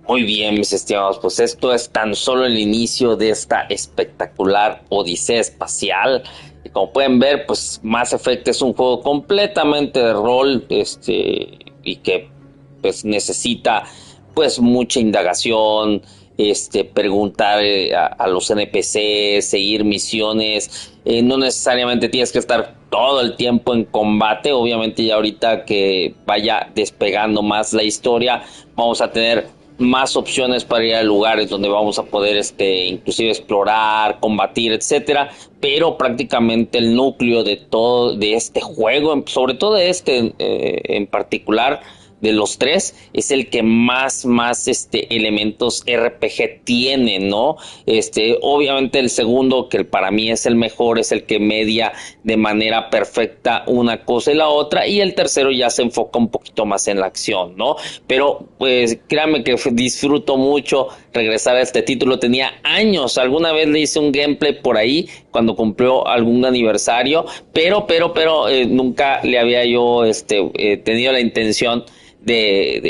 Muy bien, mis estimados, pues esto es tan solo el inicio de esta espectacular odisea espacial. Y como pueden ver, pues Mass Effect es un juego completamente de rol, y que pues necesita pues mucha indagación, preguntar a los NPCs, seguir misiones. No necesariamente tienes que estar todo el tiempo en combate. Obviamente ya ahorita que vaya despegando más la historia, vamos a tener más opciones para ir a lugares donde vamos a poder inclusive explorar, combatir, etcétera, pero prácticamente el núcleo de todo de este juego, sobre todo de en particular, de los tres, es el que más elementos RPG tiene, ¿no? Obviamente el segundo, que para mí es el mejor, es el que media de manera perfecta una cosa y la otra, y el tercero ya se enfoca un poquito más en la acción, ¿no? Pero pues créanme que disfruto mucho regresar a este título. Tenía años, alguna vez le hice un gameplay por ahí cuando cumplió algún aniversario, pero nunca le había yo tenido la intención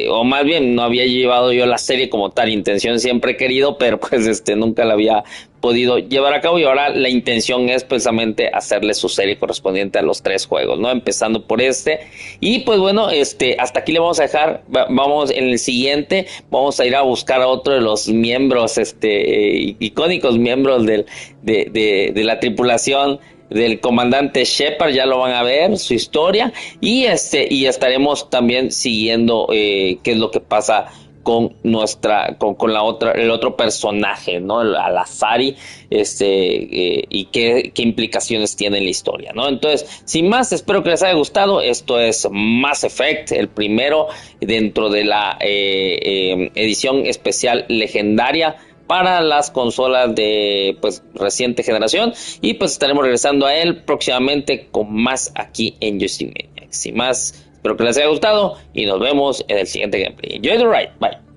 o más bien no había llevado yo la serie como tal. Intención siempre he querido, pero pues nunca la había podido llevar a cabo, y ahora la intención es precisamente hacerle su serie correspondiente a los tres juegos, ¿no? Empezando por y pues bueno, hasta aquí le vamos a dejar. Vamos en el siguiente, vamos a ir a buscar a otro de los miembros, icónicos miembros de la tripulación del comandante Shepard. Ya lo van a ver su historia, y estaremos también siguiendo qué es lo que pasa con el otro personaje, ¿no? A la Sari, y qué implicaciones tiene en la historia, ¿no? Entonces, sin más, espero que les haya gustado. Esto es Mass Effect, el primero dentro de la edición especial legendaria para las consolas de pues reciente generación, y pues estaremos regresando a él próximamente con más aquí en Justin Maniacs. Sin más, espero que les haya gustado y nos vemos en el siguiente gameplay. Enjoy the ride, bye.